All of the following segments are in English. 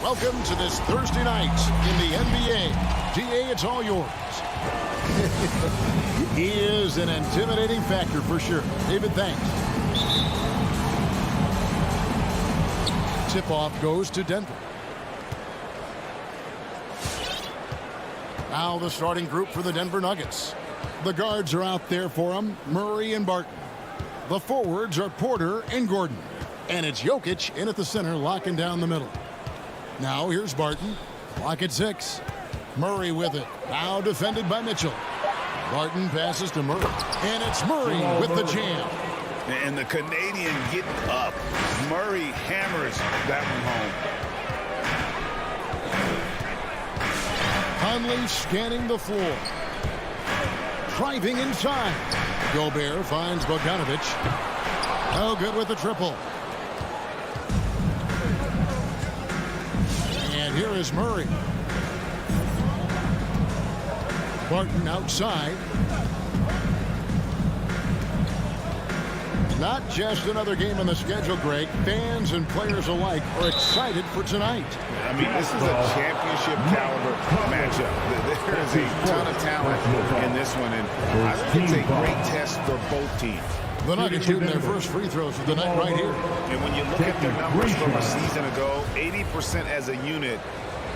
Welcome to this Thursday night in the NBA. DA, it's all yours. He is an intimidating factor for sure. David, thanks. Tip-off goes to Denver. Now the starting group for the Denver Nuggets. The guards are out there for them, Murray and Barton. The forwards are Porter and Gordon. And it's Jokic in at the center, locking down the middle. Now here's Barton. Clock at 6. Murray with it. Now defended by Mitchell. Barton passes to Murray. And it's Murray with the jam. And the Canadian getting up. Murray hammers that one home. Conley scanning the floor. Driving inside. Gobert finds Bogdanovic. Oh, good with the triple. And here is Murray. Barton outside. Not just another game on the schedule, Greg. Fans and players alike are excited for tonight. I mean, this is a championship caliber matchup. There is a ton of talent in this one, and I think it's a great test for both teams. The Nuggets shooting their first free throws of the night right here. And when you look at their numbers from a season ago, 80% as a unit,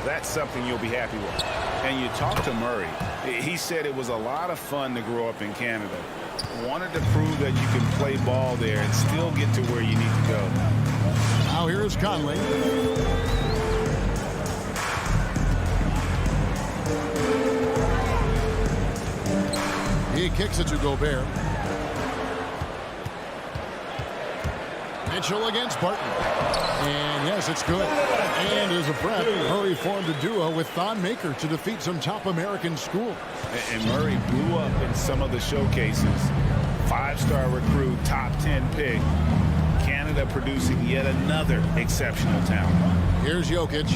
that's something you'll be happy with. And you talk to Murray. He said it was a lot of fun to grow up in Canada. Wanted to prove that you can play ball there and still get to where you need to go. Now here's Conley. He kicks it to Gobert. Mitchell against Barton. And yes, it's good. And as a prep, Murray formed a duo with Thon Maker to defeat some top American schools. And Murray blew up in some of the showcases. 5-star recruit, top 10 pick. Canada producing yet another exceptional talent. Here's Jokic.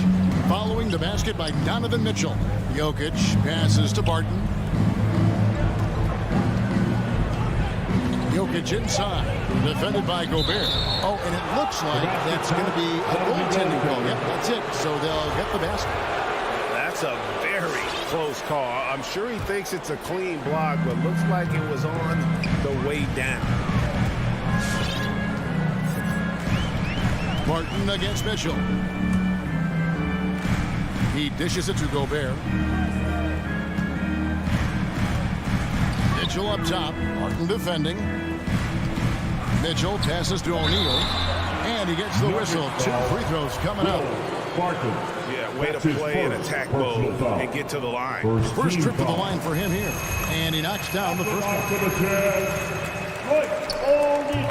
Following the basket by Donovan Mitchell. Jokic passes to Barton. Jokic inside. Defended by Gobert. Oh, and it looks like that's going to be a goaltending call. Yep, that's it. So they'll get the basket. That's a very close call. I'm sure he thinks it's a clean block, but looks like it was on the way down. Barton against Mitchell. He dishes it to Gobert. Mitchell up top. Barton defending. Mitchell passes to O'Neal. And he gets the whistle. 2 free throws coming up. Yeah, way to play in attack mode and get to the line. First trip to the line for him here. And he knocks down the first one.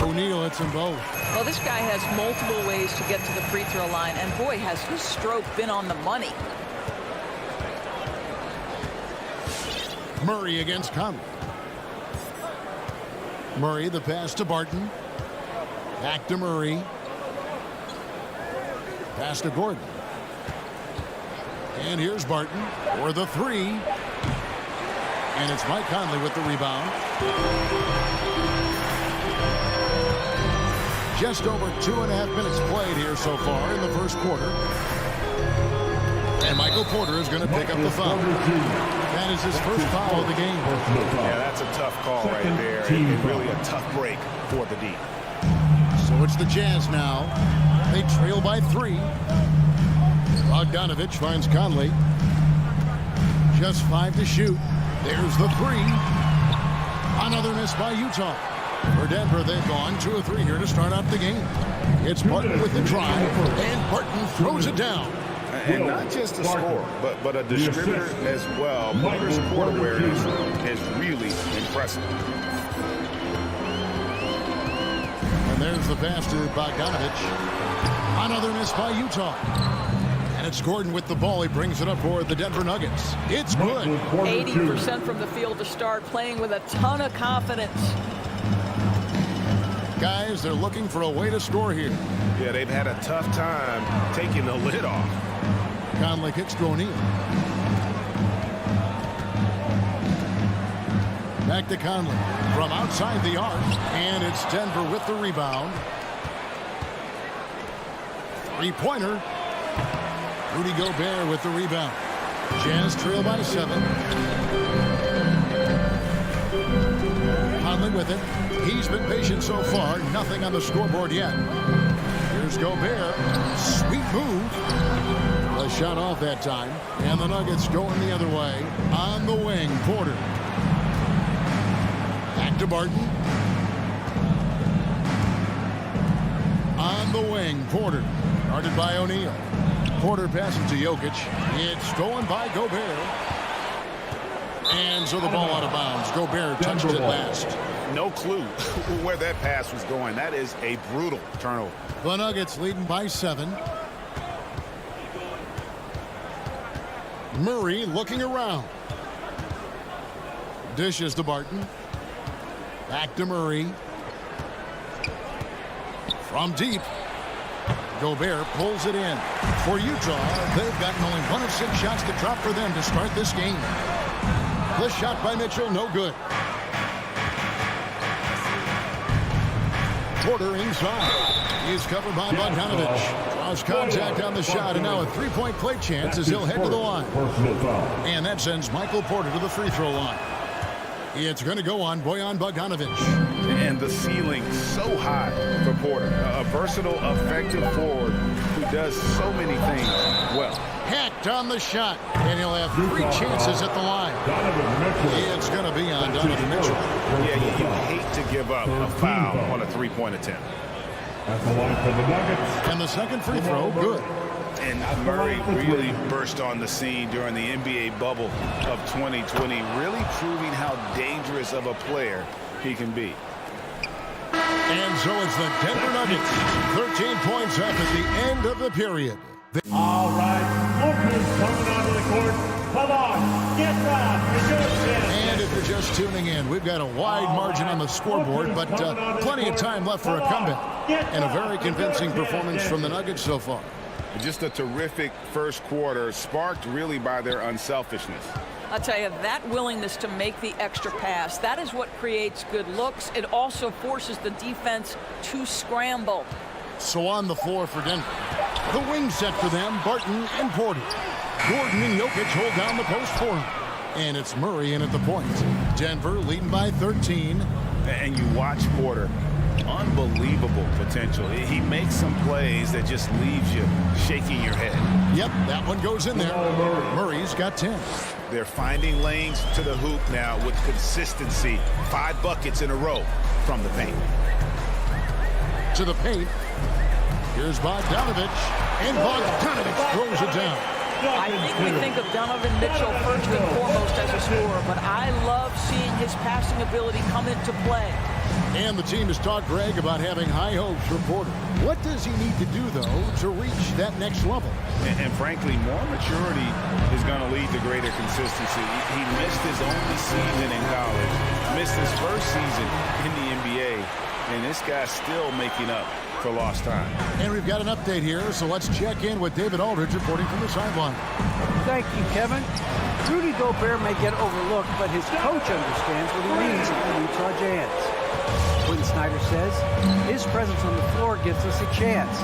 O'Neal hits them both. Well, this guy has multiple ways to get to the free throw line. And boy, has his stroke been on the money. Murray against Conley. Murray, the pass to Barton. Back to Murray. Pass to Gordon. And here's Barton for the 3. And it's Mike Conley with the rebound. Just over 2.5 minutes played here so far in the first quarter. And Michael Porter is going to pick up the foul. That is his first foul of the game. Yeah, that's a tough call right there. And really a tough break for the D. So it's the Jazz now. They trail by 3. Bogdanovic finds Conley. Just 5 to shoot. There's the 3. Another miss by Utah. For Denver, they've gone 2 of 3 here to start out the game. It's Barton with the drive, and Barton throws it down. And not just a scorer, but a distributor as well. Porter's court awareness is really impressive. And there's the pass to Bogdanovic. Another miss by Utah. And it's Gordon with the ball. He brings it up for the Denver Nuggets. It's good. 80% from the field to start, playing with a ton of confidence. Guys, they're looking for a way to score here. Yeah, they've had a tough time taking the lid off. Conley kicks to O'Neal. Back to Conley from outside the arc. And it's Denver with the rebound. Three-pointer. Rudy Gobert with the rebound. Jazz trail by 7. Conley with it. He's been patient so far. Nothing on the scoreboard yet. Here's Gobert. Sweet move. A shot off that time. And the Nuggets going the other way. On the wing, Porter. Back to Barton. On the wing, Porter. Guarded by O'Neal. Porter passes to Jokic. It's stolen by Gobert. And so the ball out of bounds. Gobert touched it last. No clue where that pass was going. That is a brutal turnover. The Nuggets leading by 7. Murray looking around. Dishes to Barton. Back to Murray. From deep. Gobert pulls it in. For Utah, they've gotten only 1 of 6 shots to drop for them to start this game. The shot by Mitchell, no good. Porter inside. He's covered by Bogdanovic. Draws contact on the shot, and now a three-point play chance as he'll head to the line. And that sends Michael Porter to the free throw line. It's going to go on Bojan Bogdanovic. And the ceiling so high for Porter. A versatile, effective forward who does so many things well. Hacked on the shot, and he'll have 3 chances at the line. It's going to be on Donovan Mitchell. Yeah, you hate to give up a foul on a three-point attempt. At the line for the Nuggets. And the second free throw, good. And Murray really burst on the scene during the NBA bubble of 2020, really proving how dangerous of a player he can be. And so it's the Denver Nuggets. 13 points up at the end of the period. All right, Lucas coming onto the court. Come on, get back. It's your chance. And if you're just tuning in, we've got a wide margin on the scoreboard, but plenty of time left for a comeback. And a very convincing performance from the Nuggets so far. Just a terrific first quarter, sparked really by their unselfishness. I'll tell you, that willingness to make the extra pass, that is what creates good looks. It also forces the defense to scramble. So on the floor for Denver. The wing set for them, Barton and Porter. Gordon and Jokic hold down the post for him. And it's Murray in at the point. Denver leading by 13. And you watch Porter. Unbelievable potential. He makes some plays that just leaves you shaking your head. Yep, that one goes in there. Murray's got 10. They're finding lanes to the hoop now with consistency. 5 buckets in a row from the paint. To the paint. Here's Bogdanovic. And Bogdanovic throws it down. I think we think of Donovan Mitchell first and foremost as a scorer, but I love seeing his passing ability come into play. And the team has talked Greg about having high hopes for Porter. What does he need to do, though, to reach that next level? And frankly, more maturity is going to lead to greater consistency. He missed his only season in college, missed his first season in the NBA, and this guy's still making up for lost time. And we've got an update here, so let's check in with David Aldridge reporting from the sideline. Thank you, Kevin. Rudy Gobert may get overlooked, but his coach understands what he needs at the Utah Jazz. Quinn Snyder says his presence on the floor gives us a chance.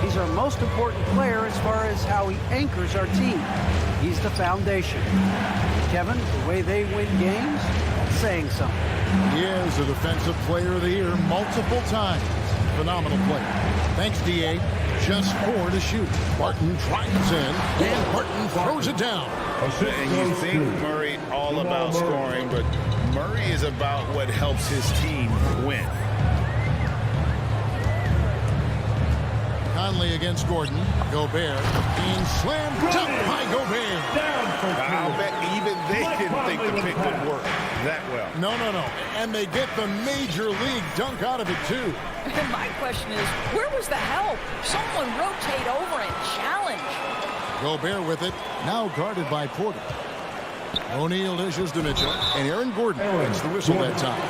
He's our most important player as far as how he anchors our team. He's the foundation. Kevin, the way they win games, saying something. He is a defensive player of the year multiple times. Phenomenal player. Thanks, D.A. Just 4 to shoot. Barton drives in, and Barton throws it down. And you think Murray all about scoring, but Murray is about what helps his team win. Conley against Gordon. Gobert being slammed dunk by Gobert. I'll bet even they didn't think the pick would work that well. No. And they get the major league dunk out of it, too. And my question is, where was the help? Someone rotate over and challenge. Gobert with it, now guarded by Porter. O'Neal dishes to Mitchell, and Aaron Gordon gets the whistle that time.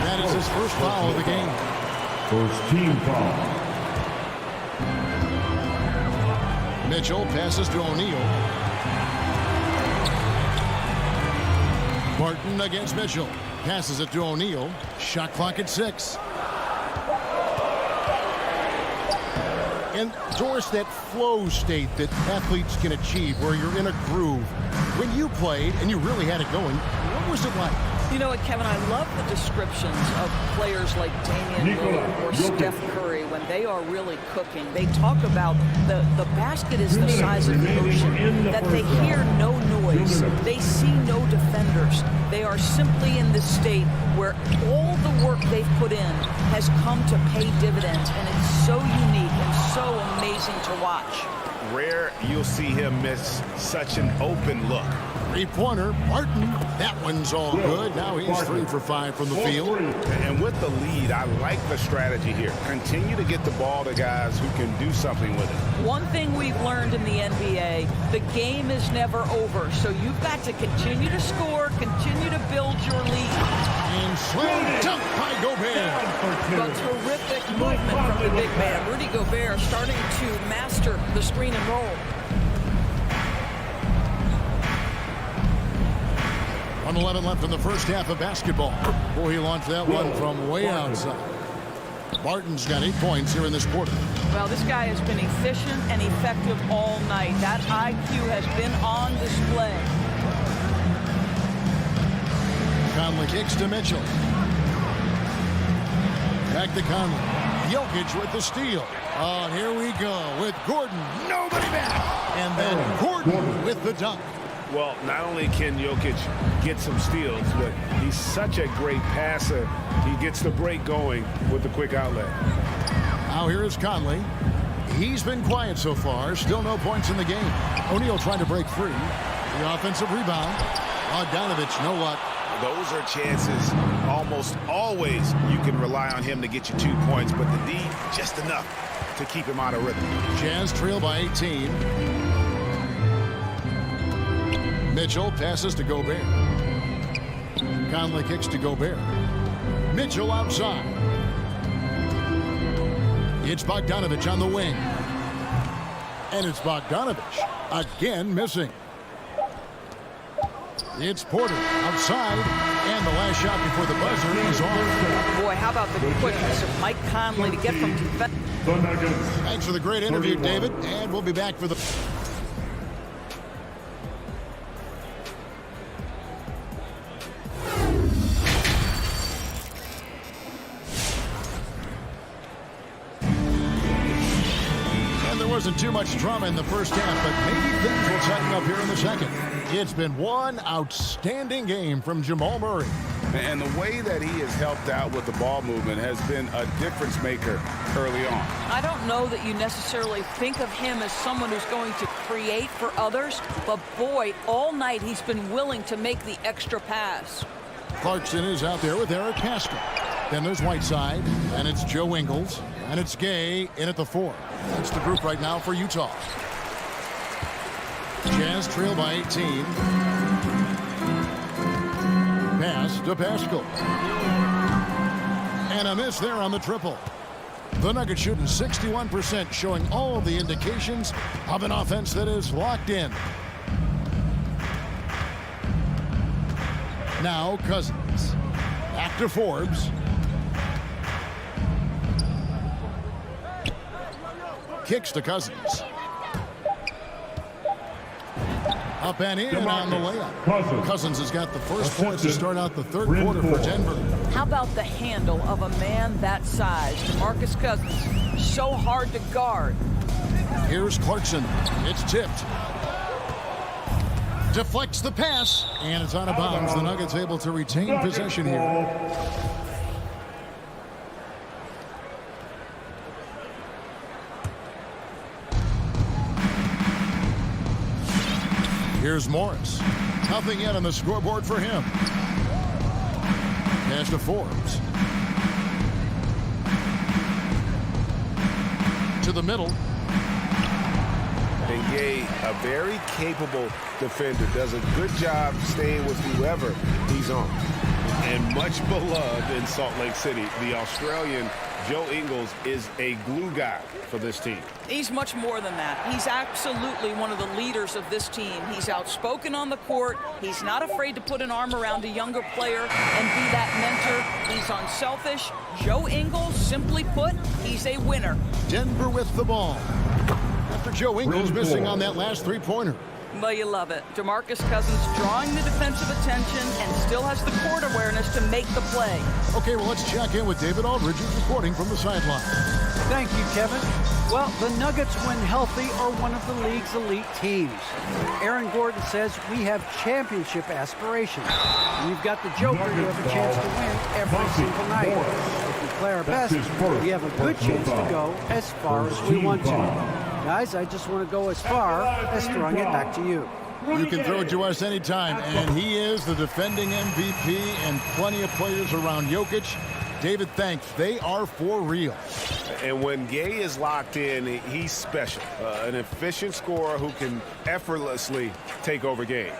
That is his first foul of the game. First team foul. Mitchell passes to O'Neal. Barton against Mitchell. Passes it to O'Neal. Shot clock at 6. And Doris, that flow state that athletes can achieve where you're in a groove. When you played and you really had it going, what was it like? You know what, Kevin, I love the descriptions of players like Damian Lillard or Steph Curry when they are really cooking. They talk about the basket is the size of the ocean, that they hear no noise, they see no defenders. They are simply in this state where all the work they've put in has come to pay dividends, and it's so unique and so amazing to watch. Rare you'll see him miss such an open look. Three-pointer, Martin. That one's all good. Now he's 3 for 5 from the field. And with the lead, I like the strategy here. Continue to get the ball to guys who can do something with it. One thing we've learned in the NBA, the game is never over. So you've got to continue to score, continue to build your lead. And slam dunk by Gobert. A terrific movement from the big man. Rudy Gobert starting to master the screen and roll. 1:11 left in the first half of basketball. Boy, he launched that one from way outside. Barton's got 8 points here in this quarter. Well, this guy has been efficient and effective all night. That IQ has been on display. Conley kicks to Mitchell. Back to Conley. Jokic with the steal. Oh, here we go with Gordon. Nobody back. And then Gordon with the dunk. Well, not only can Jokic get some steals, but he's such a great passer. He gets the break going with the quick outlet. Now here is Conley. He's been quiet so far. Still no points in the game. O'Neal trying to break free. The offensive rebound. Bogdanovich, no luck. Those are chances almost always you can rely on him to get you 2 points, but the D, just enough to keep him out of rhythm. Jazz trail by 18. Mitchell passes to Gobert. Conley kicks to Gobert. Mitchell outside. It's Bogdanovich on the wing. And it's Bogdanovich again missing. It's Porter outside. And the last shot before the buzzer is off. Boy, how about the quickness of Mike Conley to get from defense. Thanks for the great interview, David. And we'll be back for the... Wasn't too much drama in the first half, but maybe things will tighten up here in the second. It's been one outstanding game from Jamal Murray. And the way that he has helped out with the ball movement has been a difference maker early on. I don't know that you necessarily think of him as someone who's going to create for others, but boy, all night he's been willing to make the extra pass. Clarkson is out there with Eric Pascal. Then there's Whiteside, and it's Joe Ingles, and it's Gay in at the 4. That's the group right now for Utah. Jazz trail by 18. Pass to Pascal. And a miss there on the triple. The Nuggets shooting 61%, showing all the indications of an offense that is locked in. Now Cousins. Back to Forbes. Kicks to Cousins. Up and in on the layup. Cousins has got the first points to start out the third quarter for Denver. How about the handle of a man that size? DeMarcus Cousins, so hard to guard. Here's Clarkson. It's tipped. Deflects the pass, and it's out of bounds. The Nuggets able to retain possession here. Here's Morris. Nothing yet on the scoreboard for him. Pass to Forbes. To the middle. And Gay, a very capable defender, does a good job staying with whoever he's on. And much beloved in Salt Lake City. The Australian Joe Ingles is a glue guy for this team. He's much more than that. He's absolutely one of the leaders of this team. He's outspoken on the court. He's not afraid to put an arm around a younger player and be that mentor. He's unselfish. Joe Ingles, simply put, he's a winner. Denver with the ball. After Joe Ingles missing on that last three-pointer. Well, you love it. DeMarcus Cousins drawing the defensive attention and still has the court awareness to make the play. Okay, well, let's check in with David Aldridge, who's reporting from the sideline. Thank you, Kevin. Well, the Nuggets, when healthy, are one of the league's elite teams. Aaron Gordon says we have championship aspirations. We've got the Joker who have a chance to win every single night. If we play our best, we have a good chance to go as far as we want to. Guys, I just want to go as far as throwing it back to you. You can throw it to us anytime, and he is the defending MVP and plenty of players around Jokic. David, thanks. They are for real. And when Gay is locked in, he's special. An efficient scorer who can effortlessly take over games.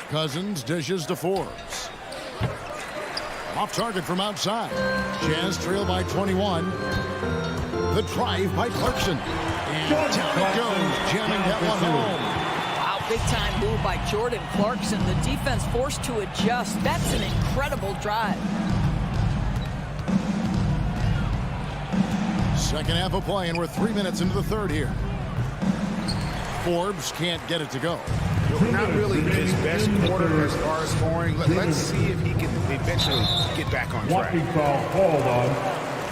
Cousins dishes to Forbes. Off target from outside. Jazz trail by 21. The drive by Clarkson. And down it goes, jamming that one home. Wow, big-time move by Jordan Clarkson. The defense forced to adjust. That's an incredible drive. Second half of play, and we're 3 minutes into the third here. Forbes can't get it to go. Not really his best quarter as far as scoring. Let's see if he can eventually get back on track. Walking foul called on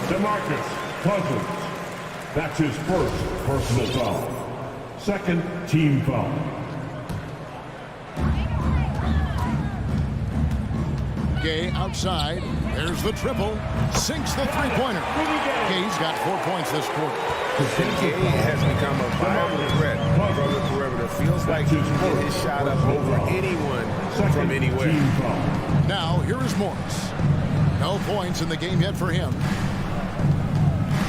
DeMarcus Cousins. That's his first personal foul. Second team foul. Gay outside. There's the triple. Sinks the three-pointer. Gay's got 4 points this quarter. Gay has become a viable threat from the perimeter. Feels like he can get his shot up over anyone from anywhere. Now, here is Morris. No points in the game yet for him.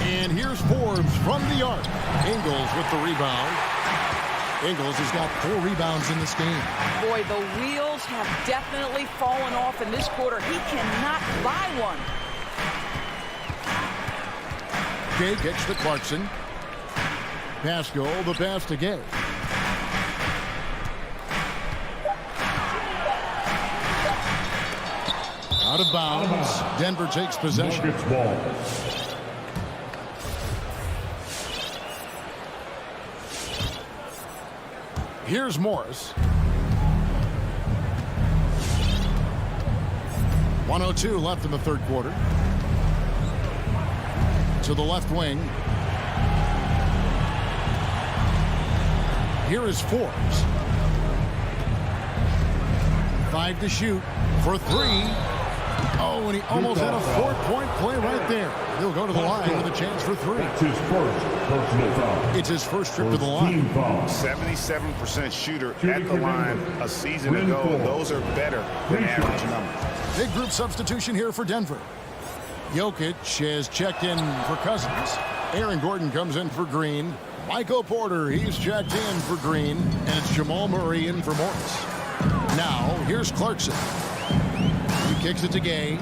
And here's Forbes from the arc. Ingles with the rebound. Ingles has got 4 rebounds in this game. Boy, the wheels have definitely fallen off in this quarter. He cannot buy one. Gay gets to Clarkson. Pascal, the pass to Gay. Out of bounds. Denver takes possession. Nuggets ball. Here's Morris. 1:02 left in the third quarter. To the left wing. Here is Forbes. 5 to shoot for 3. Oh, and he almost had a 4-point play right there. He'll go to the line with a chance for 3. That's his first personal foul. It's his first trip to the line. 77% shooter at the line a season ago. Those are better than average numbers. Big group substitution here for Denver. Jokic has checked in for Cousins. Aaron Gordon comes in for Green. Michael Porter, he's checked in for Green. And it's Jamal Murray in for Morris. Now, here's Clarkson. He kicks it to Gay.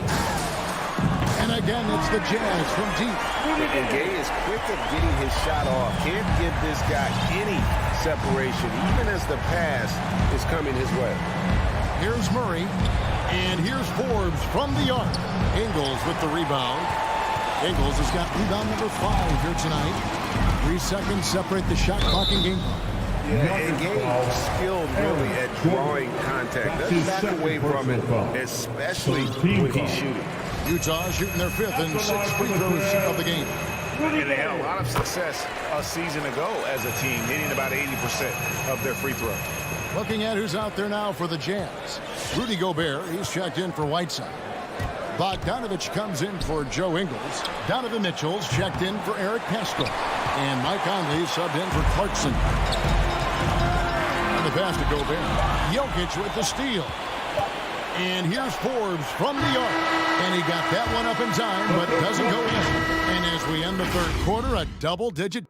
And again, it's the Jazz from deep. And Gay is quick at getting his shot off. Can't give this guy any separation, even as the pass is coming his way. Here's Murray. And here's Forbes from the arc. Ingles with the rebound. Ingles has got rebound number 5 here tonight. 3 seconds separate the shot clock and game clock. Yeah, and Gay is skilled really at drawing contact. Doesn't back away from it, especially when he's shooting. Utah shooting their 5th and 6th free throws of the game. And they had a lot of success a season ago as a team, hitting about 80% of their free throws. Looking at who's out there now for the Jazz. Rudy Gobert, he's checked in for Whiteside. Bogdanovich comes in for Joe Ingles. Donovan Mitchell's checked in for Eric Pascal. And Mike Conley subbed in for Clarkson. And the pass to Gobert. Jokic with the steal. And here's Forbes from the arc. And he got that one up in time, but doesn't go in. And as we end the third quarter, a double-digit.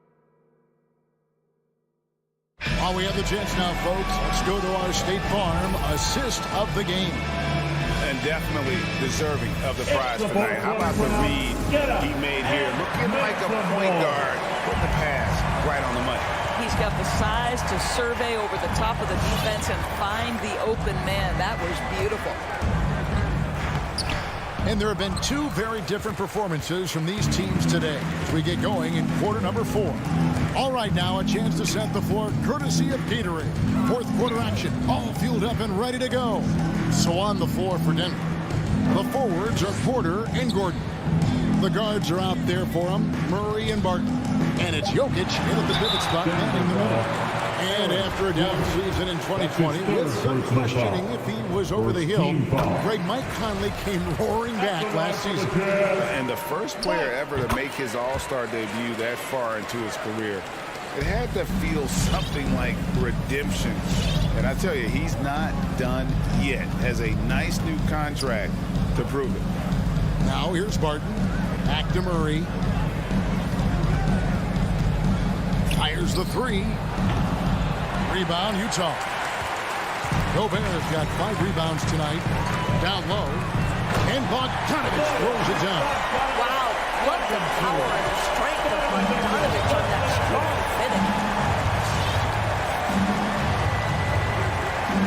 While we have the chance now, folks, let's go to our State Farm assist of the game. And definitely deserving of the prize tonight. How about the read he made here? Looking like a point guard. Put the pass right on the money. He's got the size to survey over the top of the defense and find the open man. That was beautiful. And there have been two very different performances from these teams today as we get going in quarter number 4. All right, now a chance to set the floor courtesy of Gatorade. Fourth quarter action, all fueled up and ready to go. So on the floor for Denver, the forwards are Porter and Gordon. The guards are out there for them, Murray and Barton. And it's Jokic in at the pivot spot man in the middle. And after a down season in 2020, with some questioning if he was over the hill, Greg Mike Conley came roaring back last season. And the first player ever to make his All-Star debut that far into his career, it had to feel something like redemption. And I tell you, he's not done yet. Has a nice new contract to prove it. Now here's Barton. Back to Murray. Fires the three. Rebound, Utah. Gobert's got 5 rebounds tonight. Down low. And Bogdanovich throws it down. Wow, what the power and strength of Bogdanovich on that strong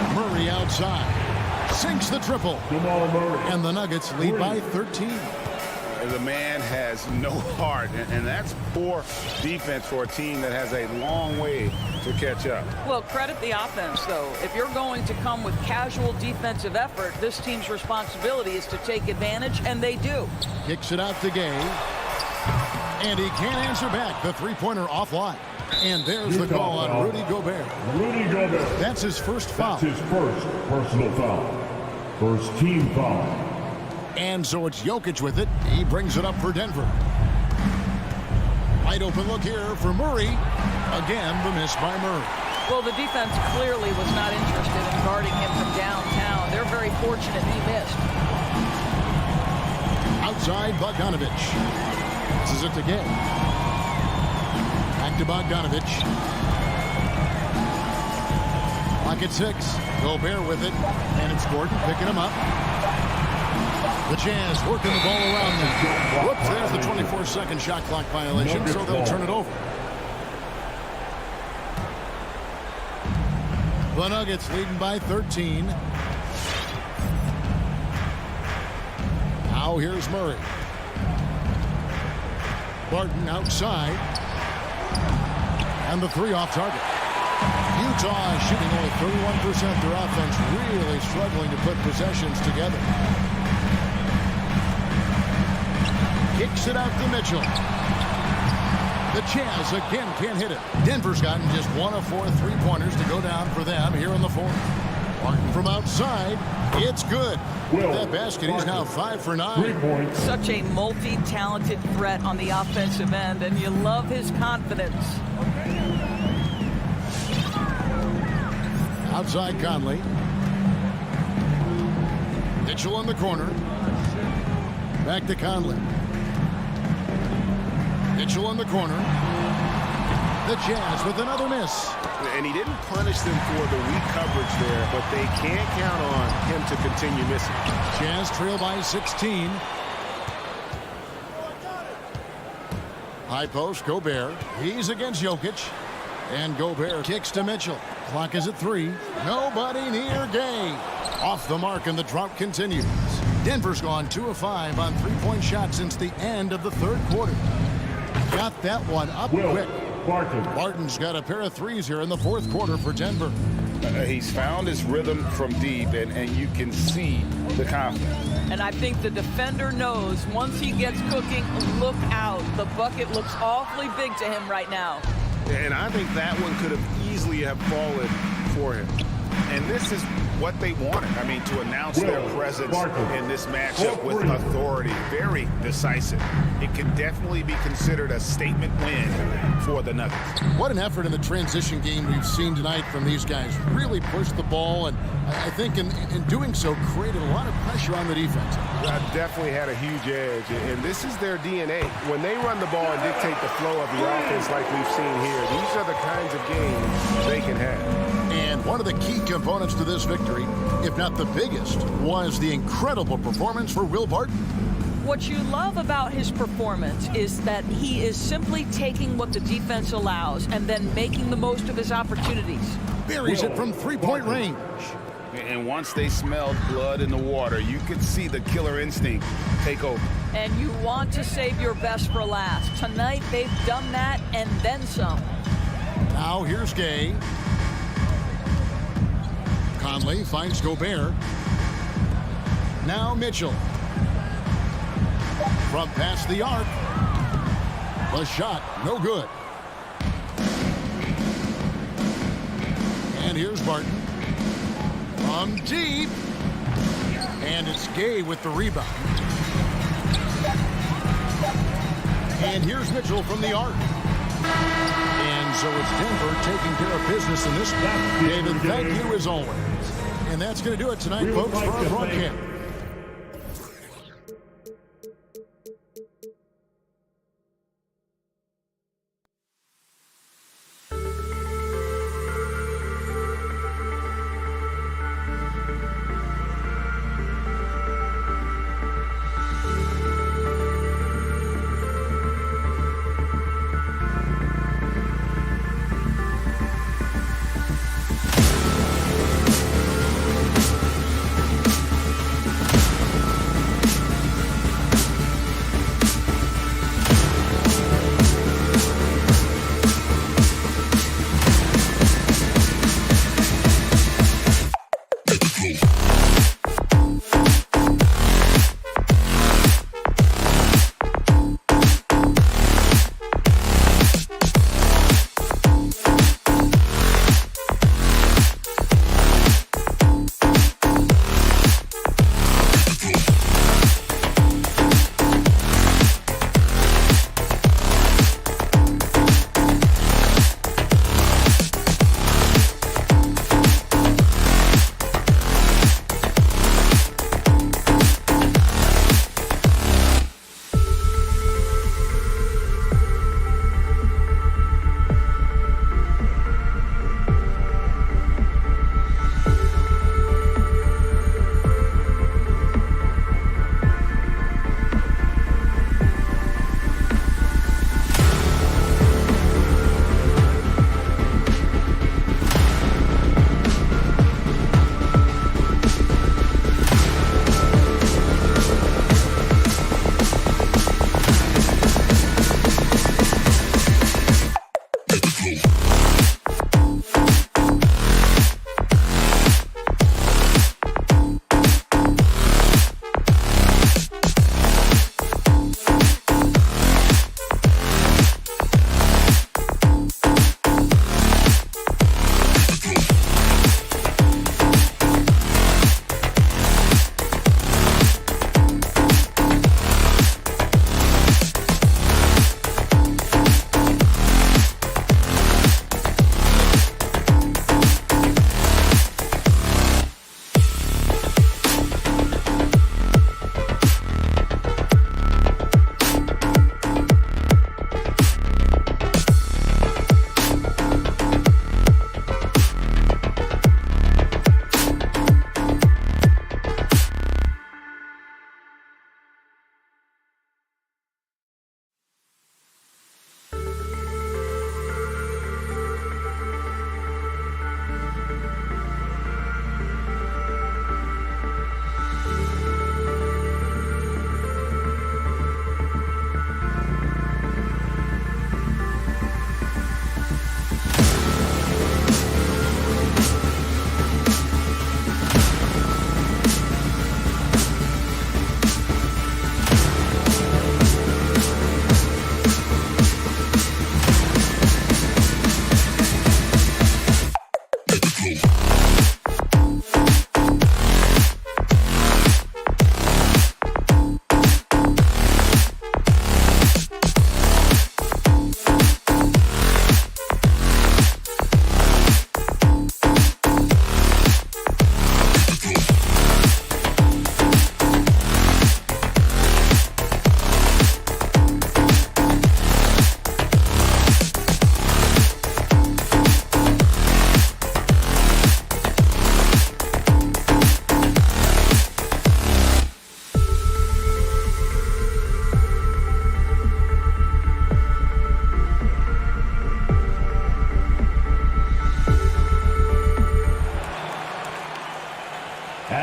finish. Murray outside. Sinks the triple. Jamal Murray. And the Nuggets lead by 13. The man has no heart, and that's poor defense for a team that has a long way to catch up. Well, credit the offense, though. If you're going to come with casual defensive effort, this team's responsibility is to take advantage, and they do. Kicks it out to Gay. And he can't answer back. The three-pointer offline. And there's the call on Rudy Gobert. Rudy Gobert. That's his first foul. That's his first personal foul. First team foul. And so it's Jokic with it. He brings it up for Denver. Wide open look here for Murray. Again, the miss by Murray. Well, the defense clearly was not interested in guarding him from downtown. They're very fortunate he missed. Outside, Bogdanovich. This is it to Gay. Back to Bogdanovich. Clock at 6. Gobert with it. And it's Gordon picking him up. The Jazz working the ball around them. Whoops, there's the 24-second shot clock violation, so they'll turn it over. The Nuggets leading by 13. Now here's Murray. Barton outside. And the three off target. Utah is shooting only 31%. Their offense really struggling to put possessions together. Kicks it out to Mitchell. The Jazz again can't hit it. Denver's gotten just 1 of 4 three-pointers to go down for them here in the fourth. Barton from outside. It's good. With that basket, he's now 5 for 9. Such a multi-talented threat on the offensive end, and you love his confidence. Outside Conley. Mitchell in the corner. Back to Conley. Mitchell in the corner. The Jazz with another miss. And he didn't punish them for the weak coverage there, but they can't count on him to continue missing. Jazz trail by 16. High post, Gobert. He's against Jokic. And Gobert kicks to Mitchell. Clock is at 3. Nobody near Gay. Off the mark, and the drought continues. Denver's gone 2 of 5 on three-point shots since the end of the third quarter. Got that one up quick. Barton's got a pair of threes here in the fourth quarter for Denver. He's found his rhythm from deep, and you can see the confidence. And I think the defender knows once he gets cooking, look out. The bucket looks awfully big to him right now. And I think that one could have easily have fallen for him. And this is what they wanted. I mean, to announce their presence in this matchup with authority. Very decisive. It can definitely be considered a statement win for the Nuggets. What an effort in the transition game we've seen tonight from these guys. Really pushed the ball, and I think in doing so created a lot of pressure on the defense. Definitely had a huge edge, and this is their DNA. When they run the ball and dictate the flow of the offense like we've seen here, these are the kinds of games they can have. And one of the key components to this victory, if not the biggest, was the incredible performance for Will Barton. What you love about his performance is that he is simply taking what the defense allows and then making the most of his opportunities. Buries it from three-point range. And once they smelled blood in the water, you could see the killer instinct take over. And you want to save your best for last. Tonight, they've done that and then some. Now here's Gay. Conley finds Gobert. Now Mitchell. From past the arc. The shot, no good. And here's Barton. From deep. And it's Gay with the rebound. And here's Mitchell from the arc. And so it's Denver taking care of business in this one. David, thank you as always. And that's going to do it tonight, folks, for our broadcast.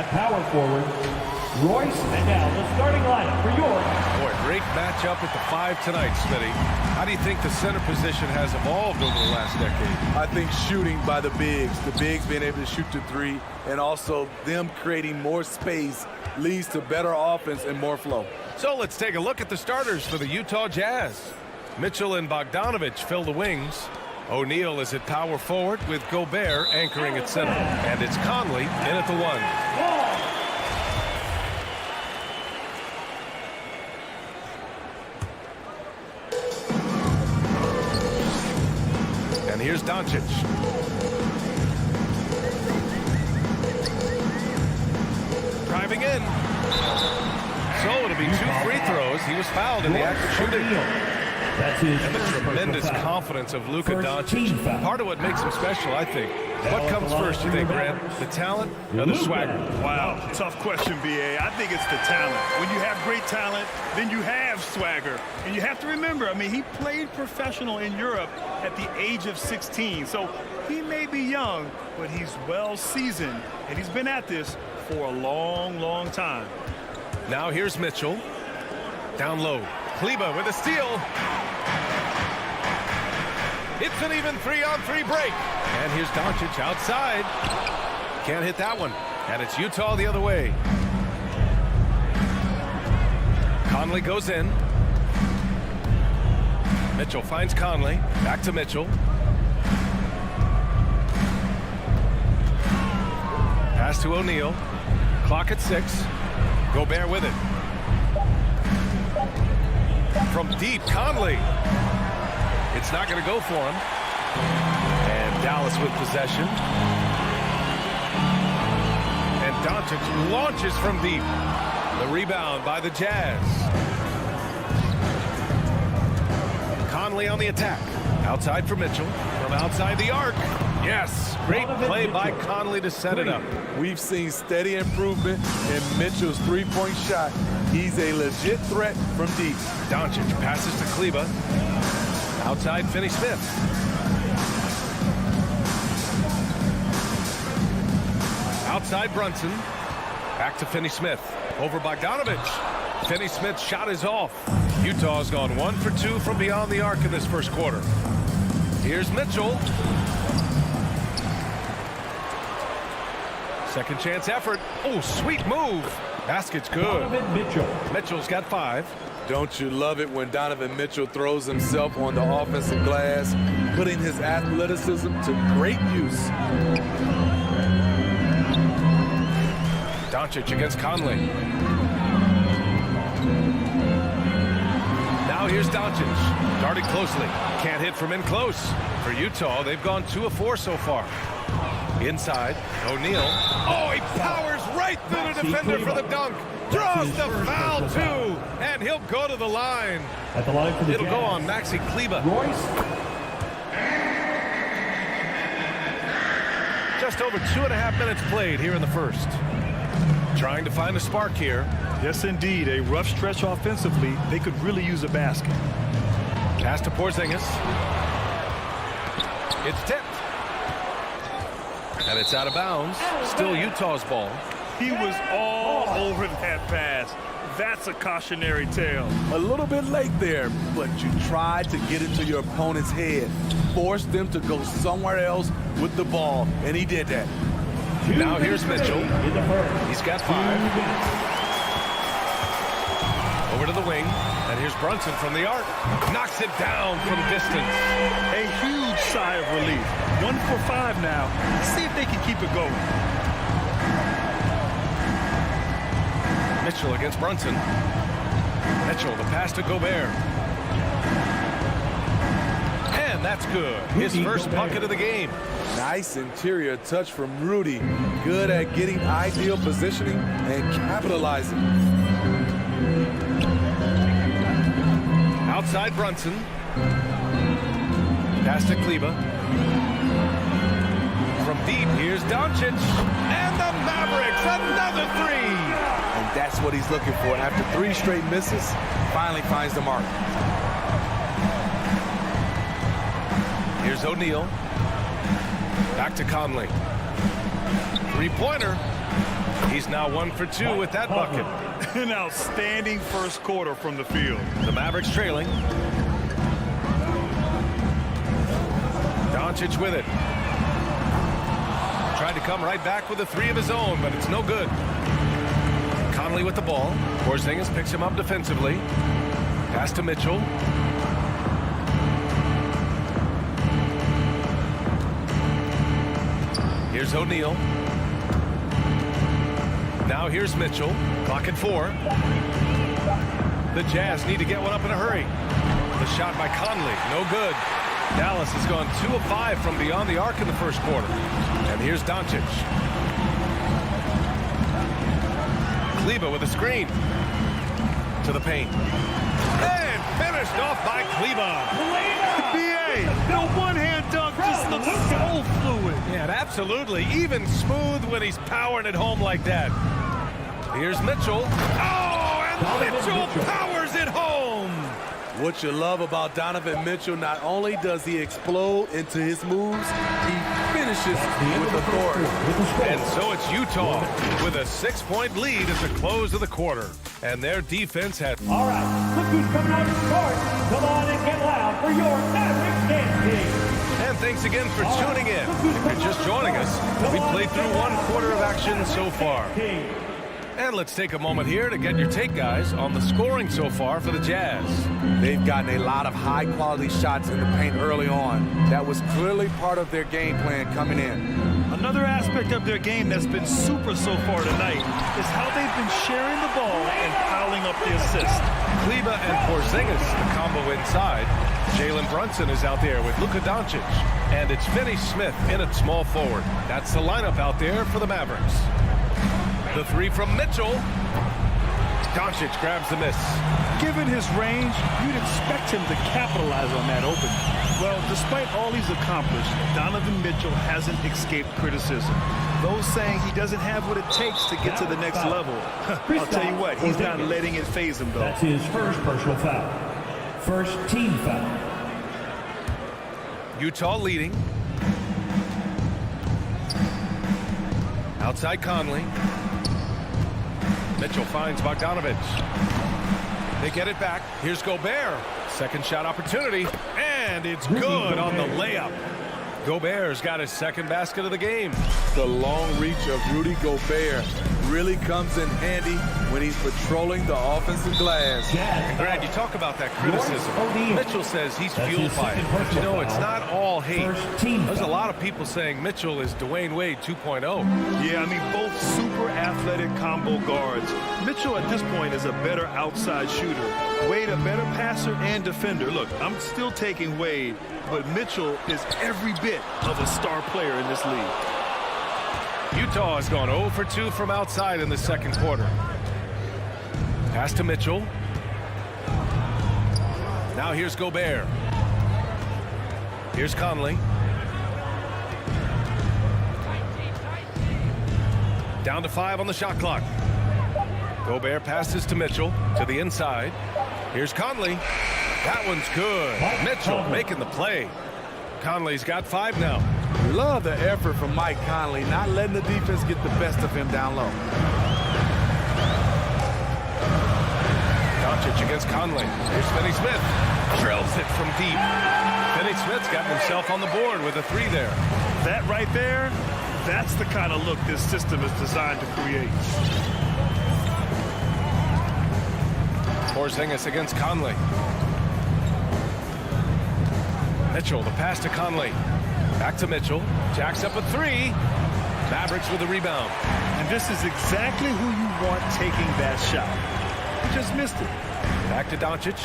power forward, Royce. And now the starting lineup for York. Boy, great matchup at the 5 tonight, Smitty. How do you think the center position has evolved over the last decade? I think shooting by the bigs being able to shoot the 3, and also them creating more space leads to better offense and more flow. So let's take a look at the starters for the Utah Jazz. Mitchell and Bogdanovich fill the wings. O'Neal is at power forward with Gobert anchoring at center. And it's Conley in at the 1. And here's Doncic. Driving in. So it'll be 2 free throws. He was fouled in the act of shooting. And the tremendous confidence of Luka Doncic. Part of what makes him special, I think. What comes first, you think, Grant? The talent or the swagger? Wow, tough question, B.A. I think it's the talent. When you have great talent, then you have swagger. And you have to remember, I mean, he played professional in Europe at the age of 16. So he may be young, but he's well seasoned. And he's been at this for a long, long time. Now here's Mitchell. Down low. Kleber with a steal. It's an even 3-on-3 break. And here's Doncic outside. Can't hit that one. And it's Utah the other way. Conley goes in. Mitchell finds Conley. Back to Mitchell. Pass to O'Neal. Clock at 6. Gobert with it. From deep, Conley. It's not going to go for him. And Dallas with possession. And Doncic launches from deep. The rebound by the Jazz. Conley on the attack. Outside for Mitchell. From outside the arc. Yes, great play by Conley to set it up. We've seen steady improvement in Mitchell's 3-point shot. He's a legit threat from deep. Doncic passes to Kleber. Outside Finney-Smith. Outside Brunson. Back to Finney-Smith. Over Bogdanovich. Finney-Smith's shot is off. Utah's gone 1 for 2 from beyond the arc in this first quarter. Here's Mitchell. Second chance effort. Oh, sweet move. Basket's good. Donovan Mitchell. Mitchell's got 5. Don't you love it when Donovan Mitchell throws himself on the offensive glass, putting his athleticism to great use. Doncic against Conley. Now here's Doncic. Guarded closely. Can't hit from in close. For Utah, they've gone 2 of 4 so far. Inside, O'Neal. Oh, he powers right through the defender for the dunk. Draws the foul, too. And he'll go to the line. At the line for the It'll Jazz, go on Maxi Kleber. Royce. Just over 2.5 minutes played here in the first. Trying to find a spark here. Yes, indeed. A rough stretch offensively. They could really use a basket. Pass to Porzingis. It's tipped. And it's out of bounds. Still Utah's ball. He was all over that pass. That's a cautionary tale. A little bit late there, but you tried to get into your opponent's head. Force them to go somewhere else with the ball, and he did that. Now here's Mitchell. He's got 5. Over to the wing. And here's Brunson from the arc. Knocks it down from distance. A huge sigh of relief. 1 for 5 now. See if they can keep it going. Mitchell against Brunson. Mitchell, the pass to Gobert. And that's good. His first bucket of the game. Nice interior touch from Rudy. Good at getting ideal positioning and capitalizing. Outside Brunson. Pass to Kleber. From deep, here's Doncic. And the Mavericks, another 3. And that's what he's looking for. After 3 straight misses, finally finds the mark. Here's O'Neal. Back to Conley. 3-pointer. He's now 1 for 2 with that bucket. An outstanding first quarter from the field. The Mavericks trailing. Doncic with it. Tried to come right back with a 3 of his own, but it's no good. Conley with the ball. Porzingis picks him up defensively. Pass to Mitchell. Here's O'Neal. Now here's Mitchell. Clock at 4. The Jazz need to get one up in a hurry. The shot by Conley. No good. Dallas has gone 2 of 5 from beyond the arc in the first quarter. And here's Doncic. Kleber with a screen. To the paint. And finished off by Kleber. B.A. the one-hand dunk just looks so fluid. Yeah, absolutely. Even smooth when he's powering it home like that. Here's Mitchell. Oh, and Mitchell powers it home. What you love about Donovan Mitchell, not only does he explode into his moves, he finishes with authority. And so it's Utah with a 6-point lead at the close of the quarter. And their defense had... All right, look who's coming out of court. Come on and get loud for your Mavericks dance team. And thanks again for tuning in. If you're just joining us, we played through 1 quarter of action so far. And let's take a moment here to get your take, guys, on the scoring so far for the Jazz. They've gotten a lot of high-quality shots in the paint early on. That was clearly part of their game plan coming in. Another aspect of their game that's been super so far tonight is how they've been sharing the ball and piling up the assists. Kleber and Porzingis, the combo inside. Jalen Brunson is out there with Luka Doncic. And it's Finney Smith in at small forward. That's the lineup out there for the Mavericks. The 3 from Mitchell. Doncic grabs the miss. Given his range, you'd expect him to capitalize on that opening. Well, despite all he's accomplished, Donovan Mitchell hasn't escaped criticism. Those saying he doesn't have what it takes to get to the next level. I'll tell you what, he's not letting it faze him, though. That's his first personal foul. First team foul. Utah leading. Outside Conley. Mitchell finds Bogdanovich. They get it back. Here's Gobert. Second shot opportunity. And it's good on the layup. Gobert's got his second basket of the game. The long reach of Rudy Gobert really comes in handy when he's patrolling the offensive glass. And Grant, you talk about that criticism. Mitchell says he's fueled by it. But you know, it's not all hate. There's a lot of people saying Mitchell is Dwayne Wade 2.0. Yeah, I mean, both super athletic combo guards. Mitchell at this point is a better outside shooter. Wade a better passer and defender. Look, I'm still taking Wade, but Mitchell is every bit of a star player in this league. Utah has gone 0 for 2 from outside in the second quarter. Pass to Mitchell. Now here's Gobert. Here's Conley. Down to 5 on the shot clock. Gobert passes to Mitchell to the inside. Here's Conley. That one's good. Mitchell making the play. Conley's got 5 now. Love the effort from Mike Conley, not letting the defense get the best of him down low. Doncic against Conley. Here's Finney Smith. Drills it from deep. Finney Smith's got himself on the board with a 3 there. That right there, that's the kind of look this system is designed to create. Porzingis against Conley. Mitchell, the pass to Conley. Back to Mitchell. Jacks up a 3. Mavericks with a rebound. And this is exactly who you want taking that shot. He just missed it. Back to Doncic.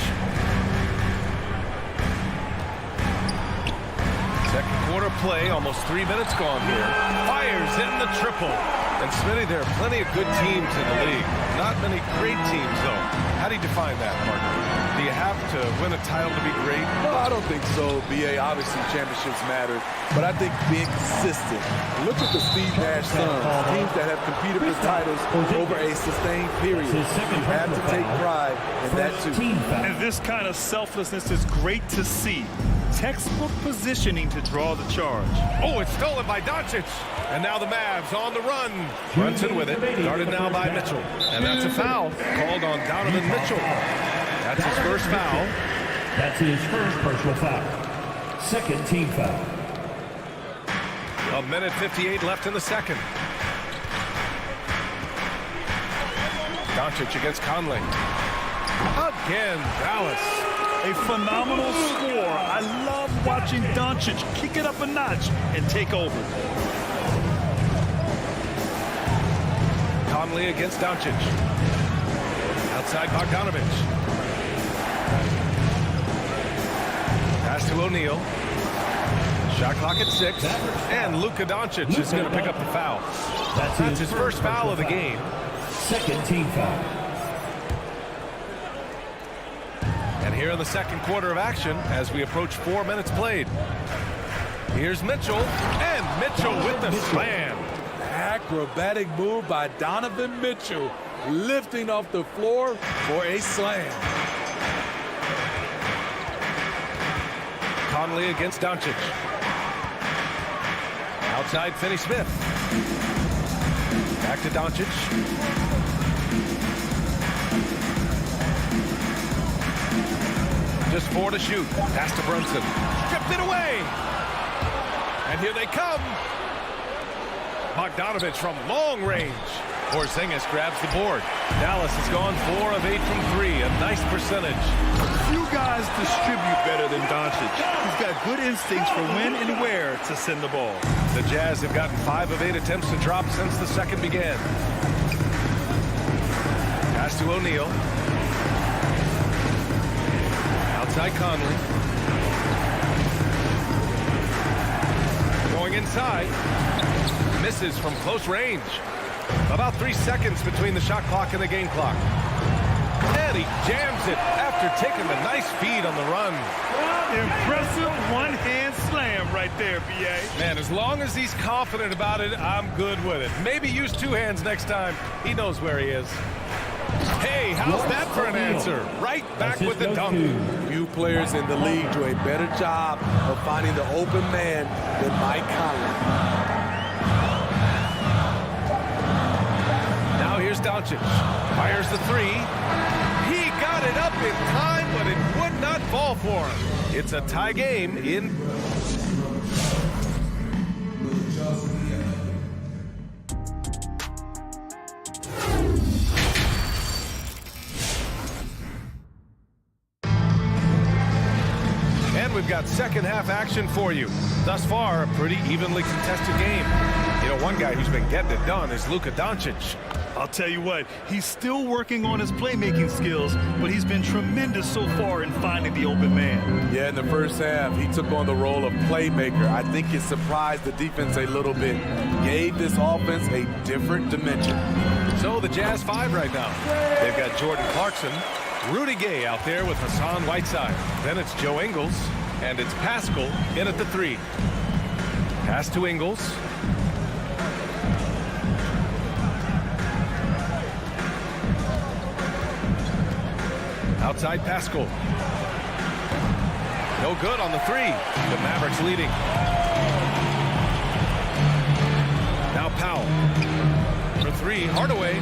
Second quarter play, almost 3 minutes gone here. Fires in the triple. And Smitty, there are plenty of good teams in the league. Not many great teams, though. How do you define that, partner? Do you have to win a title to be great? No, I don't think so, B.A. Obviously, championships matter. But I think being consistent. Look at the Steve Nash Suns, teams that have competed for titles over a sustained period. You have to take pride in that, too. And this kind of selflessness is great to see. Textbook positioning to draw the charge. Oh, it's stolen by Doncic. And now the Mavs on the run. Brunson with it. Guarded now by Mitchell. And that's a foul called on Donovan Mitchell. That's his first foul. That's his first personal foul. Second team foul. A minute 58 left in the second. Doncic against Conley. Again, Dallas. A phenomenal score. I love watching Doncic kick it up a notch and take over. Conley against Doncic. Outside Bogdanovich. Pass to O'Neal. Shot clock at 6. And Luka Doncic is going to pick up the foul. That's his first foul of the game. Second team foul. And here in the second quarter of action, as we approach 4 minutes played. Here's Mitchell, and Mitchell with the slam. Acrobatic move by Donovan Mitchell, lifting off the floor for a slam. Conley against Doncic. Outside Finney-Smith. Back to Doncic. Just 4 to shoot. Pass to Brunson. Stripped it away. And here they come. Bogdanovich from long range. Porzingis grabs the board. Dallas has gone 4 of 8 from 3. A nice percentage. Few guys distribute better than Doncic. He's got good instincts for when and where to send the ball. The Jazz have gotten 5 of 8 attempts to drop since the second began. Pass to O'Neal. Outside Conley. Going inside. Misses from close range. About 3 seconds between the shot clock and the game clock. And he jams it after taking the nice feed on the run. Impressive one-hand slam right there, B.A. Man, as long as he's confident about it, I'm good with it. Maybe use 2 hands next time. He knows where he is. Hey, how's that for an answer? Right back with the dunk. Few players in the league do a better job of finding the open man than Mike Conley. Now here's Doncic. Fires the 3. He got it up in time, but it would not fall for him. It's a tie game in... We've got second half action for you. Thus far, a pretty evenly contested game. You know, one guy who's been getting it done is Luka Doncic. I'll tell you what, he's still working on his playmaking skills, but he's been tremendous so far in finding the open man. Yeah, in the first half, he took on the role of playmaker. I think it surprised the defense a little bit. Gave this offense a different dimension. So the Jazz 5 right now. They've got Jordan Clarkson, Rudy Gay out there with Hassan Whiteside. Then it's Joe Ingles. And it's Pascal in at the 3. Pass to Ingles. Outside Pascal. No good on the 3. The Mavericks leading. Now Powell. For 3, Hardaway.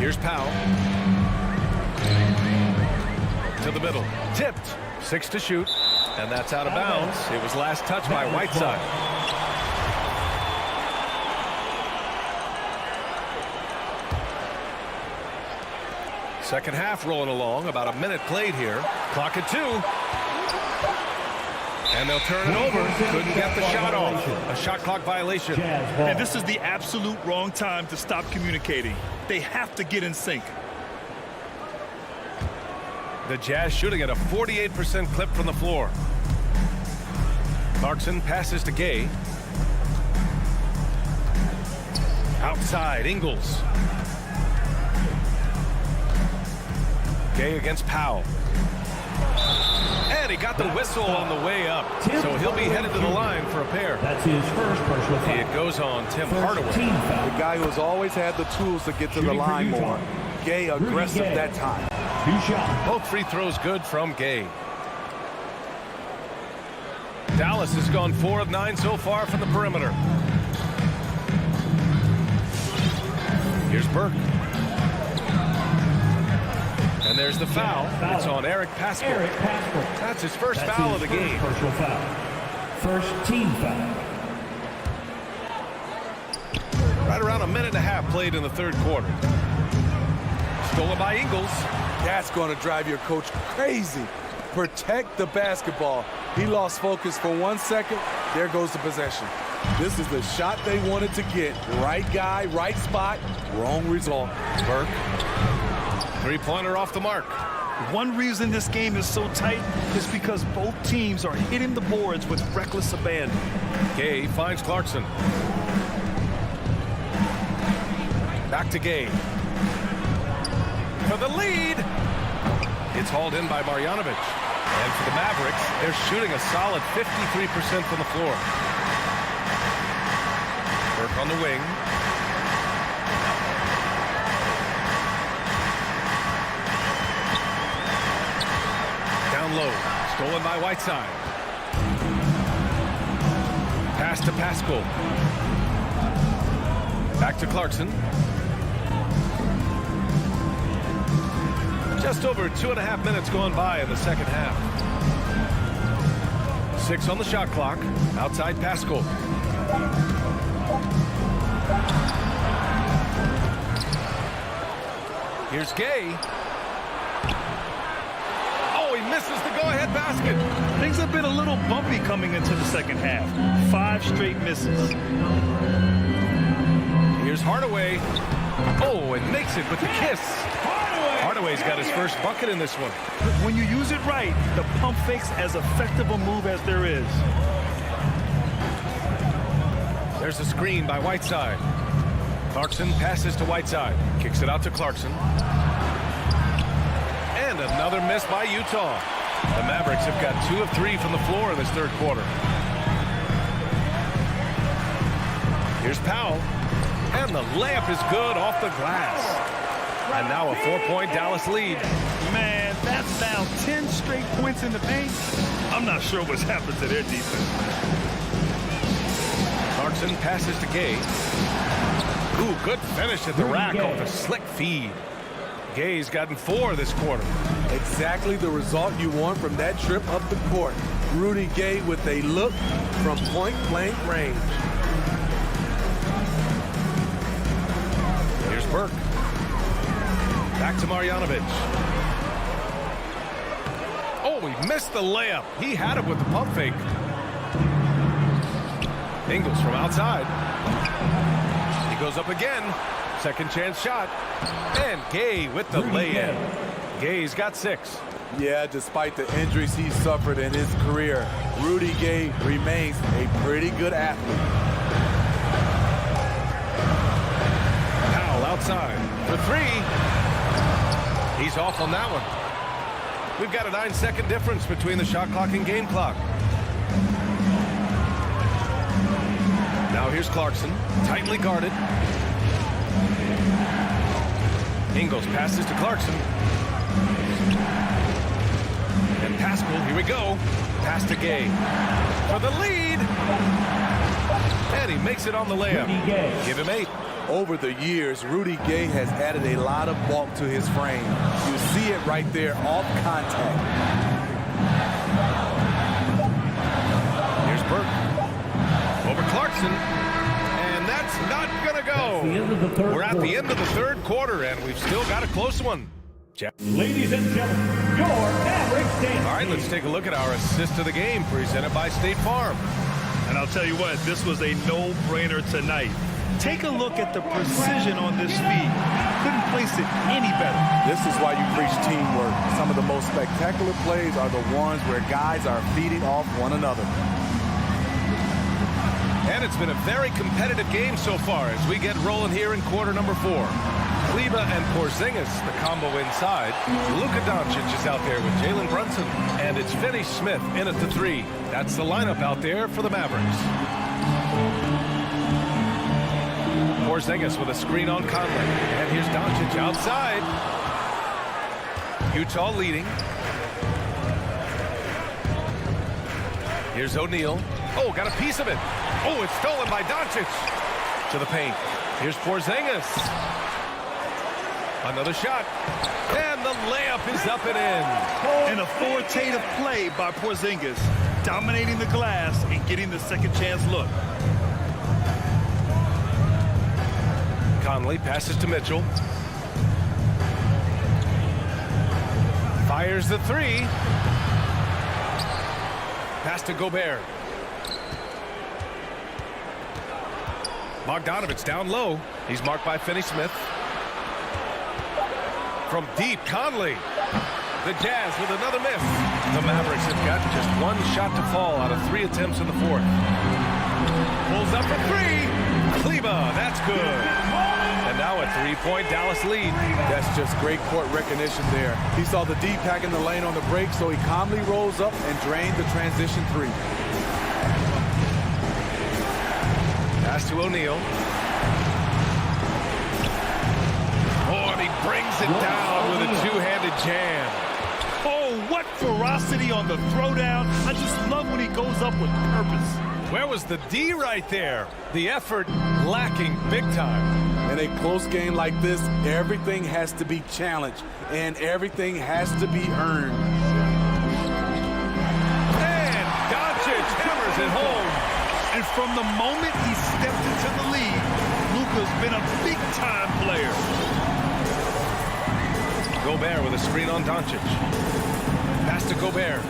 Here's Powell. To the middle. Tipped. 6 to shoot. And that's out of bounds. It was last touched by Whiteside. Second half rolling along. About a minute played here. Clock at 2. And they'll turn it over. Couldn't get the shot off. A shot clock violation. And this is the absolute wrong time to stop communicating. They have to get in sync. The Jazz shooting at a 48% clip from the floor. Clarkson passes to Gay. Outside, Ingles. Gay against Powell. And he got the whistle on the way up. So he'll be headed to the line for a pair. That's his first personal foul. It goes on Tim Hardaway. The guy who has always had the tools to get to the line more. Gay aggressive that time. Both free throws good from Gay. Dallas has gone 4 of 9 so far from the perimeter. Here's Burke. And there's the foul. It's on Eric Paschall. That's his first foul of the game. Personal foul. First team foul. Right around a minute and a half played in the third quarter. Stolen by Ingles. That's going to drive your coach crazy. Protect the basketball. He lost focus for 1 second. There goes the possession. This is the shot they wanted to get. Right guy, right spot, wrong result. Burke. Three-pointer off the mark. One reason this game is so tight is because both teams are hitting the boards with reckless abandon. Gay finds Clarkson. Back to Gay. For the lead. It's hauled in by Marjanovic. And for the Mavericks, they're shooting a solid 53% from the floor. Burke on the wing. Down low. Stolen by Whiteside. Pass to Paschall. Back to Clarkson. Just over 2.5 minutes gone by in the second half. 6 on the shot clock. Outside Paschall. Here's Gay. Oh, he misses the go-ahead basket. Things have been a little bumpy coming into the second half. 5 straight misses. Here's Hardaway. Oh, and makes it with the kiss. Hardaway's got his first bucket in this one. When you use it right, the pump fake's as effective a move as there is. There's a screen by Whiteside. Clarkson passes to Whiteside. Kicks it out to Clarkson. And another miss by Utah. The Mavericks have got 2 of 3 from the floor in this third quarter. Here's Powell. And the layup is good off the glass. And now a 4-point Dallas lead. Man, that's now 10 straight points in the paint. I'm not sure what's happened to their defense. Clarkson passes to Gay. Ooh, good finish at the rack off a slick feed. Gay's gotten 4 this quarter. Exactly the result you want from that trip up the court. Rudy Gay with a look from point-blank range. Here's Burke. Back to Marjanovic. Oh, he missed the layup. He had it with the pump fake. Ingles from outside. He goes up again. Second chance shot. And Gay with the lay-in. Gay's got 6. Yeah, despite the injuries he suffered in his career, Rudy Gay remains a pretty good athlete. Powell outside for 3. He's off on that one. We've got a 9-second difference between the shot clock and game clock. Now here's Clarkson, tightly guarded. Ingles passes to Clarkson. And Paschall, here we go. Pass to Gay for the lead. And he makes it on the layup. Give him 8. Over the years, Rudy Gay has added a lot of bulk to his frame. You see it right there off contact. Here's Burke. Over Clarkson. And that's not going to go. We're at the end of the third quarter, and we've still got a close one. Ladies and gentlemen, your Mavericks dance. All right, let's take a look at our assist of the game presented by State Farm. And I'll tell you what, this was a no-brainer tonight. Take a look at the precision on this feed. Couldn't place it any better. This is why you preach teamwork. Some of the most spectacular plays are the ones where guys are feeding off one another. And it's been a very competitive game so far as we get rolling here in quarter number 4. Kleber and Porzingis, the combo inside. Luka Doncic is out there with Jalen Brunson. And it's Finney Smith in at the 3. That's the lineup out there for the Mavericks. Porzingis with a screen on Conley. And here's Doncic outside. Utah leading. Here's O'Neal. Oh, got a piece of it. Oh, it's stolen by Doncic. To the paint. Here's Porzingis. Another shot. And the layup is up and in. An authoritative play by Porzingis, dominating the glass and getting the second chance look. Conley passes to Mitchell. Fires the three. Pass to Gobert. Bogdanovich down low. He's marked by Finney-Smith. From deep, Conley. The Jazz with another miss. The Mavericks have got just one shot to fall out of 3 attempts in the fourth. Pulls up for 3. Kleba, that's good. And now a 3-point Dallas lead. That's just great court recognition there. He saw the deep pack in the lane on the break, so he calmly rolls up and drained the transition 3. Pass to O'Neal. Oh, and he brings it down with a two-handed jam. Oh, what ferocity on the throwdown. I just love when he goes up with purpose. Where was the D right there? The effort lacking big time. In a close game like this, everything has to be challenged, and everything has to be earned. And Doncic hammers it home. And from the moment he stepped into the league, Luka's been a big-time player. Gobert with a screen on Doncic. Pass to Gobert.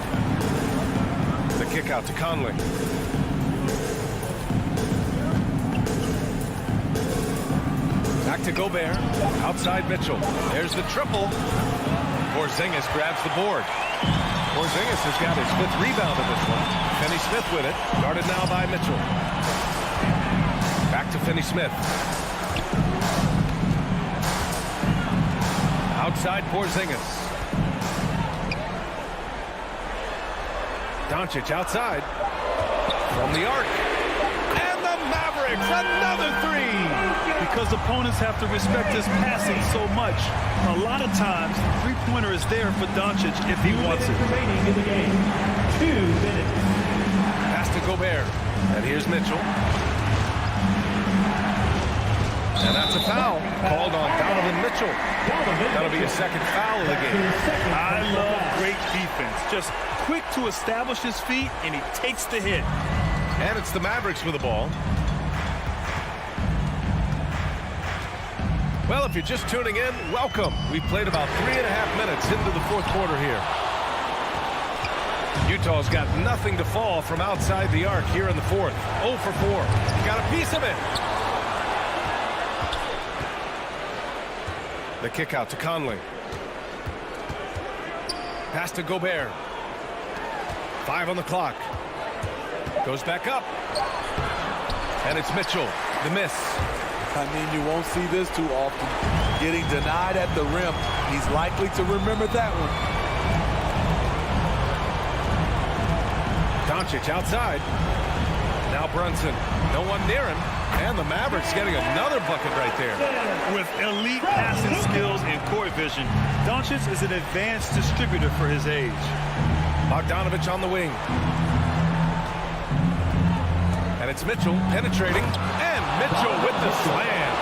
The kick out to Conley. Back to Gobert. Outside Mitchell. There's the triple. Porzingis grabs the board. Porzingis has got his 5th rebound in this one. Finney-Smith with it. Guarded now by Mitchell. Back to Finney-Smith. Outside Porzingis. Doncic outside. From the arc. And the Mavericks, another 3. Because opponents have to respect his passing so much. A lot of times, the three-pointer is there for Doncic if he wants it. Remaining in the game. 2 minutes. Pass to Gobert. And here's Mitchell. And that's a foul called on Donovan Mitchell. That'll be his 2nd foul of the game. I love great defense. Just quick to establish his feet, and he takes the hit. And it's the Mavericks with the ball. Well, if you're just tuning in, welcome. We've played about 3.5 minutes into the 4th quarter here. Utah's got nothing to fall from outside the arc here in the 4th. 0 for 4. Got a piece of it. The kick out to Conley. Pass to Gobert. 5 on the clock. Goes back up. And it's Mitchell. The miss. I mean, you won't see this too often. Getting denied at the rim. He's likely to remember that one. Doncic outside. Now Brunson. No one near him. And the Mavericks getting another bucket right there. With elite passing skills and court vision, Doncic is an advanced distributor for his age. Bogdanovich on the wing. And it's Mitchell penetrating. And Mitchell with the slam.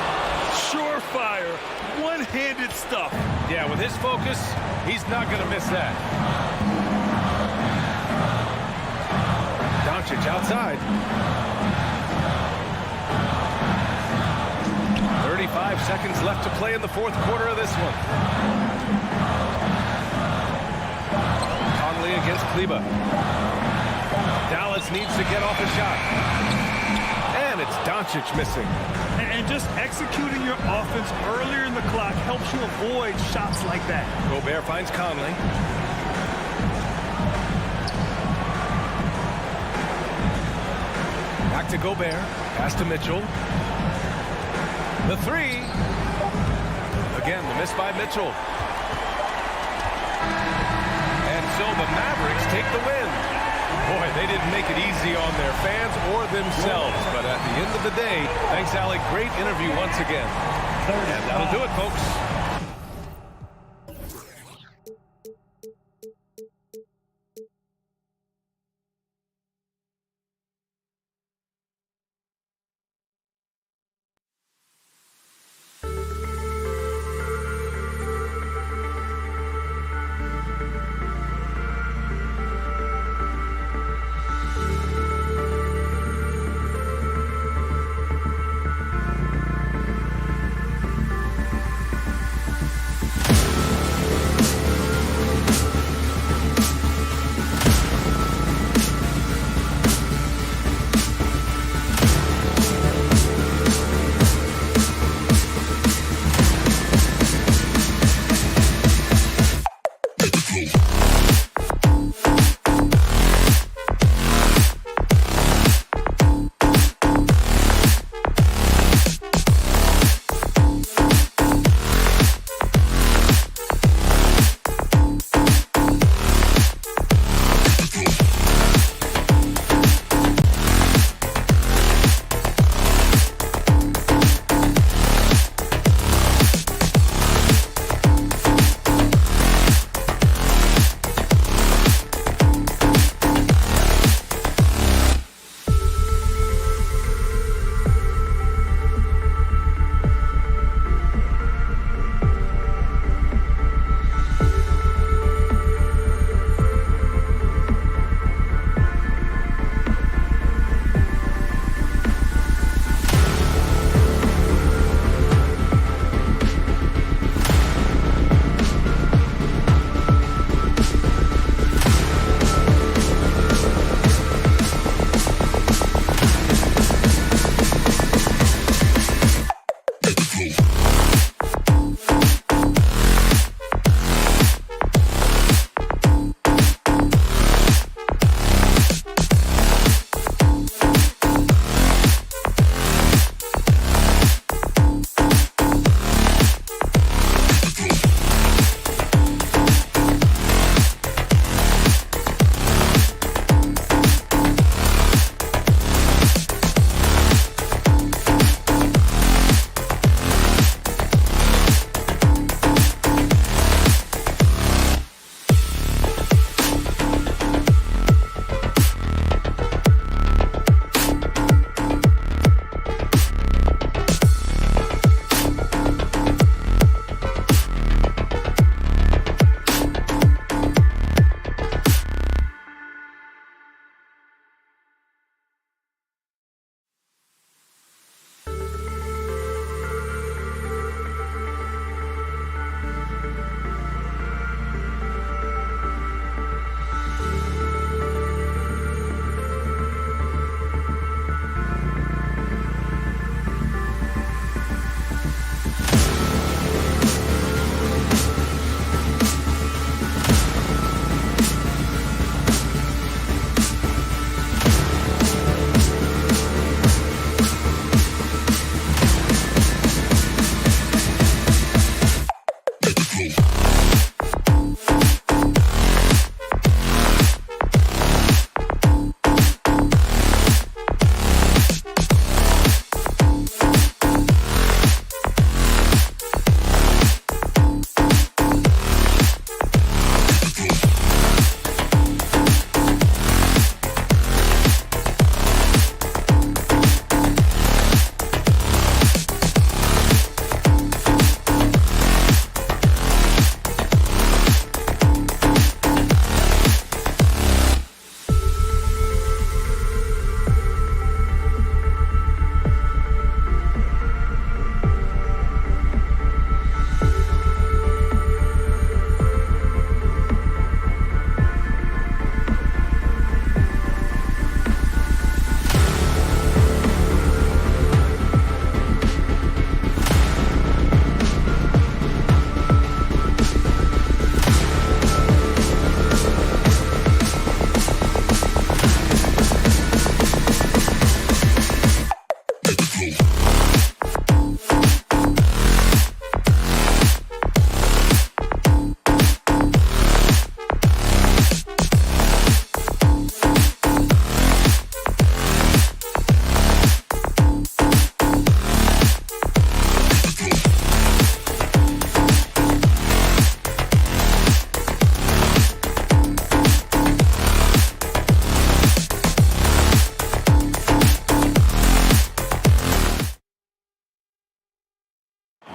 Surefire, one-handed stuff. Yeah, with his focus, he's not going to miss that. Doncic outside. 35 seconds left to play in the 4th quarter of this one. Conley against Kleba. Dallas needs to get off a shot. And it's Doncic missing. And just executing your offense earlier in the clock helps you avoid shots like that. Gobert finds Conley. Back to Gobert. Pass to Mitchell. The 3. Again, the miss by Mitchell. And so the Mavericks take the win. Boy, they didn't make it easy on their fans or themselves. But at the end of the day, thanks, Allie. Great interview once again. And that'll do it, folks.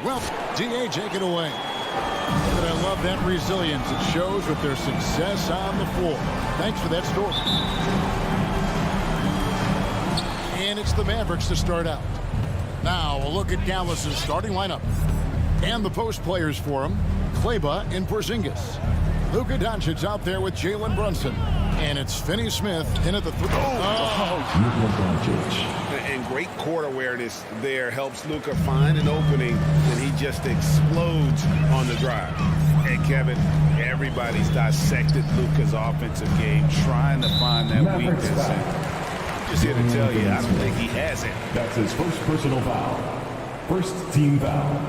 Well, D.A., take it away. But I love that resilience. It shows with their success on the floor. Thanks for that story. And it's the Mavericks to start out. Now a look at Dallas's starting lineup. And the post players for him. Kleber and Porzingis. Luka Doncic out there with Jalen Brunson. And it's Finney-Smith in at the three. And great court awareness there helps Luka find an opening, and he just explodes on the drive. And Kevin, everybody's dissected Luka's offensive game, trying to find that weakness. And I'm just here to tell you, I don't think he has it. That's his first personal foul. First team foul.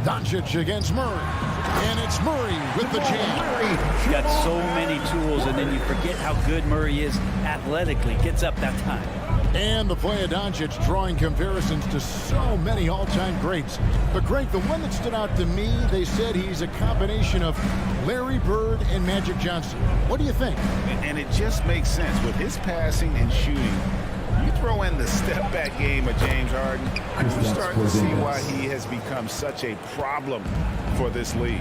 Doncic against Murray. And it's Murray with the jam. He's got so many tools, and then you forget how good Murray is athletically. Gets up that time. And the play of Doncic drawing comparisons to so many all-time greats. But Greg, the one that stood out to me, they said he's a combination of Larry Bird and Magic Johnson. What do you think? And it just makes sense with his passing and shooting. You throw in the step-back game of James Harden, you start to see why he has become such a problem for this league.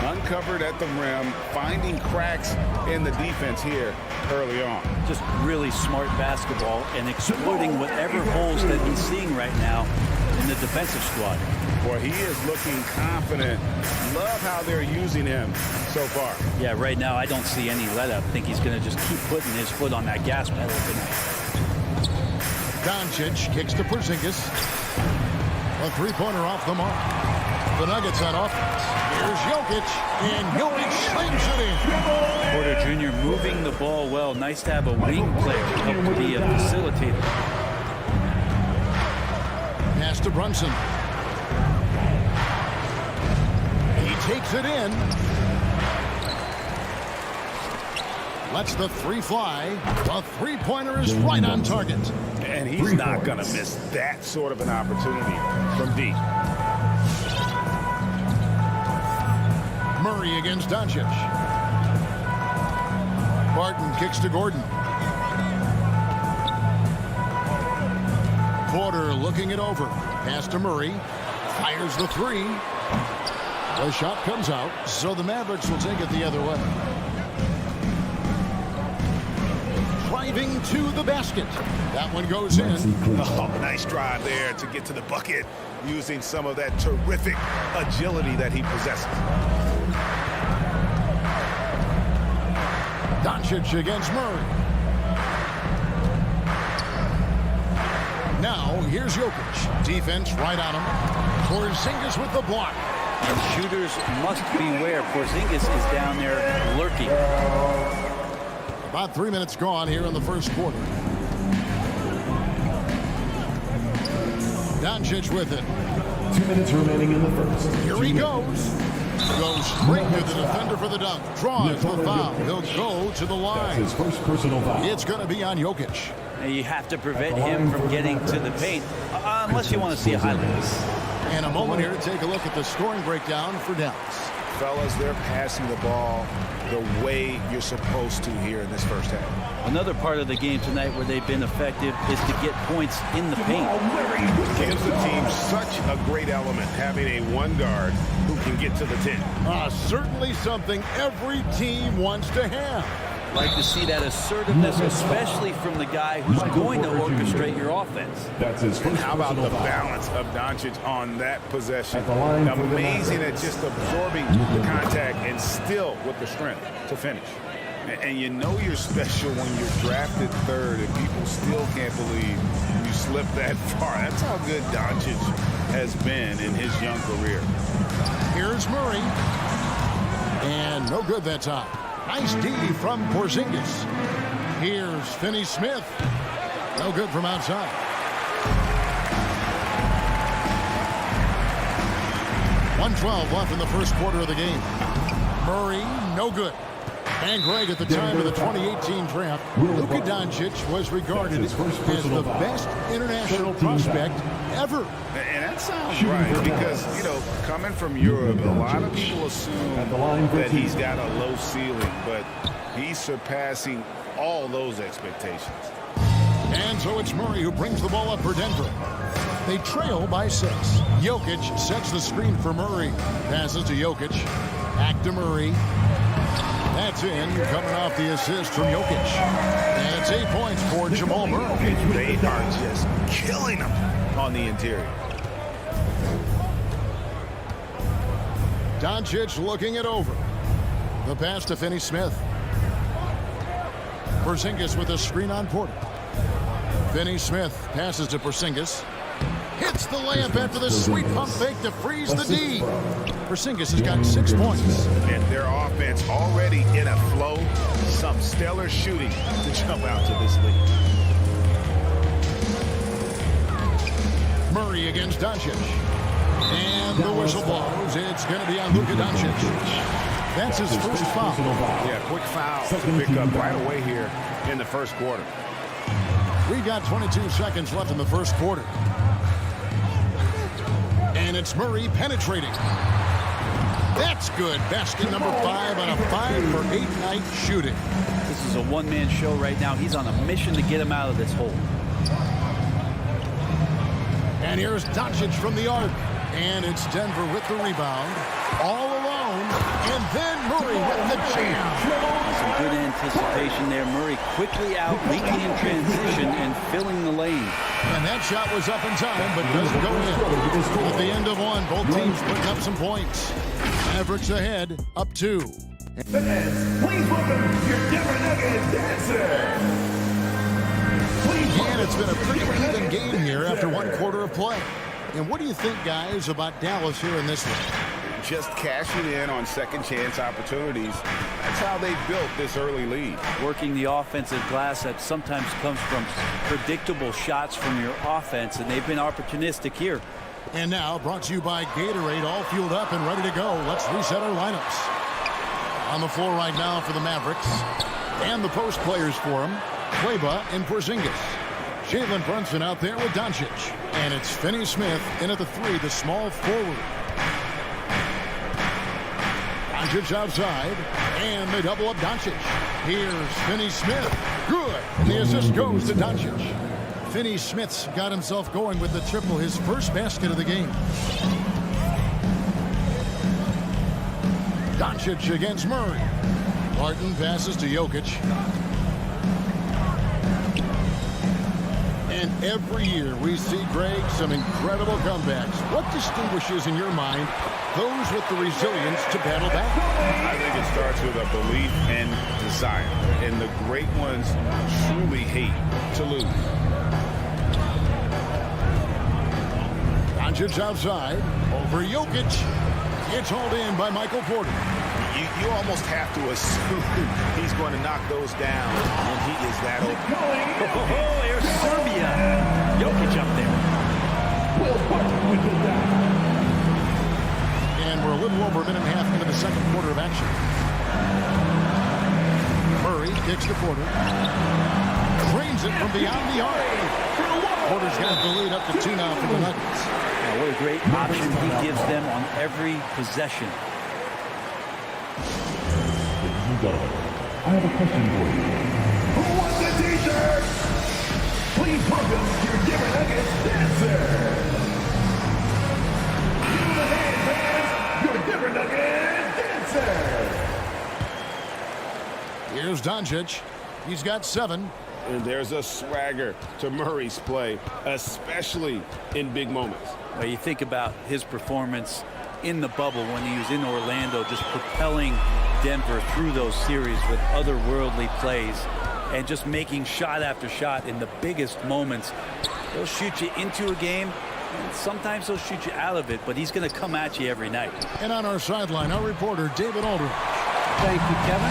Uncovered at the rim, finding cracks in the defense here early on. Just really smart basketball and exploiting whatever holes that he's seeing right now in the defensive squad. Boy, he is looking confident. Love how they're using him so far. Yeah, right now I don't see any let-up. I think he's going to just keep putting his foot on that gas pedal tonight. Doncic kicks to Porzingis. A three-pointer off the mark. The Nuggets on offense. Here's Jokic, and Jokic slings it in. Porter Jr. moving the ball well. Nice to have a wing player help to be a facilitator. Pass to Brunson. He takes it in. Lets the three fly. The three-pointer is right on target. And he's not going to miss that sort of an opportunity from deep. Murray against Doncic. Barton kicks to Gordon. Porter looking it over. Pass to Murray. Fires the three. The shot comes out, so the Mavericks will take it the other way. Driving to the basket. That one goes in. Oh, nice drive there to get to the bucket using some of that terrific agility that he possesses. Doncic against Murray. Now, here's Jokic. Defense right on him. Porzingis with the block. And shooters must beware. Porzingis is down there lurking. About 3 minutes gone here in the first quarter. Doncic with it. 2 minutes remaining in the first. Here he goes. Goes straight to the defender for the dunk. Draws the foul. He'll go to the line. That's his first personal foul. It's going to be on Jokic. And you have to prevent him from getting to the paint, unless you want to see a highlight. And a moment here to take a look at the scoring breakdown for Dallas. Fellas, they're passing the ball the way you're supposed to here in this first half. Another part of the game tonight where they've been effective is to get points in the paint. Gives the team such a great element having a one guard who can get to the 10. Certainly something every team wants to have. Like to see that assertiveness, especially from the guy who's going to orchestrate your offense. That's his first. How about the balance of Doncic on that possession? Amazing at just absorbing the contact and still with the strength to finish. And you know you're special when you're drafted third and people still can't believe you slipped that far. That's how good Doncic has been in his young career. Here's Murray. And no good that time. Nice D from Porzingis. Here's Finney-Smith. No good from outside. .112 left in the first quarter of the game. Murray, no good. And Greg, at the time of the 2018 draft, Luka Doncic was regarded as the best international prospect ever. And that sounds right because, you know, coming from Europe, a lot of people assume that he's got a low ceiling, but he's surpassing all those expectations. And so it's Murray who brings the ball up for Denver. They trail by 6. Jokic sets the screen for Murray. Passes to Jokic. Back to Murray. That's in, coming off the assist from Jokic. And it's 8 points for Jamal Murray. They are just killing them on the interior. Doncic looking it over. The pass to Finney-Smith. Porzingis with a screen on Porter. Finney-Smith passes to Porzingis. Hits the layup after the sweet pump fake to freeze the D. Porzingis has got 6 points. And their offense already in a flow. Some stellar shooting to jump out to this lead. Murray against Doncic. And the whistle blows. It's going to be on Luka Doncic. That's his first foul. Yeah, quick foul to pick up right away here in the first quarter. We've got 22 seconds left in the first quarter. And it's Murray penetrating. That's good. Basket number 5 on a 5-for-8 night shooting. This is a one-man show right now. He's on a mission to get him out of this hole. And here's Doncic from the arc. And it's Denver with the rebound. All alone. And then Murray with the jam. Some good anticipation there. Murray quickly out, leaking in transition, and filling the lane. And that shot was up in time, but doesn't go in. At the end of one, both teams putting up some points. Mavericks ahead, up 2. Fans, please welcome your Denver Nuggets dancer. And it's been a pretty even game here after 1 quarter of play. And what do you think, guys, about Dallas here in this one? Just cashing in on second chance opportunities. That's how they built this early lead. Working the offensive glass that sometimes comes from predictable shots from your offense, and they've been opportunistic here. And now, brought to you by Gatorade, all fueled up and ready to go. Let's reset our lineups. On the floor right now for the Mavericks. And the post players for them, Kleber and Porzingis. Jalen Brunson out there with Doncic. And it's Finney-Smith in at the 3, the small forward. Doncic outside, and they double up Doncic. Here's Finney-Smith. Good. And the assist goes to Doncic. Finney-Smith's got himself going with the triple, his first basket of the game. Doncic against Murray. Barton passes to Jokic. And every year we see, Greg, some incredible comebacks. What distinguishes, in your mind, those with the resilience to battle back? I think it starts with a belief and desire. And the great ones truly hate to lose. Doncic outside. Over Jokic. It's hauled in by Michael Porter. You almost have to assume he's going to knock those down when he is that open. Oh, here's Serbia. Jokic up there. And we're a little over a minute and a half into the second quarter of action. Murray kicks to Porter. Drains it from beyond the arc. Porter's got the lead up to 2 now for the Nuggets. Now, what a great option he gives them on every possession. I have a question for you. Who wants the t-shirt? Please welcome your Denver Nuggets dancer. Give him a hand, fans. Your Denver Nuggets dancer. Here's Doncic. He's got 7. And there's a swagger to Murray's play, especially in big moments. Well, you think about his performance in the bubble when he was in Orlando, just propelling Denver through those series with otherworldly plays and just making shot after shot in the biggest moments. He'll shoot you into a game, and sometimes he'll shoot you out of it, but he's going to come at you every night. And on our sideline, our reporter, David Aldridge. Thank you, Kevin.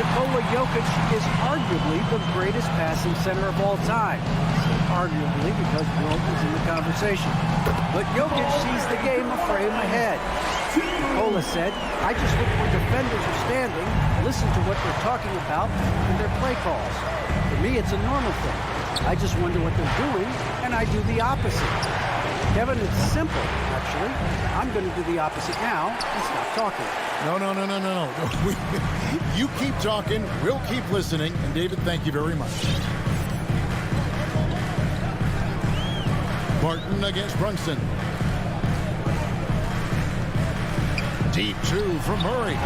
Nikola Jokic is arguably the greatest passing center of all time. Arguably because Wilt is in the conversation. But Jokic sees the game a frame ahead. Nikola said, I just look where defenders are standing, listen to what they're talking about in their play calls. For me, it's a normal thing. I just wonder what they're doing, and I do the opposite. Kevin, it's simple, actually. I'm going to do the opposite now and stop talking. No. You keep talking. We'll keep listening. And, David, thank you very much. Barton against Brunson. Deep two from Murray.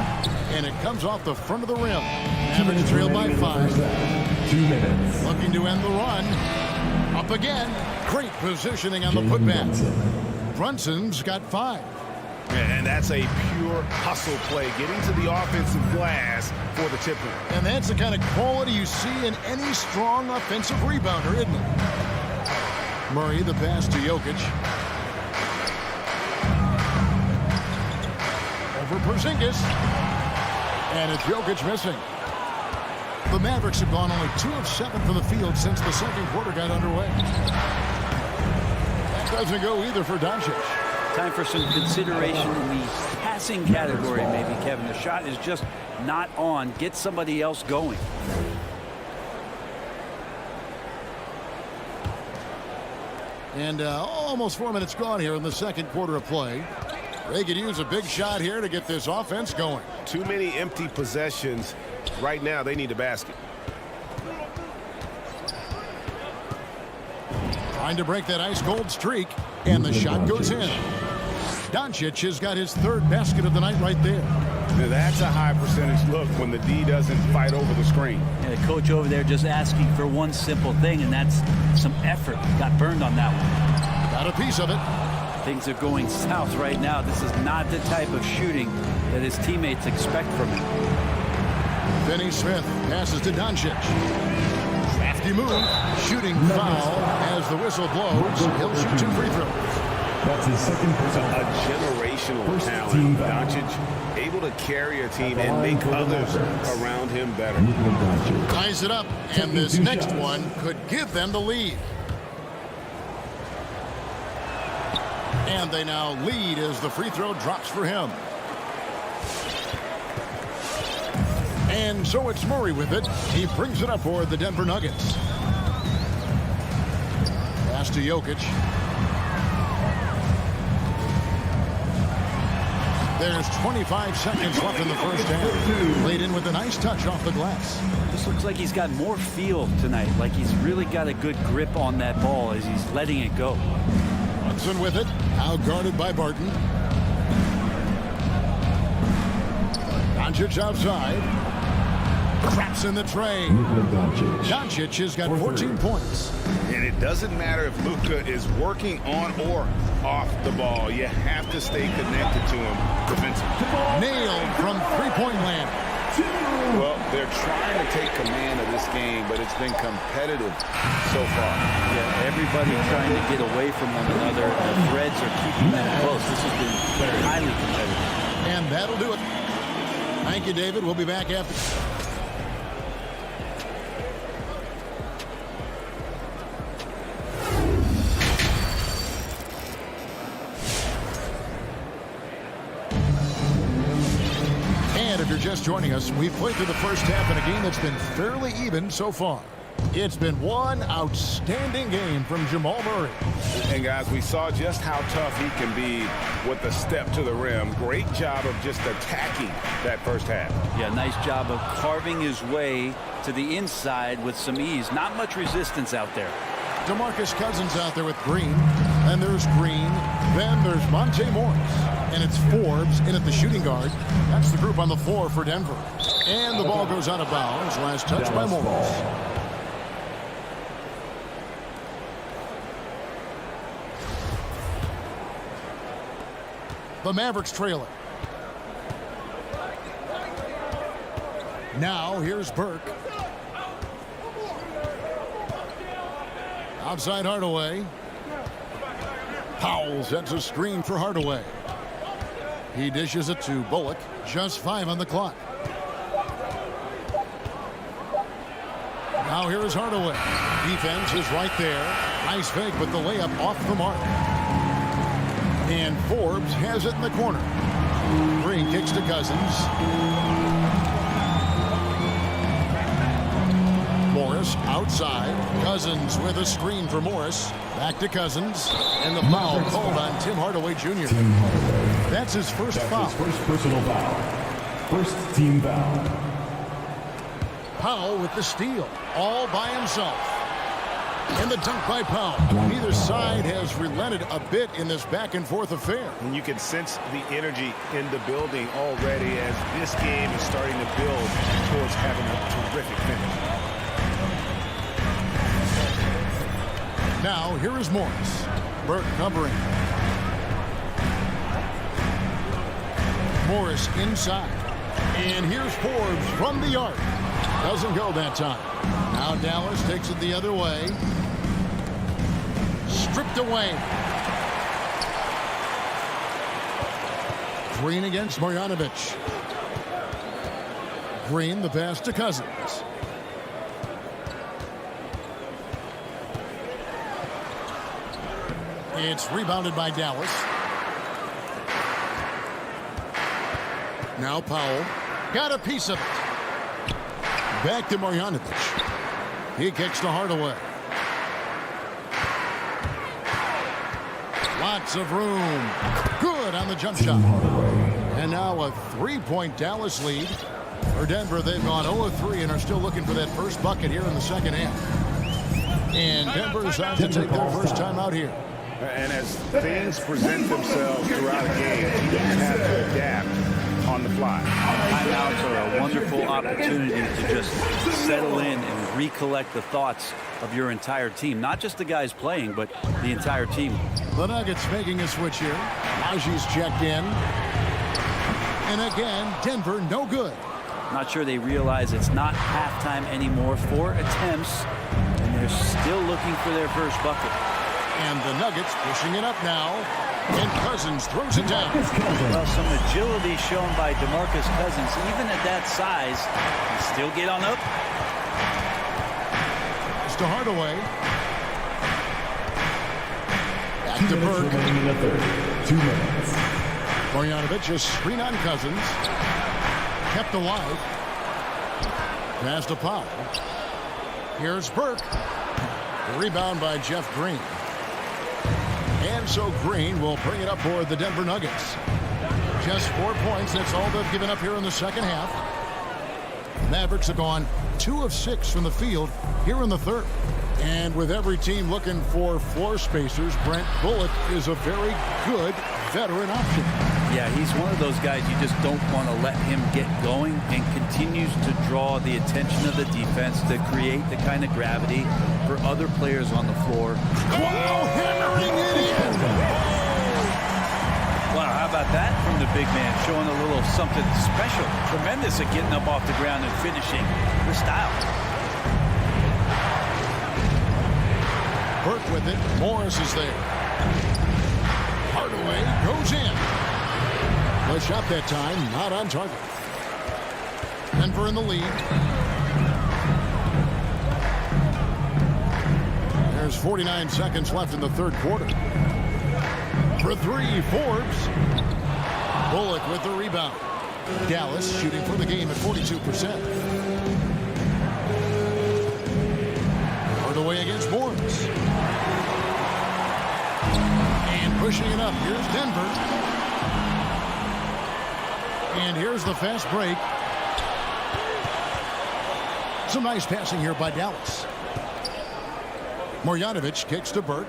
And it comes off the front of the rim. Mavericks trail by 5. 2 minutes. Looking to end the run. Up again. Great positioning on the putback. Brunson's got 5. And that's a pure hustle play, getting to the offensive glass for the tip-in. And that's the kind of quality you see in any strong offensive rebounder, isn't it? Murray, the pass to Jokic. Over Porzingis. And it's Jokic missing. The Mavericks have gone only 2 of 7 from the field since the second quarter got underway. That doesn't go either for Doncic. Time for some consideration in the passing category, maybe, Kevin. The shot is just not on. Get somebody else going. And almost 4 minutes gone here in the second quarter of play. They could use a big shot here to get this offense going. Too many empty possessions. Right now, they need a basket. Trying to break that ice-cold streak, and the shot goes in. Doncic has got his 3rd basket of the night right there. Now that's a high percentage look when the D doesn't fight over the screen. And the coach over there just asking for one simple thing, and that's some effort. Got burned on that one. Got a piece of it. Things are going south right now. This is not the type of shooting that his teammates expect from him. Finney Smith passes to Doncic. Crafty move. Shooting foul as the whistle blows. He'll shoot 2 free throws. That's his second personal. A generational talent. Doncic able to carry a team and make others around him better. Ties it up, and this next one could give them the lead. And they now lead as the free throw drops for him. And so it's Murray with it. He brings it up for the Denver Nuggets. Pass to Jokic. There's 25 seconds left in the first half. Laid in with a nice touch off the glass. This looks like he's got more feel tonight, like he's really got a good grip on that ball as he's letting it go. Brunson with it, out guarded by Barton. Doncic outside. Traps in the tray. Doncic has got 14 points. And it doesn't matter if Luka is working on or off the ball. You have to stay connected to him defensively. Nailed from three-point land. Well, they're trying to take command of this game, but it's been competitive so far. Yeah, everybody trying to get away from one another. The threads are keeping them close. This has been highly competitive. And that'll do it. Thank you, David. We'll be back after. If you're just joining us, we've played through the first half in a game that's been fairly even so far. It's been one outstanding game from Jamal Murray. And guys, we saw just how tough he can be with the step to the rim. Great job of just attacking that first half. Yeah, nice job of carving his way to the inside with some ease. Not much resistance out there. DeMarcus Cousins out there with Green. Then there's Green. Then there's Monte Morris. And it's Forbes in at the shooting guard. That's the group on the floor for Denver. And the ball goes out of bounds. Last touch by Morris. The Mavericks trail it. Now here's Burke. Outside Hardaway. Powell sets a screen for Hardaway. He dishes it to Bullock. Just 5 on the clock. Now here is Hardaway. Defense is right there. Nice fake, but the layup off the mark. And Forbes has it in the corner. Green kicks to Cousins. Morris outside. Cousins with a screen for Morris. Back to Cousins. And the foul called on Tim Hardaway Jr. That's his first foul. First personal foul. First team foul. Powell with the steal. All by himself. And the dunk by Powell. Neither side has relented a bit in this back-and-forth affair. And you can sense the energy in the building already as this game is starting to build towards having a terrific finish. Now, here is Morris. Burke covering. Morris inside. And here's Forbes from the arc. Doesn't go that time. Now Dallas takes it the other way. Stripped away. Green against Marjanovic. Green, the pass to Cousins. It's rebounded by Dallas. Now Powell. Got a piece of it. Back to Marjanovic. He kicks to Hardaway. Lots of room. Good on the jump shot. And now a three-point Dallas lead. For Denver, they've gone 0-3 and are still looking for that first bucket here in the second half. And Denver is out to take their first time out here. And as things present themselves throughout a game, you have to adapt on the fly. Timeouts are a wonderful opportunity to just settle in and recollect the thoughts of your entire team. Not just the guys playing, but the entire team. The Nuggets making a switch here. Naji's checked in. And again, Denver no good. Not sure they realize it's not halftime anymore. 4 attempts, and they're still looking for their first bucket. And the Nuggets pushing it up now. And Cousins throws it down. Well, some agility shown by DeMarcus Cousins. Even at that size, he still get on up. It's to Hardaway. Back to Burke. 2 minutes. Marjanovic, a screen on Cousins. Kept alive. Pass to Powell. Here's Burke. The rebound by Jeff Green. And so Green will bring it up for the Denver Nuggets. Just 4 points. That's all they've given up here in the second half. Mavericks have gone 2 of 6 from the field here in the third. And with every team looking for floor spacers, Brent Bullock is a very good veteran option. Yeah, he's one of those guys you just don't want to let him get going, and continues to draw the attention of the defense to create the kind of gravity for other players on the floor. Wow, hammering it in! Wow, how about that from the big man, showing a little something special. Tremendous at getting up off the ground and finishing with style. Burke with it. Morris is there. Hardaway goes in. The shot that time, not on target. Denver in the lead. There's 49 seconds left in the third quarter. For 3, Forbes. Bullock with the rebound. Dallas shooting for the game at 42%. Hardaway against Morris. And pushing it up. Here's Denver. And here's the fast break. Some nice passing here by Dallas. Marjanovic kicks to Burke.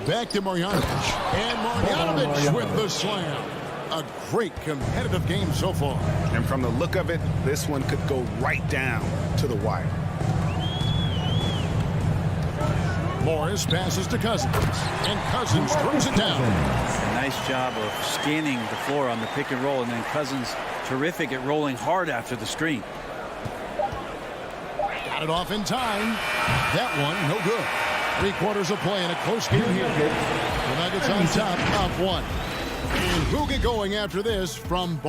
Back to Marjanovic. And Marjanovic with the slam. A great competitive game so far. And from the look of it, this one could go right down to the wire. Morris passes to Cousins. And Cousins throws it down. Nice job of scanning the floor on the pick and roll, and then Cousins terrific at rolling hard after the screen. Got it off in time. That one, no good. 3 quarters of play in a close game here. The Nuggets on top, up 1. And who get going after this from...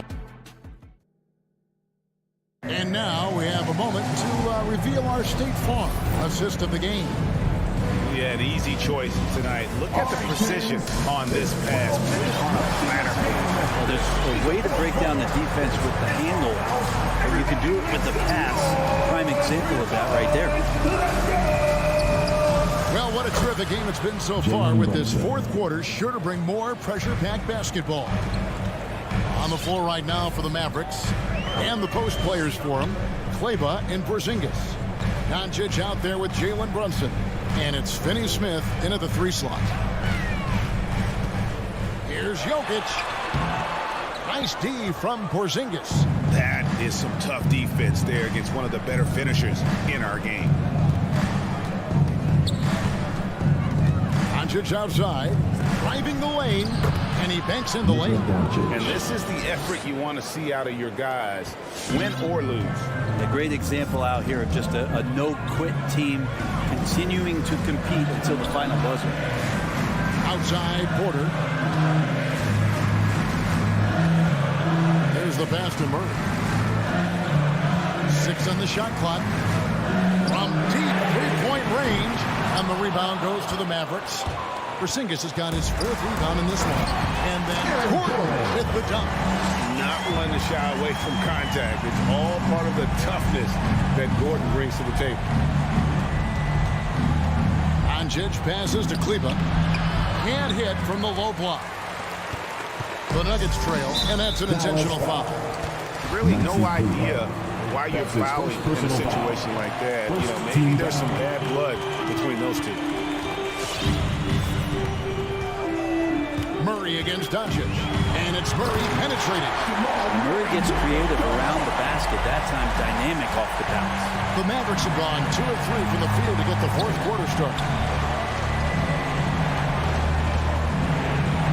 And now we have a moment to reveal our State Farm assist of the game. We had easy choice tonight. Look at the precision on this pass. Put it on a platter. Well, there's a way to break down the defense with the handle, or you can do it with the pass. Prime example of that right there. Well, what a terrific game it's been so far, with this fourth quarter sure to bring more pressure-packed basketball. On the floor right now for the Mavericks, and the post players for them, Kleber and Porzingis. Doncic out there with Jalen Brunson. And it's Finney Smith in at the 3 slot. Here's Jokic. Nice D from Porzingis. That is some tough defense there against one of the better finishers in our game. Doncic outside, driving the lane, and he banks in the lane. And this is the effort you want to see out of your guys, win or lose. A great example out here of just a no-quit team continuing to compete until the final buzzer. Outside, Porter. There's the pass to Murray. 6 on the shot clock. From deep three-point range. And the rebound goes to the Mavericks. Porzingis has got his 4th rebound in this one. And then Gordon with the dunk. Not willing to shy away from contact. It's all part of the toughness that Gordon brings to the table. Doncic passes to Kleber. Can't hit from the low block. The Nuggets trail, and that's an intentional foul. Really no idea why you're fouling in a situation like that. You know, maybe there's some bad blood between those two. Murray against Doncic, and it's Murray penetrating. Murray gets creative around the basket, that time dynamic off the bounce. The Mavericks have gone 2 of 3 from the field to get the 4th quarter started.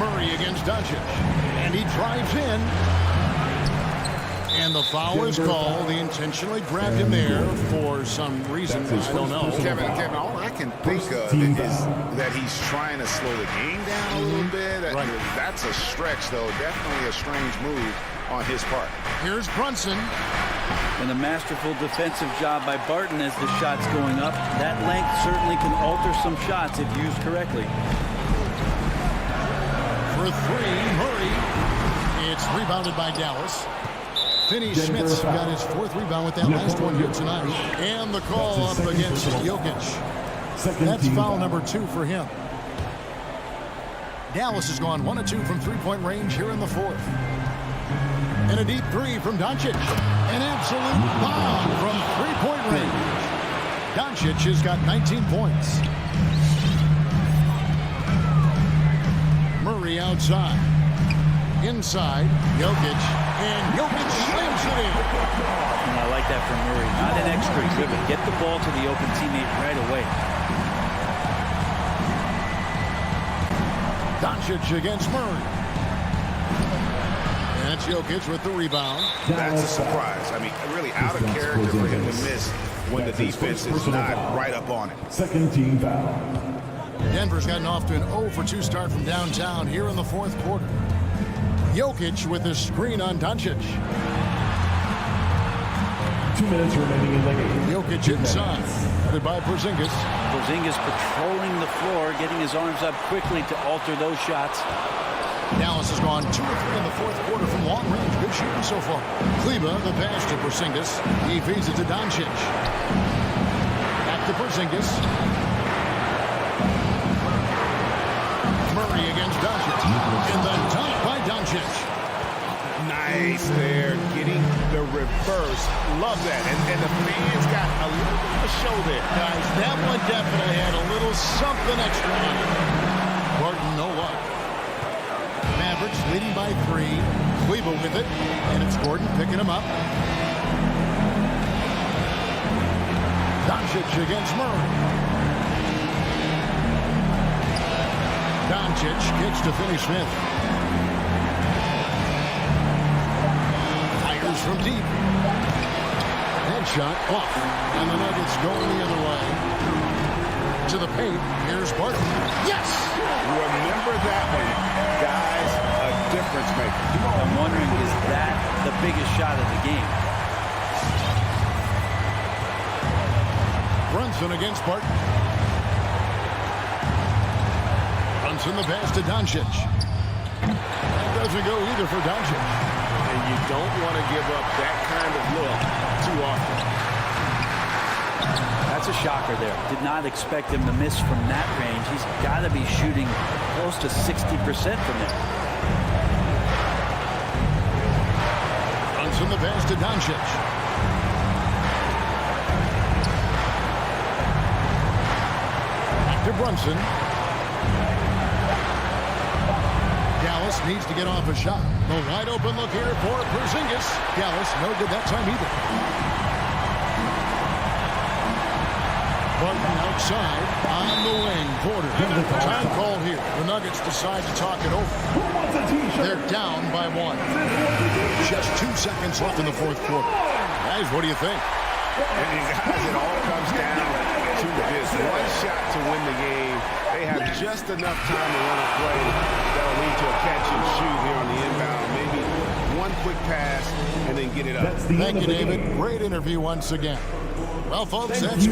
Murray against Doncic, and he drives in. And the foul is called. He intentionally grabbed him there for some reason. I don't know. Kevin, all I can think of is that he's trying to slow the game down a little bit. That's a stretch, though. Definitely a strange move on his part. Here's Brunson. And a masterful defensive job by Barton as the shot's going up. That length certainly can alter some shots if used correctly. For 3, Murray. It's rebounded by Dallas. Finney Smith's got his 4th rebound with that last one here tonight. And the call up against Jokic. That's foul number 2 for him. Dallas has gone 1 of 2 from 3-point range here in the 4th. And a deep 3 from Doncic. An absolute bomb from 3-point range. Doncic has got 19 points. Murray outside. Inside, Jokic, and Jokic slams it in. And I like that from Murray. Not an extra dribble. Get the ball to the open teammate right away. Doncic against Murray. And it's Jokic with the rebound. That's a surprise. I mean, really out of character for him to miss when the defense is not right up on it. 2nd team foul. Denver's gotten off to an 0 for 2 start from downtown here in the 4th quarter. Jokic with a screen on Doncic. 2 minutes remaining in the game. Jokic inside. Headed by Porzingis. Porzingis patrolling the floor, getting his arms up quickly to alter those shots. Dallas has gone 2 of 3 in the 4th quarter from long range. Good shooting so far. Kleber, the pass to Porzingis. He feeds it to Doncic. Back to Porzingis. Murray against Doncic. And the dunk by Doncic. Nice there, getting the reverse. Love that. And the fans got a little bit of a show there. Guys, that one definitely had a little something extra on it. Barton, no luck. Mavericks leading by 3. Kleber with it. And it's Gordon picking him up. Doncic against Murray. Doncic kicks to Finney Smith. Fires from deep. Headshot off. And the Nuggets going the other way. To the paint. Here's Barton. Yes! Remember that one. Guys, a difference maker. I'm wondering, is that the biggest shot of the game? Brunson against Barton. Brunson the pass to Doncic. That doesn't go either for Doncic. And you don't want to give up that kind of look too often. That's a shocker there. Did not expect him to miss from that range. He's got to be shooting close to 60% from there. Brunson the pass to Doncic. to Brunson. Dallas needs to get off a shot. The wide open look here for Porzingis. Dallas no good that time either. Barton outside on the wing. Porter. Time call here. The Nuggets decide to talk it over. They're down by 1. Just 2 seconds left in the fourth quarter. Guys, what do you think? And guys, it all comes down to this one shot to win the game. They have just enough time to run a play that'll lead to a catch and shoot here on the inbound. Maybe one quick pass and then get it up. Thank you, David. Great interview once again. Well, folks, that's...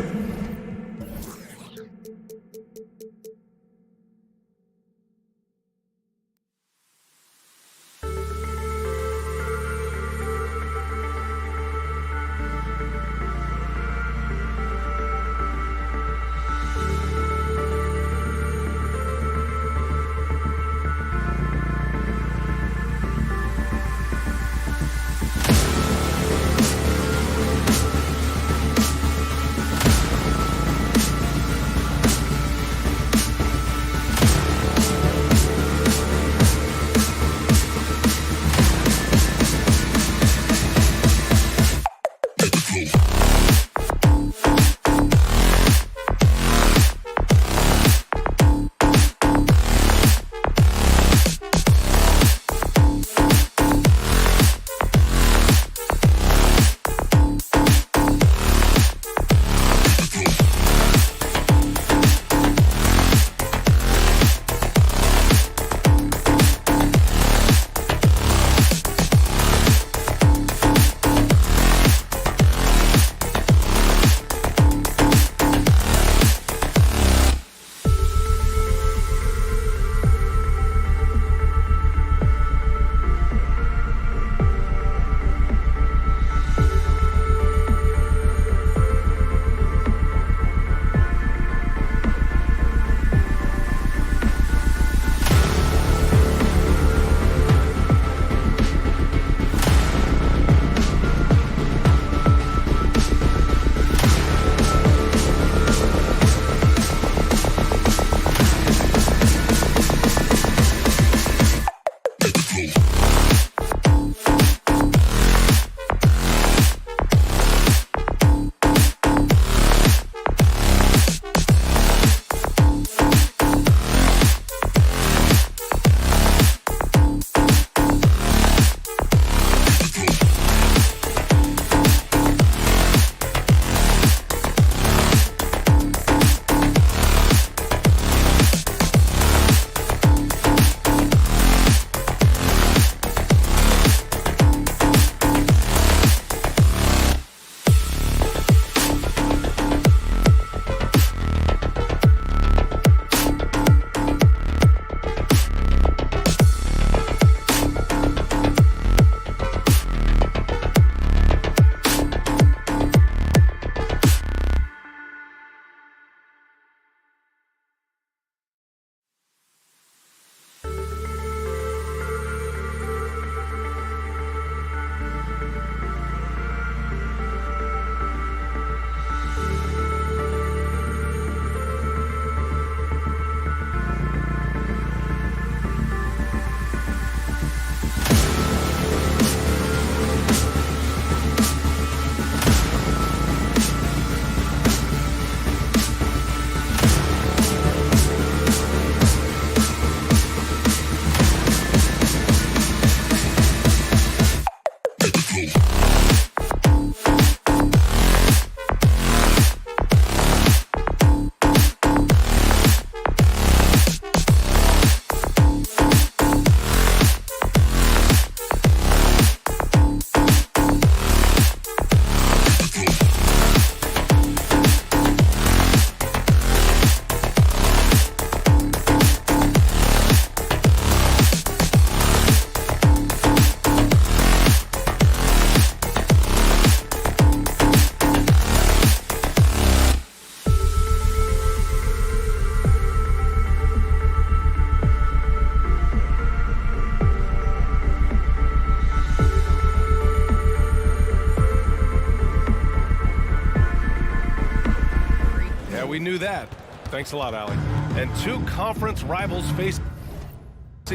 we knew that. Thanks a lot, Allie. And two conference rivals facing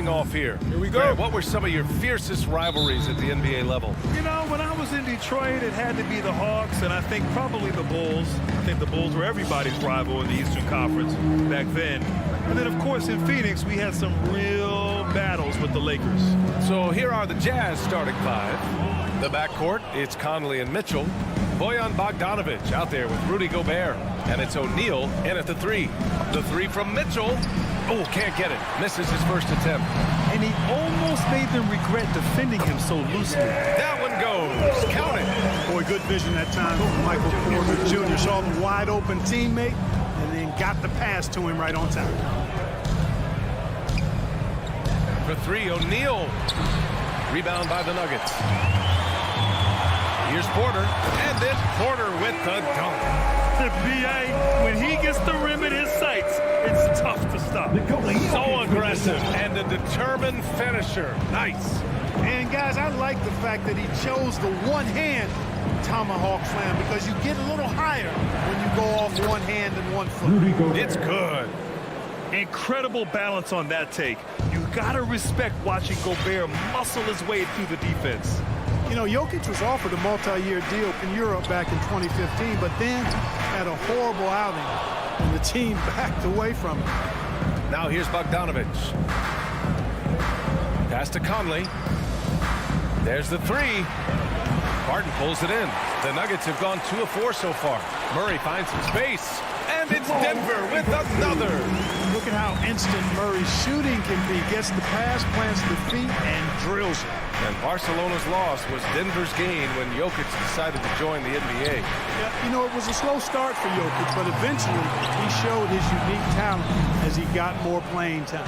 off here. Here we go. Grant, what were some of your fiercest rivalries at the NBA level? You know, when I was in Detroit, it had to be the Hawks, and I think probably the Bulls. I think the Bulls were everybody's rival in the Eastern Conference back then. And then, of course, in Phoenix, we had some real battles with the Lakers. So here are the Jazz starting five. The backcourt, it's Conley and Mitchell. Bojan Bogdanovic out there with Rudy Gobert. And it's O'Neal in at the three. The three from Mitchell. Oh, can't get it. Misses his first attempt. And he almost made them regret defending him so loosely. That one goes. Count it. Boy, good vision that time from Michael Porter Jr. Saw the wide open teammate and then got the pass to him right on time. For three, O'Neal. Rebound by the Nuggets. Here's Porter. And then Porter with the dunk. The BA, when he gets the rim in his sights, it's tough to stop. So aggressive and a determined finisher. Nice. And guys, I like the fact that he chose the one-hand tomahawk slam because you get a little higher when you go off one hand and one foot. It's good. Incredible balance on that take. You gotta respect watching Gobert muscle his way through the defense. You know, Jokic was offered a multi-year deal in Europe back in 2015, but then had a horrible outing, and the team backed away from him. Now here's Bogdanovic. Pass to Conley. There's the three. Barton pulls it in. The Nuggets have gone 2 of 4 so far. Murray finds some space. And it's Denver with another. Look at how instant Murray's shooting can be. Gets the pass, plants the feet, and drills it. And Barcelona's loss was Denver's gain when Jokic decided to join the NBA. Yeah, you know, it was a slow start for Jokic, but eventually he showed his unique talent as he got more playing time.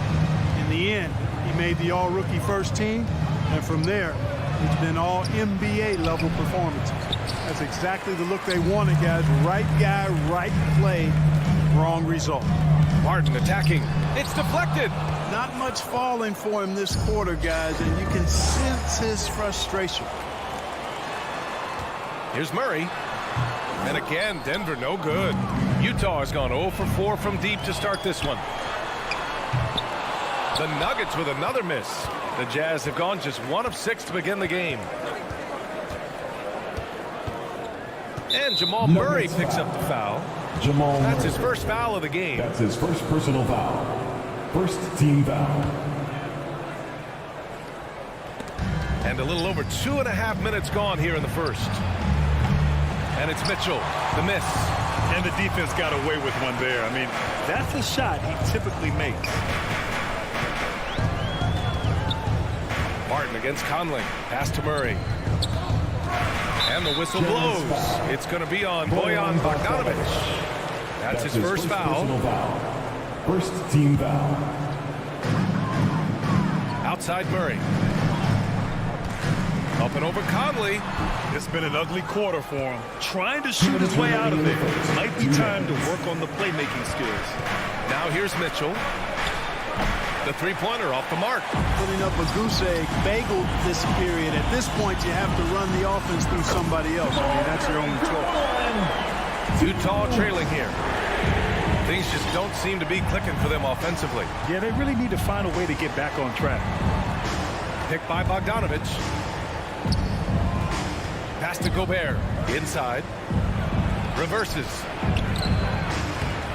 In the end, he made the all-rookie first team, and from there, it's been all NBA level performances. That's exactly the look they wanted, guys. Right guy, right play, wrong result. Martin attacking. It's deflected. Not much falling for him this quarter, guys, and you can sense his frustration. Here's Murray. And again, Denver no good. Utah has gone 0 for 4 from deep to start this one. The Nuggets with another miss. The Jazz have gone just 1 of 6 to begin the game. And Jamal Murray picks up the foul. That's his first foul of the game. That's his first personal foul. First team foul. And a little over 2.5 minutes gone here in the first. And it's Mitchell, the miss. And the defense got away with one there. I mean, that's a shot he typically makes. Martin against Conley. Pass to Murray. And the whistle blows. It's going to be on Bojan Bogdanovic. That's his first foul. First team foul. Outside Murray. Up and over Conley. It's been an ugly quarter for him. Trying to shoot his way out of there. Might be time to work on the playmaking skills. Now here's Mitchell. The three-pointer off the mark. Putting up a goose egg, bageled this period. At this point, you have to run the offense through somebody else. I mean, that's your only choice. Utah trailing here. Things just don't seem to be clicking for them offensively. Yeah, they really need to find a way to get back on track. Picked by Bogdanovic. Pass to Gobert. Inside. Reverses.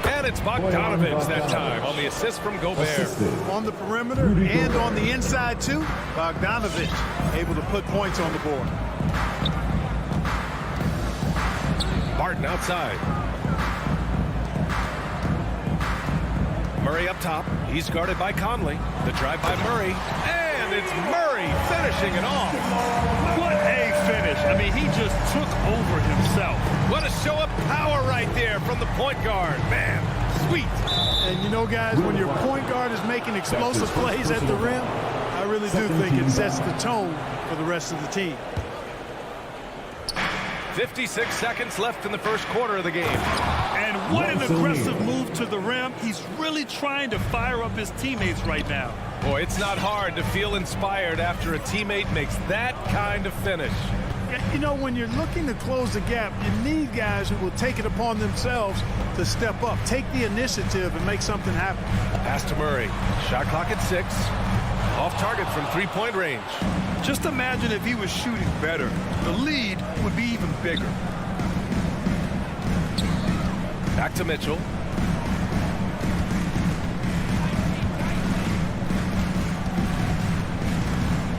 And it's Bogdanovic that time on the assist from Gobert. On the perimeter and on the inside, too. Bogdanovic able to put points on the board. Barton outside. Murray up top. He's guarded by Conley. The drive by Murray. And it's Murray finishing it off. What a finish. I mean, he just took over himself. What a show of power right there from the point guard. Man, sweet. And you know, guys, when your point guard is making explosive plays at the rim, I really do think it sets the tone for the rest of the team. 56 seconds left in the first quarter of the game. And what an aggressive move to the rim. He's really trying to fire up his teammates right now. Boy, it's not hard to feel inspired after a teammate makes that kind of finish. You know, when you're looking to close the gap, you need guys who will take it upon themselves to step up, take the initiative, and make something happen. Pass to Murray. Shot clock at 6. Off target from three-point range. Just imagine if he was shooting better. The lead would be even bigger. Back to Mitchell.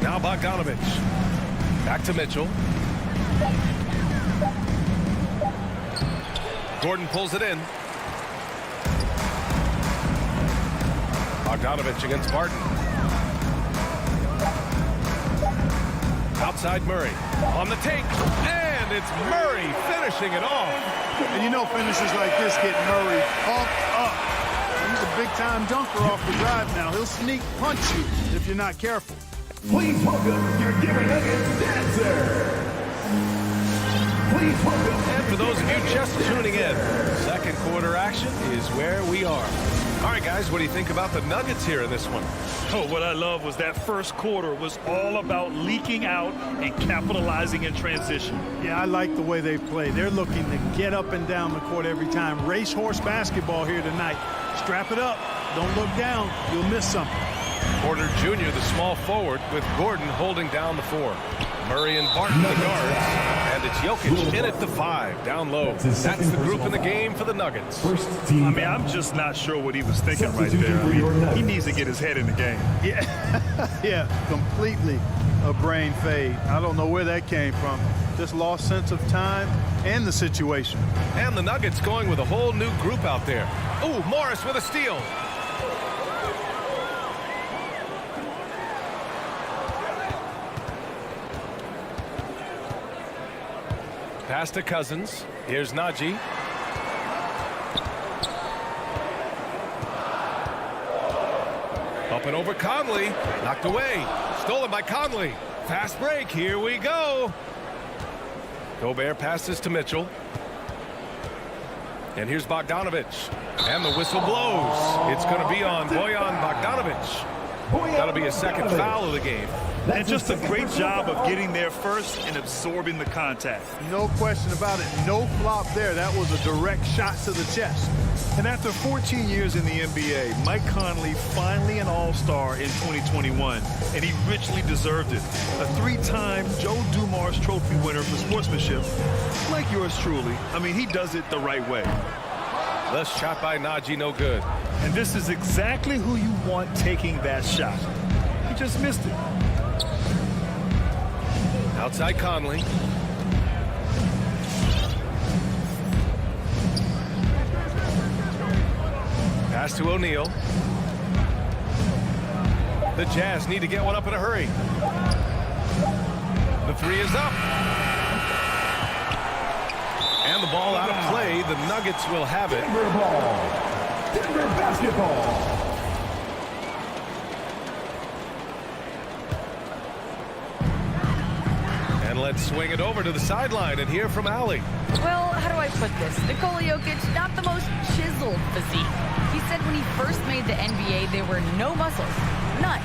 Now Bogdanovich. Back to Mitchell. Gordon pulls it in. Bogdanovich against Barton. Outside Murray. On the take. And it's Murray finishing it off. And you know finishes like this get Murray pumped up. He's a big-time dunker off the drive now. He'll sneak punch you if you're not careful. Please welcome your Denver Nuggets dancer. Please welcome. And for those of you just tuning in, second quarter action is where we are. All right, guys, what do you think about the Nuggets here in this one? Oh, what I love was that first quarter was all about leaking out and capitalizing in transition. Yeah, I like the way they play. They're looking to get up and down the court every time. Racehorse basketball here tonight. Strap it up. Don't look down. You'll miss something. Porter Jr., the small forward, with Gordon holding down the 4. Murray and Barton, the guards. And it's Jokic in at the 5, down low. That's the group in the game for the Nuggets. I mean, I'm just not sure what he was thinking right there. I mean, he needs to get his head in the game. Yeah, yeah, completely a brain fade. I don't know where that came from. Just lost sense of time and the situation. And the Nuggets going with a whole new group out there. Oh, Morris with a steal. Pass to Cousins. Here's Najee. Up and over Conley. Knocked away. Stolen by Conley. Fast break. Here we go. Gobert passes to Mitchell. And here's Bogdanovich. And the whistle blows. It's going to be on Bojan Bogdanovich. That'll be a second foul of the game. And just a great job of getting there first and absorbing the contact. No question about it. No flop there. That was a direct shot to the chest. And after 14 years in the NBA, Mike Conley finally an all-star in 2021, and he richly deserved it. A 3-time Joe Dumars Trophy winner for sportsmanship, like yours truly. I mean, he does it the right way. The shot by Najee, no good. And this is exactly who you want taking that shot. He just missed it. Outside Conley. Pass to O'Neal. The Jazz need to get one up in a hurry. The 3 is up. And the ball out of play. The Nuggets will have it. Denver ball. Denver basketball. And let's swing it over to the sideline and hear from Allie. Well, how do I put this? Nikola Jokic, not the most chiseled physique. He said when he first made the NBA, there were no muscles. None.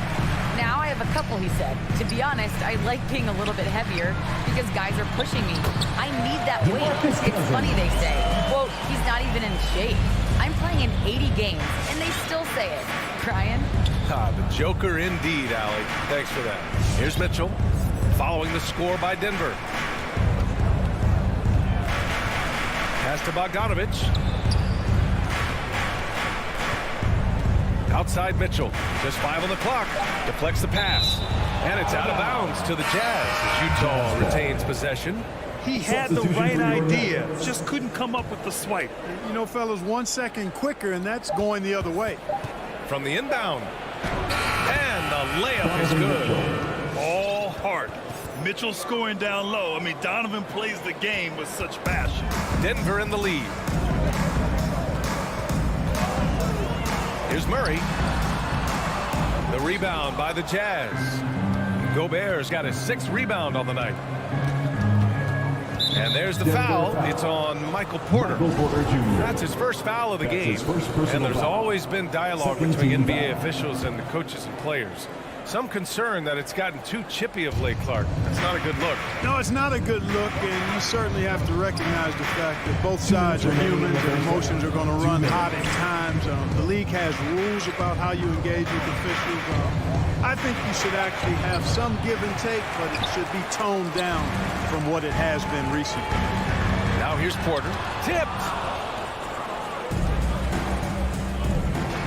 Now I have a couple, he said. To be honest, I like being a little bit heavier because guys are pushing me. I need that weight. It's funny they say, quote, he's not even in shape. I'm playing in 80 games, and they still say it. Brian? Ah, the Joker indeed, Allie. Thanks for that. Here's Mitchell. Following the score by Denver. Pass to Bogdanovich. Outside Mitchell. Just 5 on the clock. Deflects the pass. And it's out of bounds to the Jazz as Utah retains possession. He had the right idea, just couldn't come up with the swipe. You know, fellas, 1 second quicker, and that's going the other way. From the inbound. And the layup is good. All heart. Mitchell scoring down low. I mean, Donovan plays the game with such passion. Denver in the lead. Here's Murray. The rebound by the Jazz. Gobert's got his 6th rebound on the night. And there's the foul. It's on Michael Porter. That's his first foul of the game. And there's always been dialogue between NBA officials and the coaches and players. Some concern that it's gotten too chippy of late, Clark. That's not a good look. No, it's not a good look, and you certainly have to recognize the fact that both sides are human. Their emotions are going to run hot at times. The league has rules about how you engage with officials. I think you should actually have some give and take, but it should be toned down from what it has been recently. Now here's Porter. Tipped.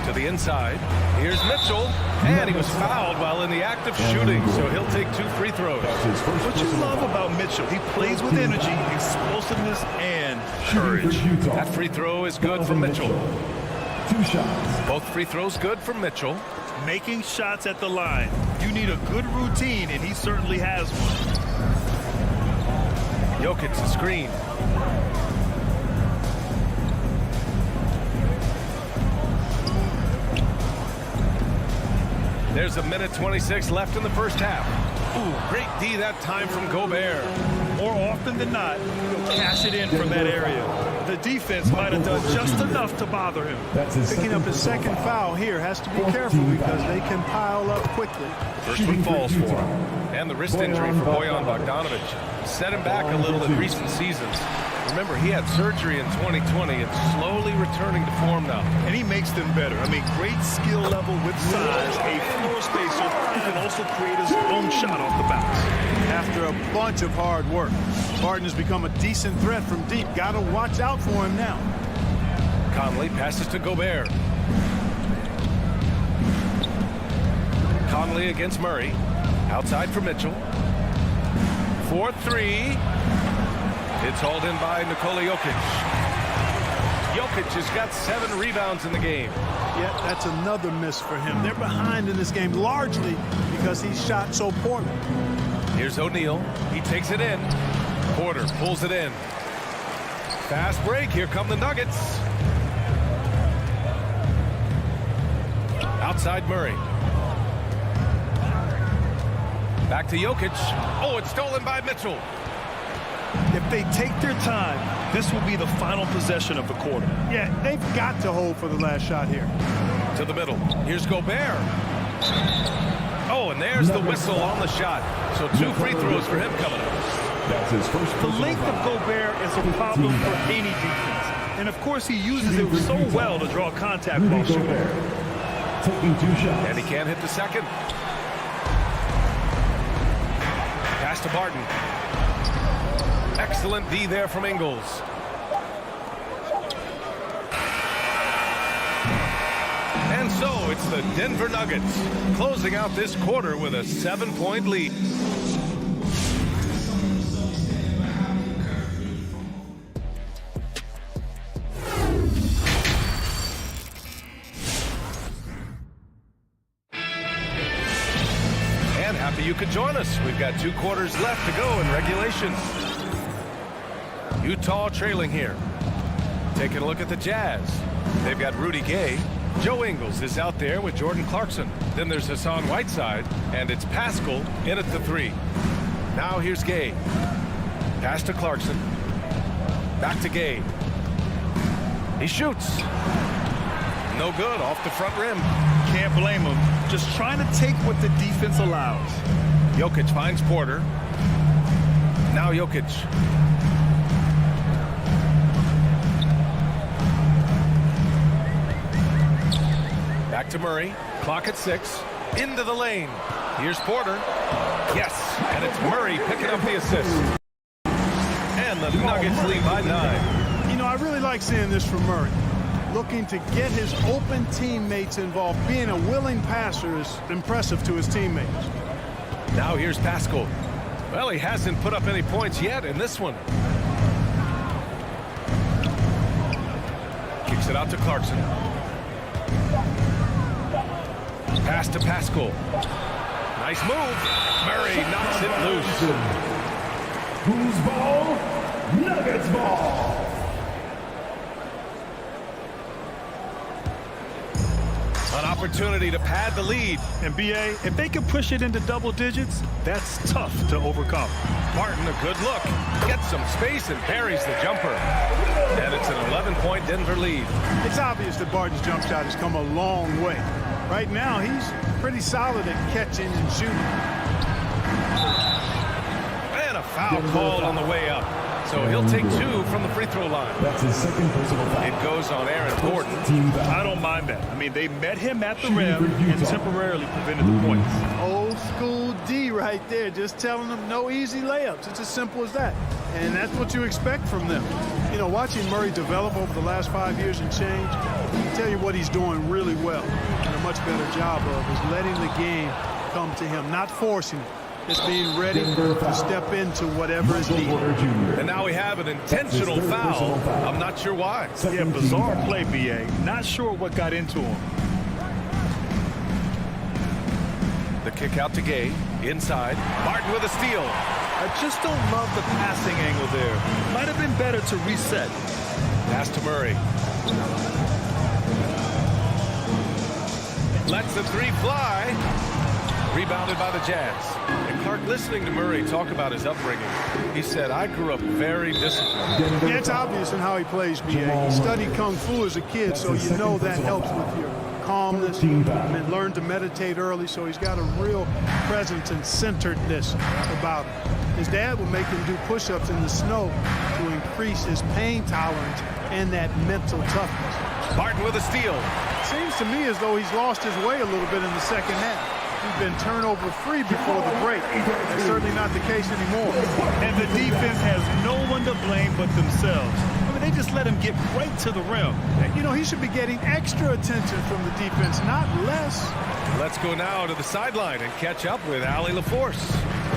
To the inside. Here's Mitchell. And he was fouled while in the act of shooting, so he'll take 2 free throws. What you love about Mitchell, he plays with energy, explosiveness, and courage. That free throw is good from Mitchell. 2 shots. Both free throws good from Mitchell. Making shots at the line. You need a good routine, and he certainly has one. Jokic the screen. There's a minute 26 left in the first half. Ooh, great D that time from Gobert. More often than not, he'll cash it in from that area. The defense might have done just enough to bother him. Picking up his second foul here has to be careful because they can pile up quickly. First one falls for him. And the wrist injury for Bojan Bogdanovic set him back a little in recent seasons. Remember, he had surgery in 2020 and slowly returning to form now. And he makes them better. I mean, great skill level with size, a floor spacer, and can also create his own shot off the bounce. After a bunch of hard work, Barton has become a decent threat from deep. Got to watch out for him now. Conley passes to Gobert. Conley against Murray. Outside for Mitchell. 4-3. It's hauled in by Nikola Jokic. Jokic has got 7 rebounds in the game. Yeah, that's another miss for him. They're behind in this game largely because he shot so poorly. Here's O'Neal. He takes it in. Porter pulls it in. Fast break. Here come the Nuggets. Outside Murray. Back to Jokic. Oh, it's stolen by Mitchell. If they take their time, this will be the final possession of the quarter. Yeah, they've got to hold for the last shot here. To the middle. Here's Gobert. Oh, and there's the whistle on the shot. So 2 free throws for him coming up. That's his first. The length of Gobert is a problem for any defense. And of course, he uses it so well to draw contact while shooting. Taking 2 shots. And he can't hit the second. Pass to Barton. Excellent D there from Ingles. And so it's the Denver Nuggets closing out this quarter with a 7-point lead. And happy you could join us. We've got 2 quarters left to go in regulation. Utah trailing here. Taking a look at the Jazz. They've got Rudy Gay. Joe Ingles is out there with Jordan Clarkson. Then there's Hassan Whiteside, and it's Pascal in at the 3. Now here's Gay. Pass to Clarkson. Back to Gay. He shoots. No good, off the front rim. Can't blame him. Just trying to take what the defense allows. Jokic finds Porter. Now Jokic. Back to Murray. Clock at 6. Into the lane. Here's Porter. Yes, and it's Murray picking up the assist. And the Nuggets lead by 9. You know, I really like seeing this from Murray. Looking to get his open teammates involved. Being a willing passer is impressive to his teammates. Now here's Pascal. Well, he hasn't put up any points yet in this one. Kicks it out to Clarkson. Pass to Pascal. Nice move. Murray knocks it loose. Who's ball? Nuggets ball. An opportunity to pad the lead. And BA, if they can push it into double digits, that's tough to overcome. Martin, a good look. Gets some space and buries the jumper. And it's an 11-point Denver lead. It's obvious that Barton's jump shot has come a long way. Right now, he's pretty solid at catching and shooting. And a foul called on the way up. So he'll take 2 from the free throw line. That's his second personal foul. It goes on Aaron Gordon. I don't mind that. I mean, they met him at the rim and temporarily prevented the points. Old school D right there, just telling them no easy layups. It's as simple as that. And that's what you expect from them. You know, watching Murray develop over the last 5 years and change, I tell you what he's doing really well and a much better job of is letting the game come to him, not forcing it. Just being ready to step into whatever is needed. And now we have an intentional foul. I'm not sure why. Yeah, bizarre play, B.A. Not sure what got into him. The kick out to Gay. Inside. Martin with a steal. I just don't love the passing angle there. Might have been better to reset. Pass to Murray. Lets the 3 fly. Rebounded by the Jazz. And Clark, listening to Murray talk about his upbringing, he said, I grew up very disciplined. Yeah, it's obvious in how he plays, B.A. He studied Kung Fu as a kid, so you know that helps with your calmness. And learned to meditate early, so he's got a real presence and centeredness about him. His dad would make him do push-ups in the snow to increase his pain tolerance and that mental toughness. Martin with a steal. Seems to me as though he's lost his way a little bit in the second half. He's been turnover-free before the break. That's certainly not the case anymore. And the defense has no one to blame but themselves. I mean, they just let him get right to the rim. You know, he should be getting extra attention from the defense, not less. Let's go now to the sideline and catch up with Allie LaForce.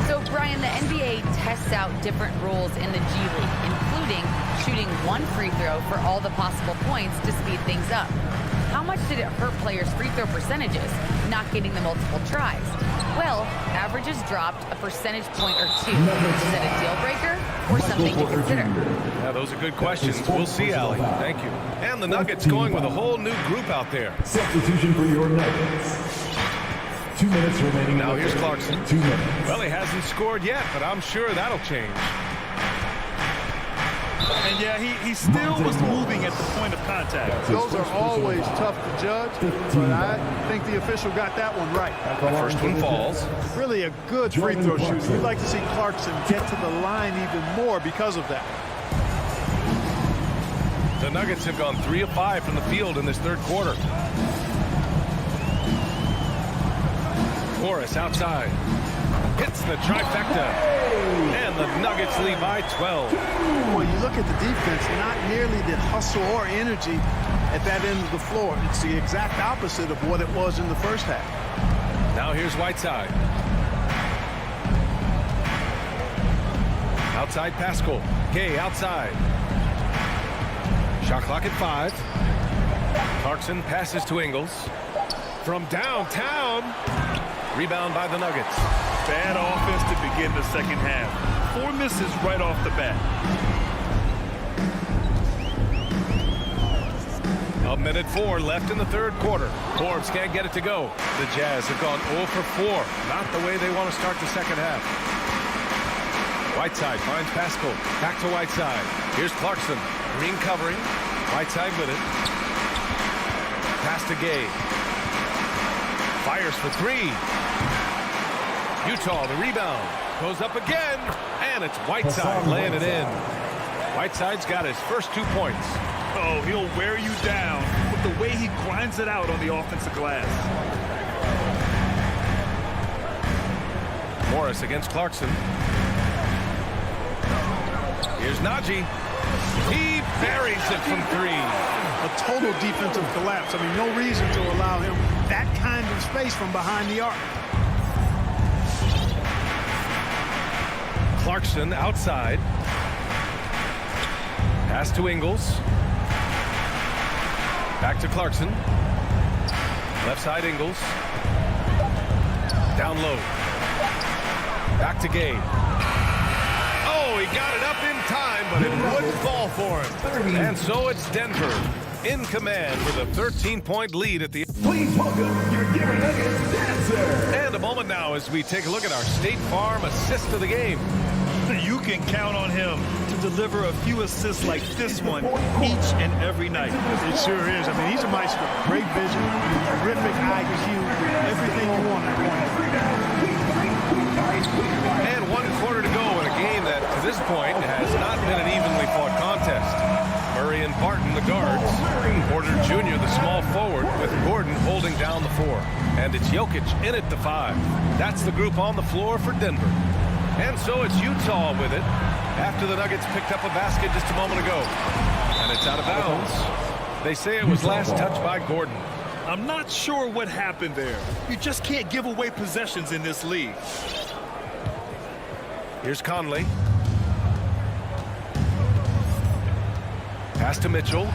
So, Brian, the NBA tests out different rules in the G League, including shooting 1 free throw for all the possible points to speed things up. How much did it hurt players' free throw percentages, not getting the multiple tries? Well, averages dropped a percentage point or 2. Is that a deal breaker or something to consider? Yeah, those are good questions. We'll see, Allie. Thank you. And the Nuggets going with a whole new group out there. Substitution for your Nuggets. 2 minutes remaining. Now here's Clarkson. 2 minutes. Well, he hasn't scored yet, but I'm sure that'll change. And yeah, he still was moving at the point of contact. Those are always tough to judge, but I think the official got that one right. The first one falls. Really a good free throw shooter. You'd like to see Clarkson get to the line even more because of that. The Nuggets have gone 3 of 5 from the field in this third quarter. Morris outside. Hits the trifecta. And the Nuggets lead by 12. When you look at the defense, not nearly the hustle or energy at that end of the floor. It's the exact opposite of what it was in the first half. Now here's Whiteside. Outside Pascal. Gay outside. Shot clock at 5. Clarkson passes to Ingles. From downtown. Rebound by the Nuggets. Bad offense to begin the second half. 4 misses right off the bat. A minute 4 left in the third quarter. Forbes can't get it to go. The Jazz have gone 0 for 4. Not the way they want to start the second half. Whiteside finds Pascal. Back to Whiteside. Here's Clarkson. Green covering. Whiteside with it. Pass to Gay. Fires for 3. Utah, the rebound. Goes up again. And it's Whiteside laying it in. Whiteside's got his first 2 points. Oh, he'll wear you down with the way he grinds it out on the offensive glass. Morris against Clarkson. Here's Najee. He buries it from 3. A total defensive collapse. I mean, no reason to allow him that kind of space from behind the arc. Clarkson outside. Pass to Ingles. Back to Clarkson. Left side Ingles. Down low. Back to Gay. Oh, he got it up in time, but it wouldn't fall for him. And so it's Denver in command with a 13-point lead at the... Please welcome your Denver Nuggets dancer. And a moment now as we take a look at our State Farm assist of the game. You can count on him to deliver a few assists like this one each and every night. It sure is. I mean, he's a maestro. Great vision, terrific IQ, everything you want in a point. And 1 quarter to go in a game that, to this point, has not been an evenly fought contest. Murray and Barton, the guards. Porter Jr., the small forward, with Gordon holding down the 4. And it's Jokic in at the 5. That's the group on the floor for Denver. And so it's Utah with it after the Nuggets picked up a basket just a moment ago. And it's out of bounds. They say it was last touched by Gordon. I'm not sure what happened there. You just can't give away possessions in this league. Here's Conley. Pass to Mitchell.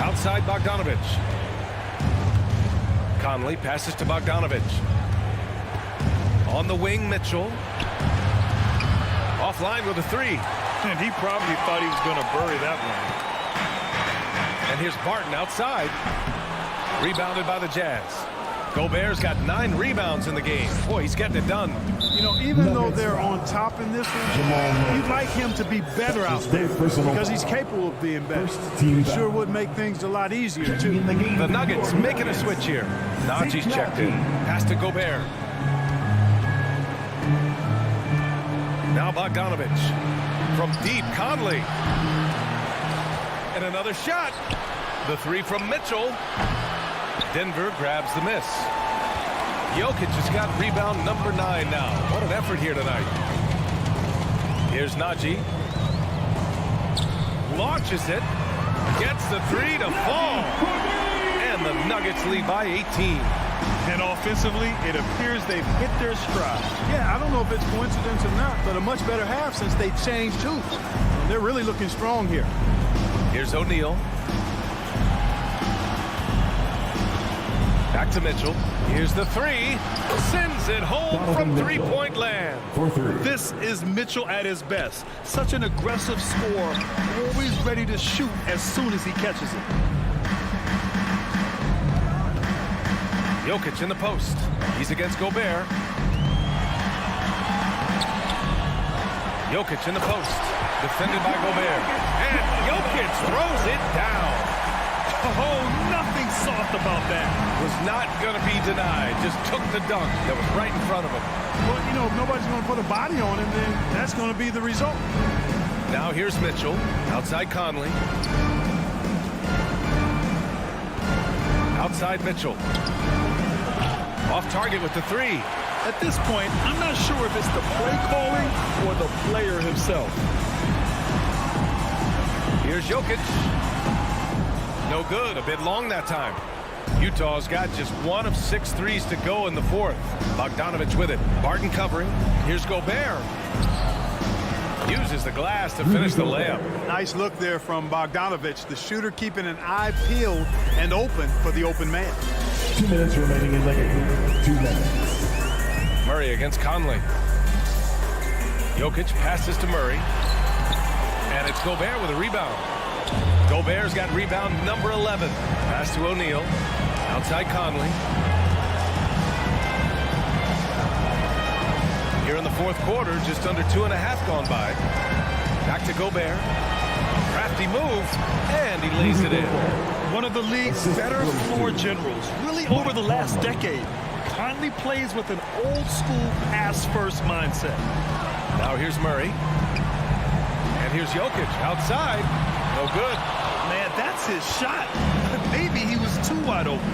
Outside Bogdanovic. Conley passes to Bogdanovic. On the wing, Mitchell. Offline with a 3. And he probably thought he was going to bury that one. And here's Barton outside. Rebounded by the Jazz. Gobert's got 9 rebounds in the game. Boy, he's getting it done. You know, even though they're on top in this one, you'd like him to be better out there because he's capable of being better. It sure would make things a lot easier, too. The Nuggets making a switch here. Naji's checked in. Pass to Gobert. Now Bogdanovic. From deep, Conley. And another shot. The 3 from Mitchell. Denver grabs the miss. Jokic has got rebound number 9 now. What an effort here tonight. Here's Naji. Launches it. Gets the 3 to fall. And the Nuggets lead by 18. And offensively, it appears they've hit their stride. Yeah, I don't know if it's coincidence or not, but a much better half since they changed tools. They're really looking strong here. Here's O'Neal. Back to Mitchell. Here's the 3. Sends it home from three-point land. This is Mitchell at his best. Such an aggressive scorer, always ready to shoot as soon as he catches it. Jokic in the post. He's against Gobert. Jokic in the post. Defended by Gobert. And Jokic throws it down. Oh, nothing soft about that. Was not going to be denied. Just took the dunk that was right in front of him. Well, you know, if nobody's going to put a body on him, then that's going to be the result. Now here's Mitchell. Outside Conley. Outside Mitchell. Off target with the 3. At this point, I'm not sure if it's the play calling or the player himself. Here's Jokic. No good. A bit long that time. Utah's got just 1 of 6 threes to go in the 4th. Bogdanovic with it. Barton covering. Here's Gobert. Uses the glass to finish the layup. Nice look there from Bogdanovic, the shooter keeping an eye peeled and open for the open man. 2 minutes remaining in the game. 2 minutes. Murray against Conley. Jokic passes to Murray. And it's Gobert with a rebound. Gobert's got rebound number 11. Pass to O'Neal. Outside Conley. Here in the 4th quarter, just under 2.5 gone by. Back to Gobert. Crafty move, and he lays it in. One of the league's better floor generals, really over the last decade. Conley plays with an old-school pass-first mindset. Now here's Murray. And here's Jokic outside. No good. Man, that's his shot. Maybe he was too wide open.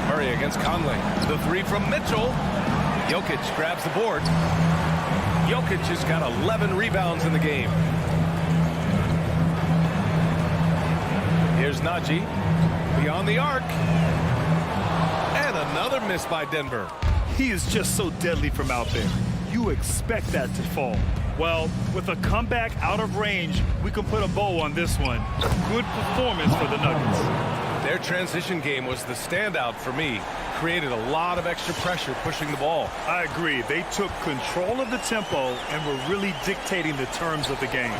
Murray against Conley. The 3 from Mitchell. Jokic grabs the board. Jokic has got 11 rebounds in the game. Here's Naji. Beyond the arc. And another miss by Denver. He is just so deadly from out there. You expect that to fall. Well, with a comeback out of range, we can put a bow on this one. Good performance for the Nuggets. Their transition game was the standout for me. Created a lot of extra pressure pushing the ball. I agree. They took control of the tempo and were really dictating the terms of the game.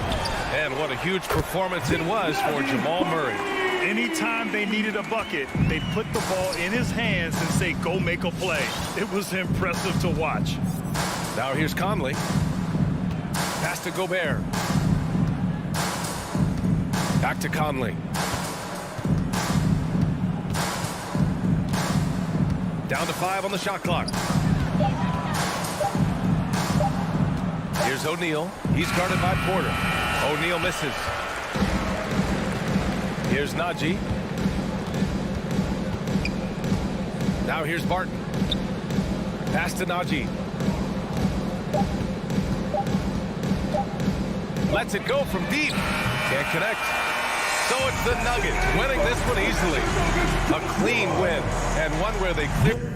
And what a huge performance it was for Jamal Murray. Anytime they needed a bucket, they put the ball in his hands and say, go make a play. It was impressive to watch. Now here's Conley. Pass to Gobert. Back to Conley. Down to 5 on the shot clock. Here's O'Neal. He's guarded by Porter. O'Neal misses. Here's Najee. Now here's Barton. Pass to Najee. Lets it go from deep. Can't connect. So it's the Nuggets winning this one easily. A clean win, and one where they clear.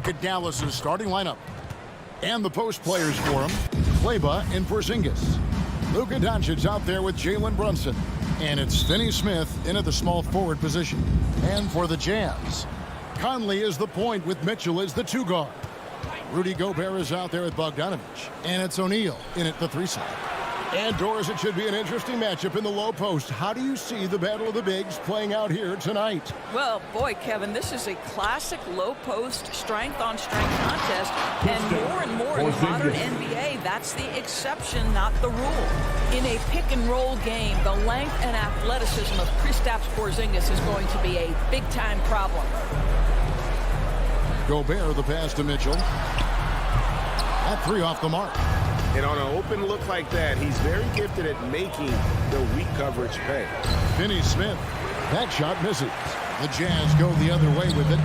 look at Dallas's starting lineup. And the post players for him, Kleber and Porzingis. Luka Doncic out there with Jalen Brunson. And it's Finney Smith in at the small forward position. And for the Jazz, Conley is the point with Mitchell as the 2 guard. Rudy Gobert is out there with Bogdanovich. And it's O'Neal in at the 3 side. And Doris, it should be an interesting matchup in the low post. How do you see the battle of the bigs playing out here tonight? Well, boy, Kevin, this is a classic low post strength-on-strength contest. And more in the modern NBA, that's the exception, not the rule. In a pick-and-roll game, the length and athleticism of Kristaps Porzingis is going to be a big-time problem. Gobert, the pass to Mitchell. That 3 off the mark. And on an open look like that, he's very gifted at making the weak coverage pay. Finney Smith. That shot misses. The Jazz go the other way with it.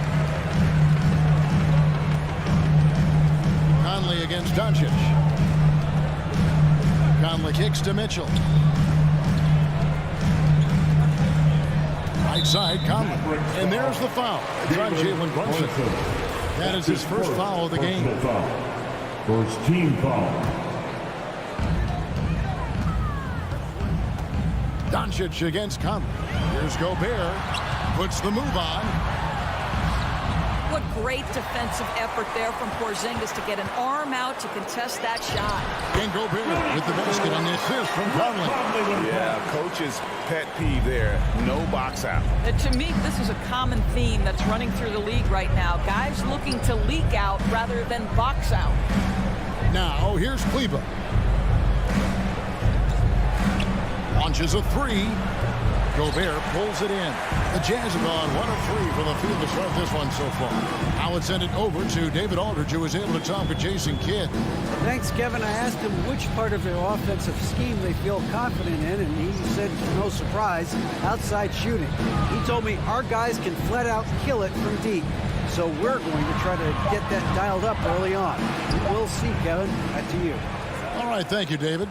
Conley against Doncic. Conley kicks to Mitchell. Right side, Conley. And there's the foul. It's on Jalen Brunson. That is his first foul of the game. First team foul. Doncic against Conley. Here's Gobert. Puts the move on. What great defensive effort there from Porzingis to get an arm out to contest that shot. And Gobert with the basket and the assist from Conley. Yeah, coach's pet peeve there. No box out. To me, this is a common theme that's running through the league right now. Guys looking to leak out rather than box out. Now, here's Kleber. Launches a 3. Gobert pulls it in. The Jazz have gone 1 of 3 from the field to start this one so far. Now it's send it over to David Aldridge, who was able to talk with Jason Kidd. Thanks, Kevin. I asked him which part of their offensive scheme they feel confident in, and he said, no surprise, outside shooting. He told me our guys can flat out kill it from deep. So we're going to try to get that dialed up early on. We'll see, Kevin. Back to you. All right, thank you, David.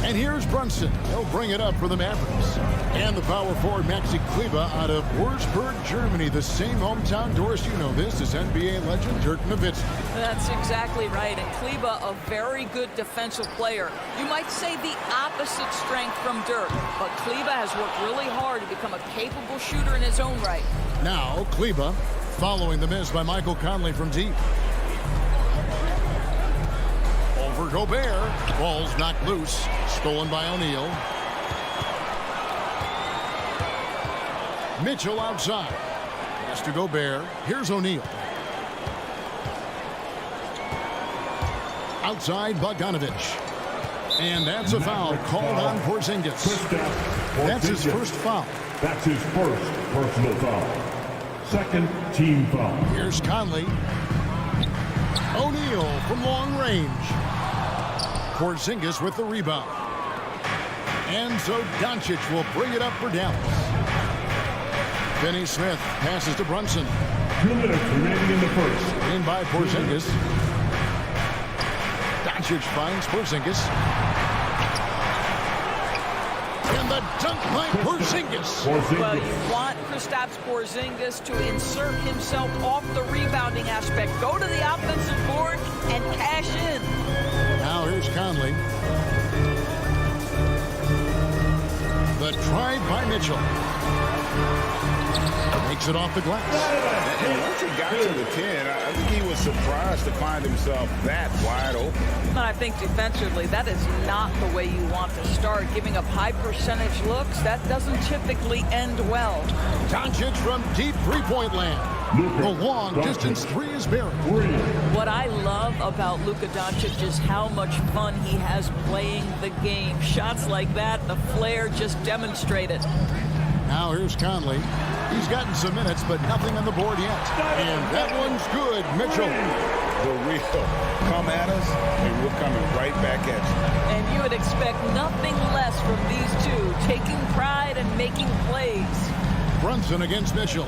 And here's Brunson. He'll bring it up for the Mavericks. And the power forward, Maxi Kleber, out of Wurzburg, Germany. The same hometown, Doris, you know this, is NBA legend Dirk Nowitzki. That's exactly right. And Kleber, a very good defensive player. You might say the opposite strength from Dirk. But Kleber has worked really hard to become a capable shooter in his own right. Now, Kleber, following the miss by Michael Conley from deep. Over Gobert. Ball's knocked loose. Stolen by O'Neal. Mitchell outside. Pass to Gobert. Here's O'Neal. Outside Bogdanovich. And that's a foul called on Porzingis. That's his first foul. That's his first personal foul. Second team foul. Here's Conley. O'Neal from long range. Porzingis with the rebound. And so Doncic will bring it up for Dallas. Finney Smith passes to Brunson. 2 minutes remaining in the first. In by Porzingis. Doncic finds Porzingis. And the dunk by Porzingis. Well, you want Kristaps Porzingis to insert himself off the rebounding aspect. Go to the offensive board and cash in. Now here's Conley. The try by Mitchell. Makes it off the glass. And once he got to the 10, I think he was surprised to find himself that wide open. And I think defensively, that is not the way you want to start. Giving up high percentage looks, that doesn't typically end well. Doncic from deep three-point land. The long distance 3 is buried. What I love about Luka Doncic is how much fun he has playing the game. Shots like that, the flair just demonstrated. Now here's Conley. He's gotten some minutes, but nothing on the board yet. And that one's good. Mitchell. The real come at us, and we're coming right back at you. And you would expect nothing less from these two, taking pride and making plays. Brunson against Mitchell.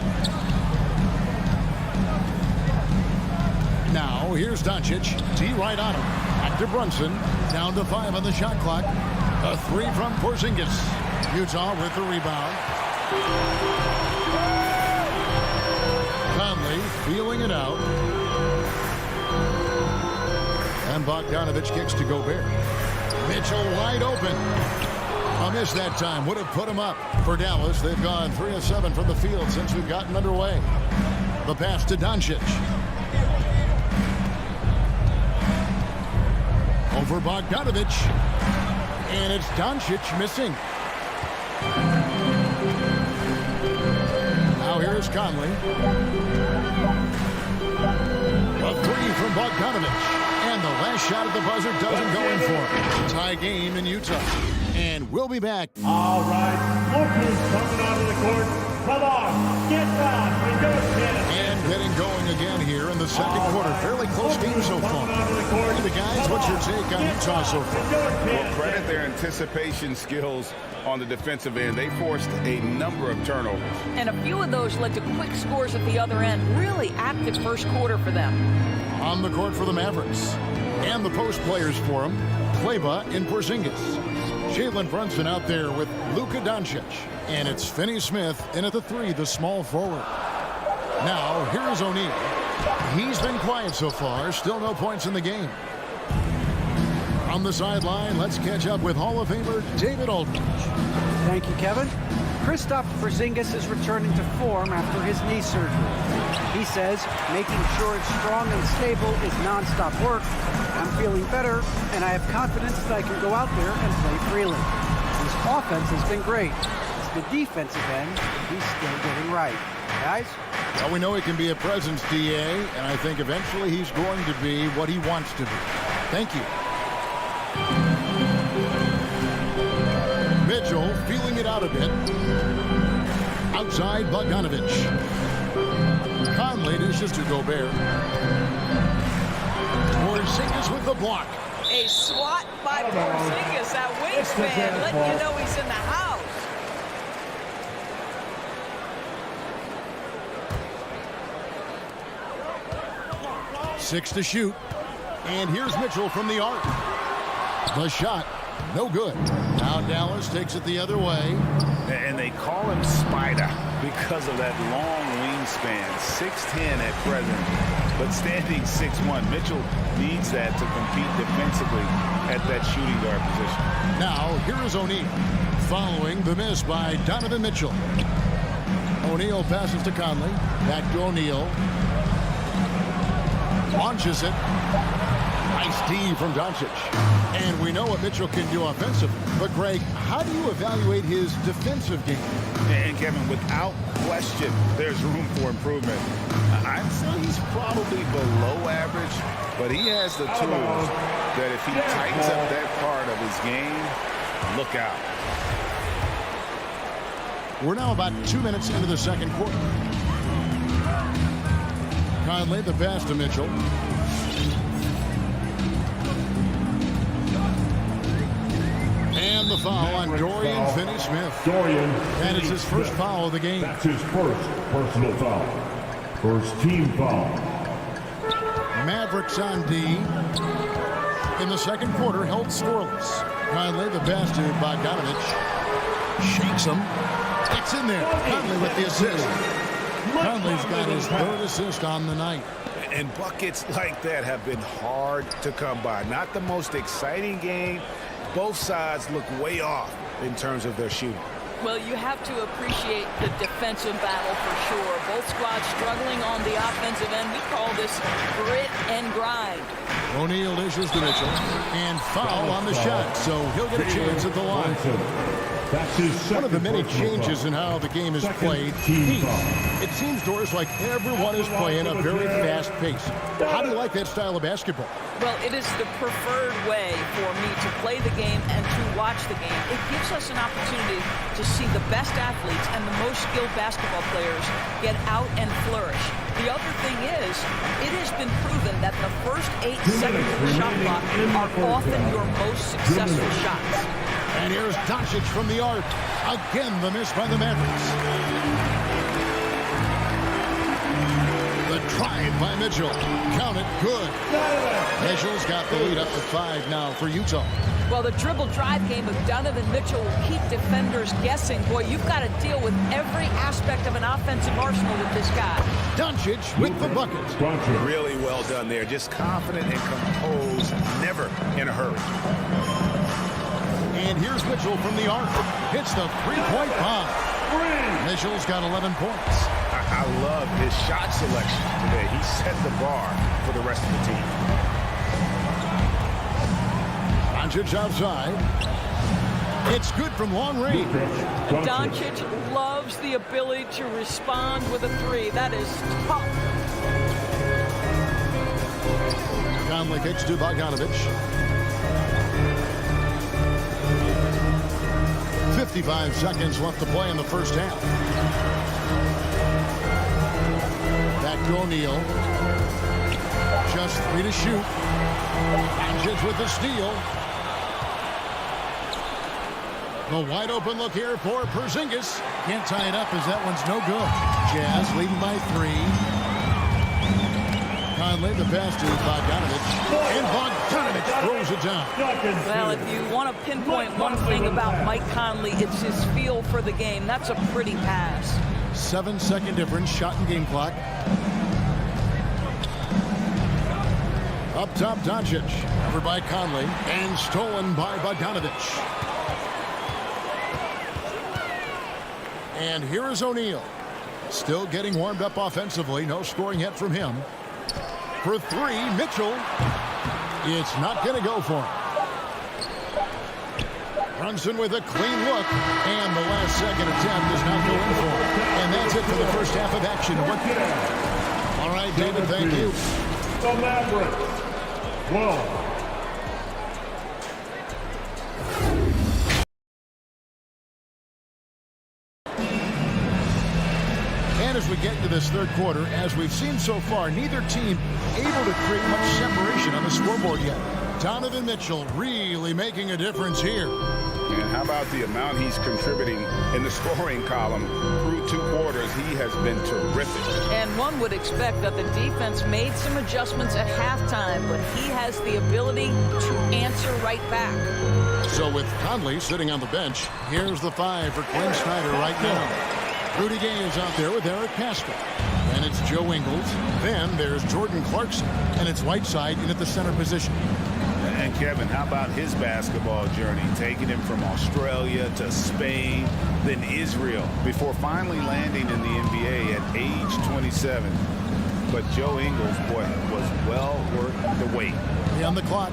Now here's Doncic. D right on him. Back to Brunson. Down to 5 on the shot clock. A 3 from Porzingis. Utah with the rebound. Conley feeling it out. And Bogdanovich kicks to Gobert. Mitchell wide open. A miss that time. Would have put him up. For Dallas, they've gone 3 of 7 from the field since we've gotten underway. The pass to Doncic. Over Bogdanovich. And it's Doncic missing. Now here's Conley. A three from Bogdanovich. And the last shot at the buzzer doesn't go in for him. Tie game in Utah. And we'll be back. All right, Lucas coming onto the court. Come on, get down with your chance. And getting going again here in the second quarter. Fairly close game so far. Hey, the guys, what's your take on Utah so far? Well, credit their anticipation skills on the defensive end. They forced a number of turnovers. And a few of those led to quick scores at the other end. Really active first quarter for them. On the court for the Mavericks. And the post players for them. Kleber and Porzingis. Jalen Brunson out there with Luka Doncic. And it's Finney Smith in at the 3, the small forward. Now, here's O'Neal. He's been quiet so far. Still no points in the game. On the sideline, let's catch up with Hall of Famer David Aldridge. Thank you, Kevin. Kristaps Porzingis is returning to form after his knee surgery. He says making sure it's strong and stable is nonstop work. I'm feeling better, and I have confidence that I can go out there and play freely. His offense has been great. It's the defensive end he's still getting right. Guys? Well, we know he can be a presence, DA, and I think eventually he's going to be what he wants to be. Thank you. Mitchell feeling it out a bit. Outside Bogdanovich. Conley dishes to Gobert. Porzingis with the block. A swat by Porzingis. That wingspan letting you know he's in the house. Six to shoot. And here's Mitchell from the arc. The shot, no good. Now Dallas takes it the other way. And they call him Spider because of that long wingspan. 6'10" at present, but standing 6'1". Mitchell needs that to compete defensively at that shooting guard position. Now, here is O'Neal following the miss by Donovan Mitchell. O'Neal passes to Conley. Back to O'Neal. Launches it. Nice D from Doncic. And we know what Mitchell can do offensively. But, Greg, how do you evaluate his defensive game? And, Kevin, without question, there's room for improvement. I'd say he's probably below average, but he has the tools that if he tightens up that part of his game, look out. We're now about 2 minutes into the second quarter. Conley, the pass to Mitchell. And the foul on Dorian Finney-Smith. Dorian. And it's his first foul of the game. That's his first personal foul. First team foul. Mavericks on D. In the second quarter, held scoreless. Conley, the pass to Bogdanovich. Shakes him. It's in there. Conley with the assist. Conley's got his third assist on the night. And buckets like that have been hard to come by. Not the most exciting game. Both sides look way off in terms of their shooting. Well, you have to appreciate the defensive battle for sure. Both squads struggling on the offensive end. We call this grit and grind. O'Neal dishes to Mitchell. And foul on the shot, so he'll get a chance at the line. One of the many changes in how the game is played. It seems, Doris, like everyone is playing a very fast pace. How do you like that style of basketball? Well, it is the preferred way for me to play the game and to watch the game. It gives us an opportunity to see the best athletes and the most skilled basketball players get out and flourish. The other thing is, it has been proven that the first 8 seconds of the shot clock are often your most successful shots. And here's Doncic from the arc. Again, the miss by the Mavericks. The Tried by Mitchell. Count it. Good. Mitchell's got the lead up to 5 now for Utah. Well, the dribble drive game of Donovan Mitchell will keep defenders guessing. Boy, you've got to deal with every aspect of an offensive arsenal with this guy. Doncic with the bucket. Really well done there. Just confident and composed, never in a hurry. And here's Mitchell from the arc. Hits the three-point bomb. Mitchell's got 11 points. I love his shot selection today. He set the bar for the rest of the team. Doncic outside. It's good from long range. Doncic loves the ability to respond with a three. That is tough. Conley kicks to Bogdanovic. 55 seconds left to play in the first half. Back to O'Neal. Just 3 to shoot. Doncic with the steal. The wide open look here for Porzingis. Can't tie it up as that one's no good. Jazz leading by 3. Conley, the pass to Bogdanovic. And Bogdanovic throws it down. Well, if you want to pinpoint one thing about Mike Conley, it's his feel for the game. That's a pretty pass. 7-second difference, shot and game clock. Up top, Doncic. Covered by Conley. And stolen by Bogdanovic. And here is O'Neal. Still getting warmed up offensively. No scoring yet from him. For 3, Mitchell. It's not going to go for him. Brunson with a clean look. And the last second attempt does not go in for him. And that's it for the first half of action. All right, David, thank you. The Mavericks. 12. And as we get into this third quarter, as we've seen so far, neither team able to create much separation on the scoreboard yet. Donovan Mitchell really making a difference here. And how about the amount he's contributing in the scoring column through 2 quarters? He has been terrific. And one would expect that the defense made some adjustments at halftime, but he has the ability to answer right back. So with Conley sitting on the bench, here's the 5 for Quinn Snyder right now. Rudy Gay is out there with Eric Pascal. And it's Joe Ingles. Then there's Jordan Clarkson. And it's Whiteside in at the center position. And Kevin, how about his basketball journey? Taking him from Australia to Spain, then Israel, before finally landing in the NBA at age 27. But Joe Ingles, boy, was well worth the wait. On the clock.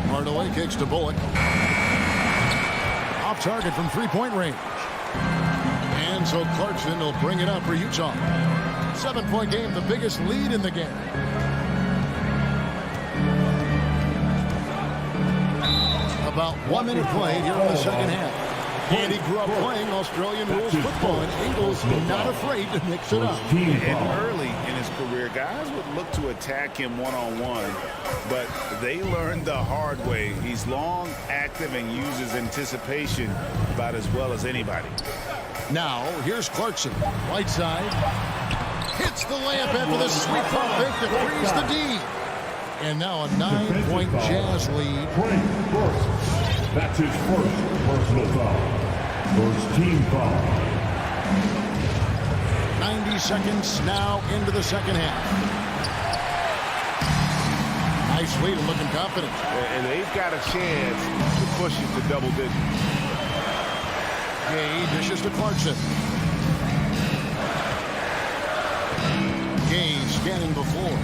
Hardaway kicks to Bullock. Off target from three-point range. And so Clarkson will bring it up for Utah. 7-point game, the biggest lead in the game. About 1 minute played here in the second half. And he grew up playing Australian rules football, and Ingles not afraid to mix it up. And early in his career, guys would look to attack him one-on-one, but they learned the hard way. He's long, active, and uses anticipation about as well as anybody. Now, here's Clarkson. Whiteside hits the layup after the sweep pump fake that frees the D. And now a 9-point Jazz lead. That's his first personal foul. First team foul. 90 seconds now into the second half. Nice lead and looking confident. And they've got a chance to push it to double digits. Gay dishes to Clarkson. Gay scanning the floor.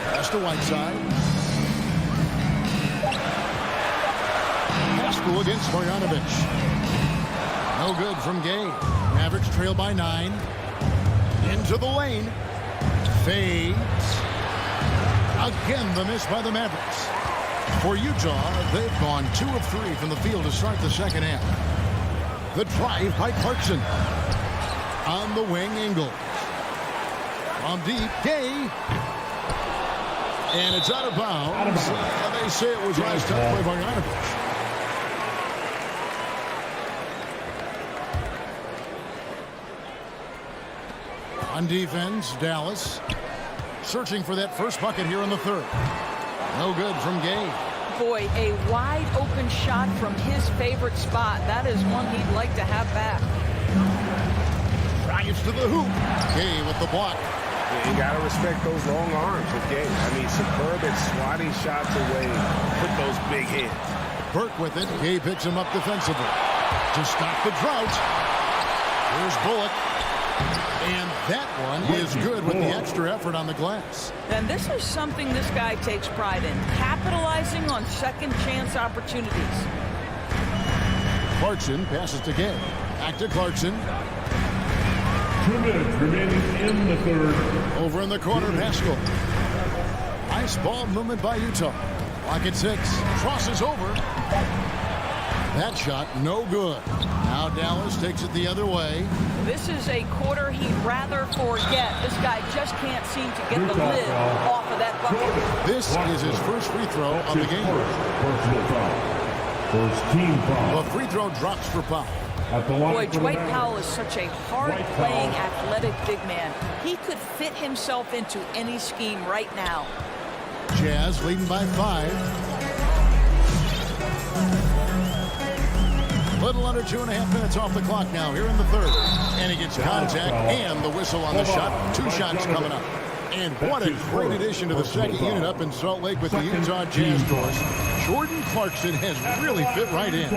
Pass to Whiteside. Pascal against Bogdanovic. No good from Gay. Mavericks trail by 9. Into the lane. Fades. Again, the miss by the Mavericks. For Utah, they've gone 2 of 3 from the field to start the second half. The drive by Clarkson. On the wing, Ingles. From deep, Gay. And it's out of bounds. They say it was last time by Bogdanovic. On defense, Dallas searching for that first bucket here in the third. No good from Gay. Boy, a wide open shot from his favorite spot. That is one he'd like to have back. Drives to the hoop. Gay with the block. You got to respect those long arms of Gay. I mean, superb at swatting shots away with those big hits. Burke with it. Gay picks him up defensively to stop the drought. Here's Bullock. And that one is good with the extra effort on the glass. And this is something this guy takes pride in, capitalizing on second chance opportunities. Clarkson passes to Gay. Back to Clarkson. 2 minutes remaining in the third. Over in the corner, Pascal. Nice ball movement by Utah. Clock at 6. Crosses over. That shot, no good. Now Dallas takes it the other way. This is a quarter he'd rather forget. This guy just can't seem to get the lid off of that bucket. This is his first free throw of the game. Personal foul. First team foul. The free throw drops for Powell. Boy, Dwight Powell is such a hard-playing, athletic big man. He could fit himself into any scheme right now. Jazz leading by 5. Little under 2.5 minutes off the clock now here in the third. And he gets contact and the whistle on the shot. 2 shots coming up. And what a great addition to the second unit up in Salt Lake with the Utah Jazz doors. Jordan Clarkson has really fit right in.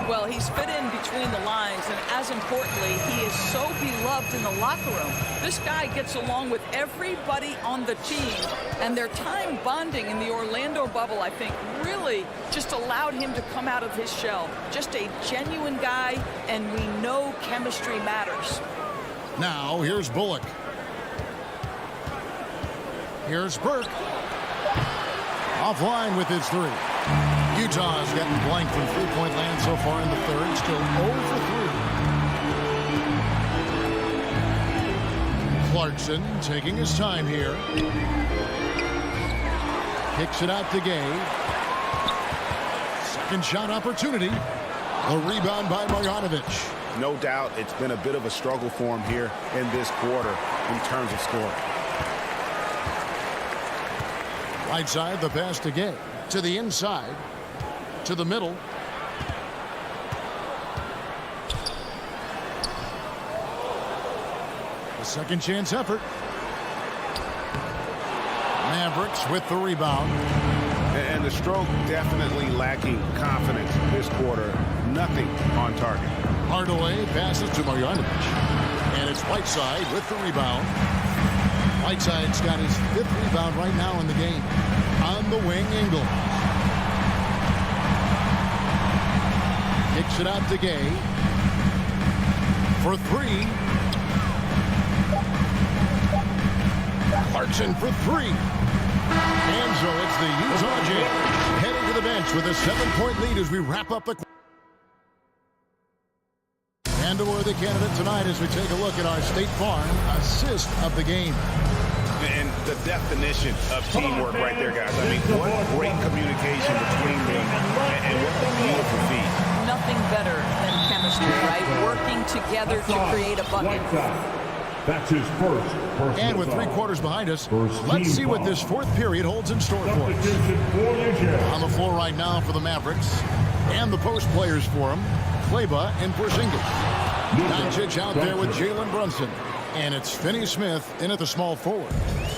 Well, he's fit in between the lines, and as importantly, he is so beloved in the locker room. This guy gets along with everybody on the team, and their time bonding in the Orlando bubble, I think, really just allowed him to come out of his shell. Just a genuine guy, and we know chemistry matters. Now, here's Bullock. Here's Burke. Offline with his 3. Utah's gotten blank from three-point land so far in the third. Still 0 for 3. Clarkson taking his time here. Kicks it out to Gay. Second shot opportunity. A rebound by Marjanovic. No doubt it's been a bit of a struggle for him here in this quarter in terms of scoring. Right side, the pass to Gay. To the inside. To the middle. A second chance effort. Mavericks with the rebound. And the stroke definitely lacking confidence this quarter. Nothing on target. Hardaway passes to Marjanovic. And it's Whiteside with the rebound. Whiteside's got his 5th rebound right now in the game. On the wing, Ingles. Kicks it out to Gay. For 3. Clarkson for 3. And so it's the Utah Jazz heading to the bench with a 7-point lead as we wrap up the and a worthy candidate tonight as we take a look at our State Farm assist of the game. And the definition of teamwork right there, guys. I mean, what great communication between them and what a beautiful feat. Nothing better than chemistry, right? Working together to create a bucket. That's his first personal And with 3 quarters behind us, let's see what this 4th period holds in store for us. On the floor right now for the Mavericks and the post players for them, Kleber and Porzingis. Doncic out there with Jalen Brunson. And it's Finney-Smith in at the small forward.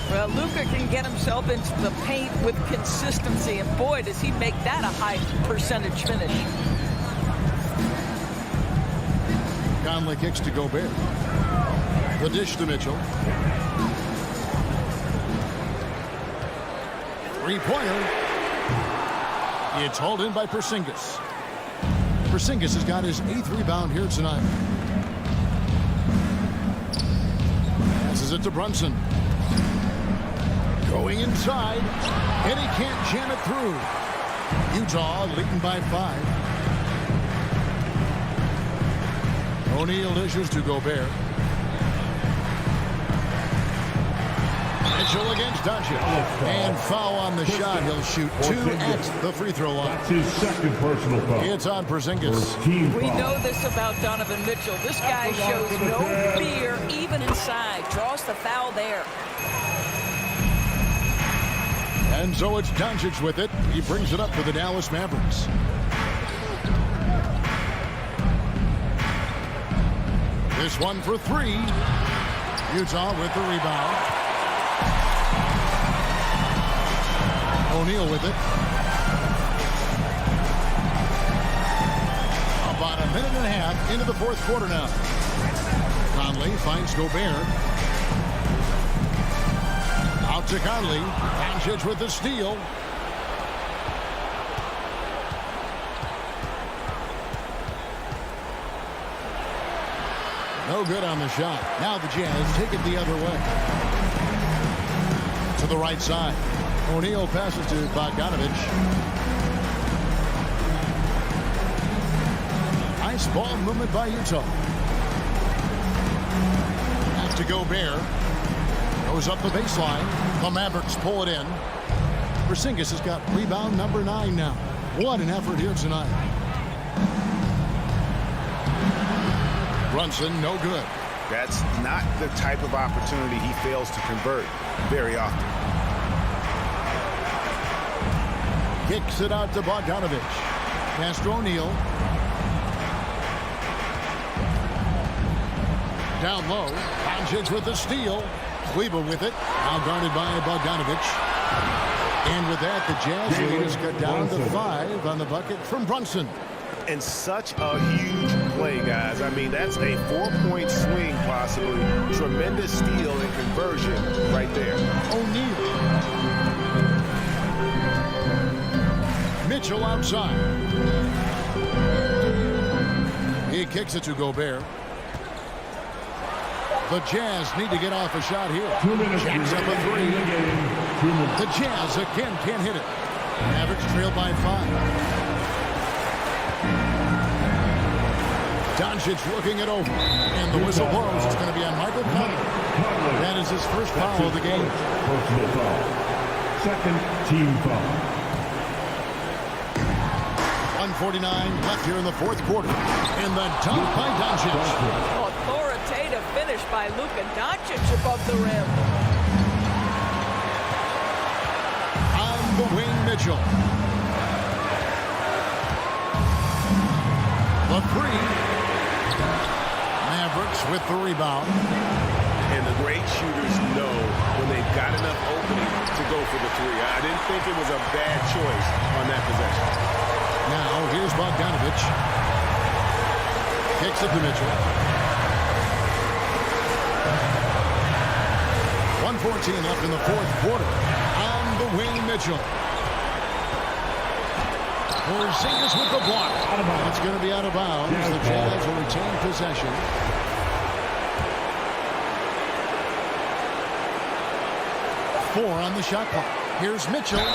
Well, Luka can get himself into the paint with consistency, and boy, does he make that a high percentage finish. Conley kicks to Gobert. The dish to Mitchell. 3-pointer. It's hauled in by Porzingis. Porzingis has got his 8th rebound here tonight. Passes it to Brunson. Going inside, and he can't jam it through. Utah leading by 5. O'Neal dishes to Gobert. Mitchell against Doncic. And foul on the shot. He'll shoot 2 at the free throw line. That's his second personal foul. It's on Porzingis. We know this about Donovan Mitchell. This guy shows no fear, even inside. Draws the foul there. And so it's Doncic with it. He brings it up for the Dallas Mavericks. This one for 3. Utah with the rebound. O'Neal with it. About a minute and a half into the fourth quarter now. Conley finds Gobert. Out to Conley. Doncic with the steal. No good on the shot. Now the Jazz take it the other way. To the right side. O'Neal passes to Bogdanovich. Nice ball movement by Utah. Back to Gobert. Goes up the baseline. The Mavericks pull it in. Porzingis has got rebound number 9 now. What an effort here tonight. Brunson, no good. That's not the type of opportunity he fails to convert very often. Kicks it out to Bogdanovich. Pass to O'Neal. Down low. Doncic with the steal. Kleber with it. Now guarded by Bogdanovich. And with that, the Jazz lead is cut down to 5 on the bucket from Brunson. And such a huge play, guys. I mean, that's a 4-point swing, possibly. Tremendous steal and conversion right there. O'Neal. Mitchell outside. He kicks it to Gobert. The Jazz need to get off a shot here. 2 minutes. Jacks up a 3. The Jazz again can't hit it. Mavericks trail by 5. Doncic looking it over. And the whistle blows. It's going to be on Michael Conley. That is his first foul of the game. Personal foul. Second team foul. 1:49 left here in the fourth quarter. And the dunk by Doncic. Authoritative finish by Luka Doncic above the rim. On the wing, Mitchell. The 3. Mavericks with the rebound. And the great shooters know when they've got enough opening to go for the 3. I didn't think it was a bad choice on that possession. Now here's Bogdanovich. Kicks it to Mitchell. 1:14 left in the fourth quarter. On the wing, Mitchell. Porzingis with the block. It's going to be out of bounds. The Jazz will retain possession. Four on the shot clock. Here's Mitchell.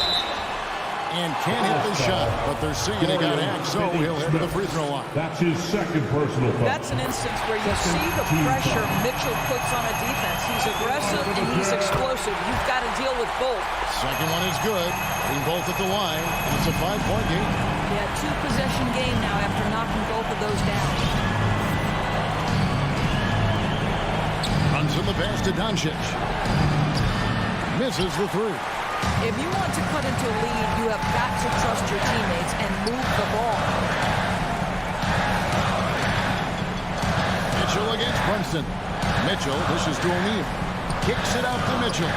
And can't hit the shot, but they're saying he got hacked, so he'll head to the free throw line. That's his second personal foul. That's an instance where you see the pressure Mitchell puts on a defense. He's aggressive and he's explosive. You've got to deal with both. Second one is good. Being both at the line, and it's a 5-point game. Yeah, 2-possession game now after knocking both of those down. Runs in the pass to Doncic. Misses the 3. If you want to cut into a lead, you have got to trust your teammates and move the ball. Mitchell against Brunson. Mitchell dishes to O'Neal. Kicks it out to Mitchell.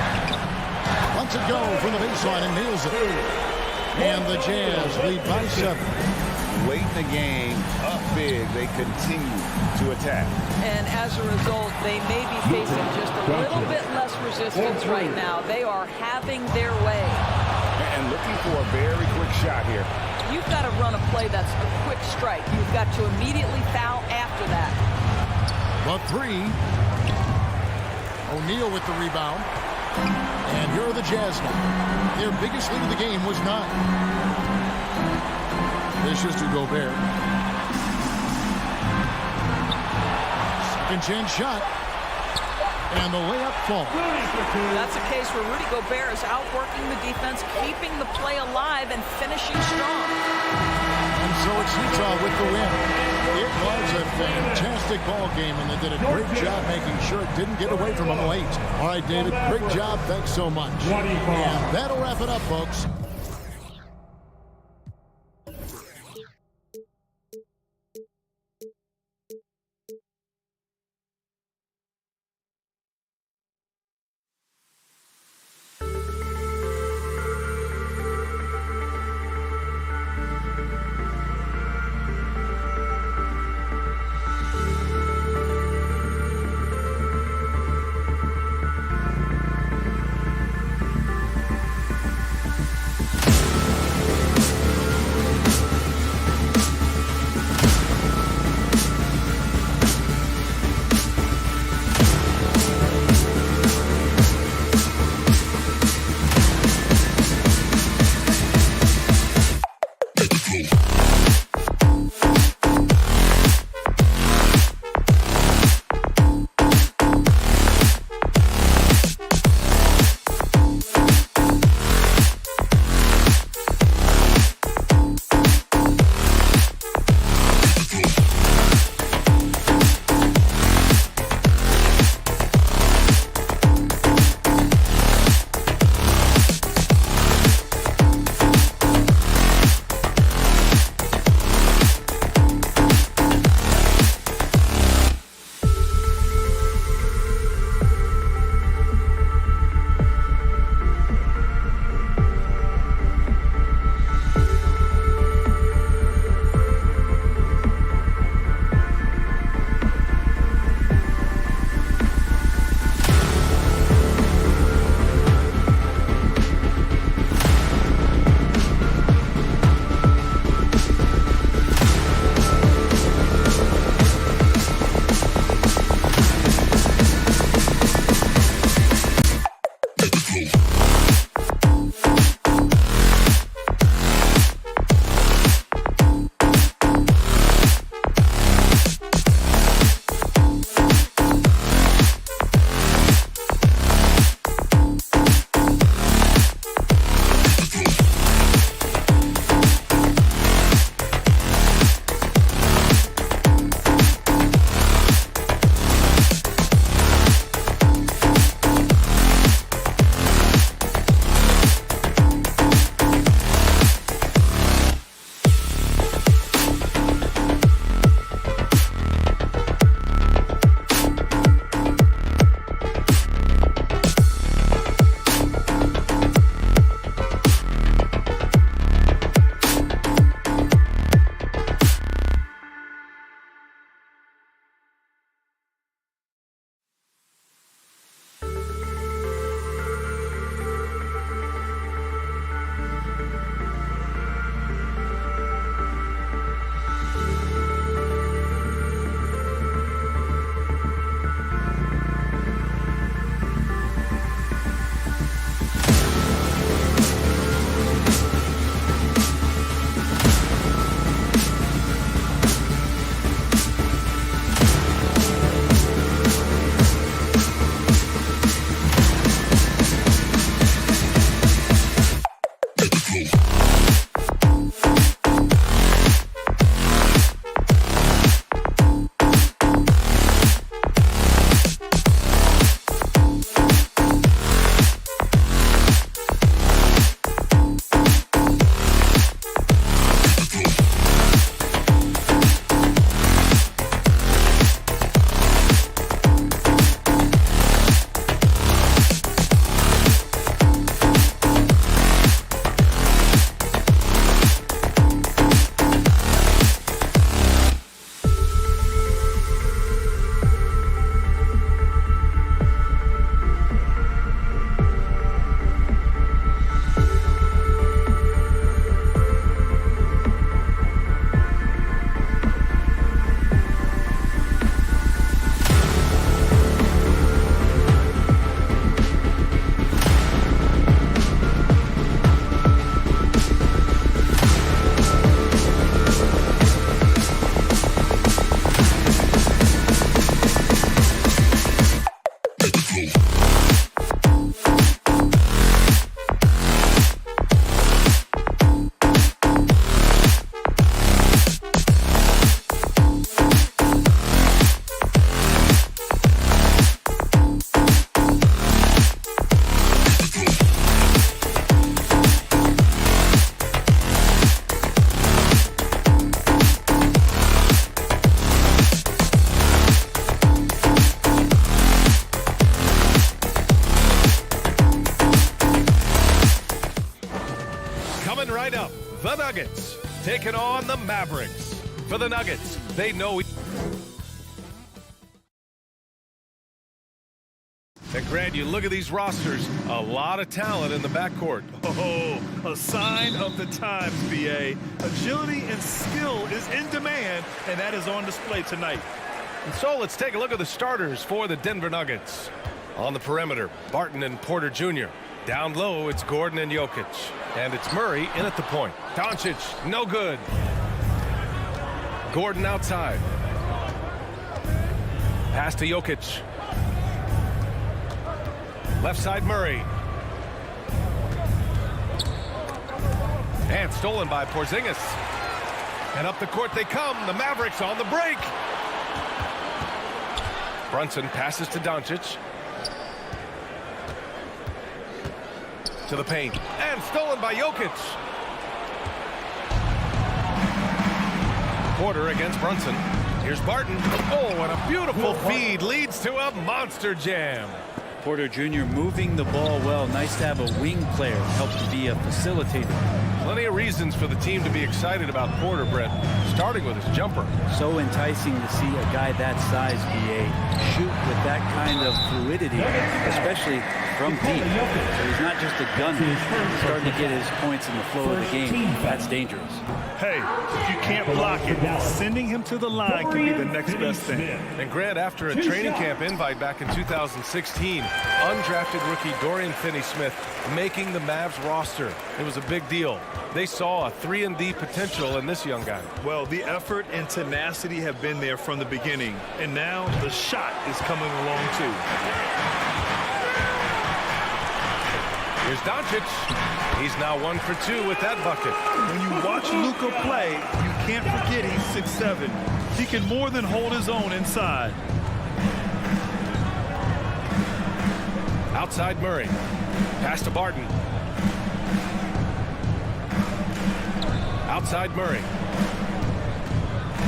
Lets it go from the baseline and nails it. And the Jazz lead by 7. Late in the game, up big, they continue to attack. And as a result, they may be facing just a little bit less resistance right now. They are having their way. And looking for a very quick shot here. You've got to run a play that's a quick strike. You've got to immediately foul after that. The 3. O'Neal with the rebound. And here are the Jazz now. Their biggest lead of the game was 9. Dishes to Gobert. Second chance shot. And the layup falls. That's a case where Rudy Gobert is outworking the defense, keeping the play alive, and finishing strong. And so it's Utah with the win. It was a fantastic ball game, and they did a great job making sure it didn't get away from them late. All right, David, great job. Thanks so much. And that'll wrap it up, folks. Tonight up, the Nuggets taking on the Mavericks. For the Nuggets, they know. And Grant, you look at these rosters, a lot of talent in the backcourt. Oh, a sign of the times, BA. Agility and skill is in demand, and that is on display tonight. And so let's take a look at the starters for the Denver Nuggets. On the perimeter, Barton and Porter Jr. Down low, it's Gordon and Jokic. And it's Murray in at the point. Doncic, no good. Gordon outside. Pass to Jokic. Left side, Murray. And stolen by Porzingis. And up the court they come. The Mavericks on the break. Brunson passes to Doncic. To the paint. And stolen by Jokic. Porter against Brunson. Here's Barton. Oh, and a beautiful feed leads to a monster jam. Porter Jr. moving the ball well. Nice to have a wing player help to be a facilitator. Plenty of reasons for the team to be excited about Porter, Brett, starting with his jumper. So enticing to see a guy that size, BA, shoot with that kind of fluidity, especially from deep. So he's not just a gunner. He's starting to get his points in the flow of the game. That's dangerous. Hey, if you can't block it, sending him to the line can be the next best thing. And Grant, after a training camp invite back in 2016, undrafted rookie Dorian Finney-Smith making the Mavs roster. It was a big deal. They saw a 3-and-D potential in this young guy. Well, the effort and tenacity have been there from the beginning, and now the shot is coming along too. Here's Doncic. He's now 1 for 2 with that bucket. When you watch Luka play, you can't forget he's 6'7". He can more than hold his own inside. Outside Murray. Pass to Barton. Outside Murray.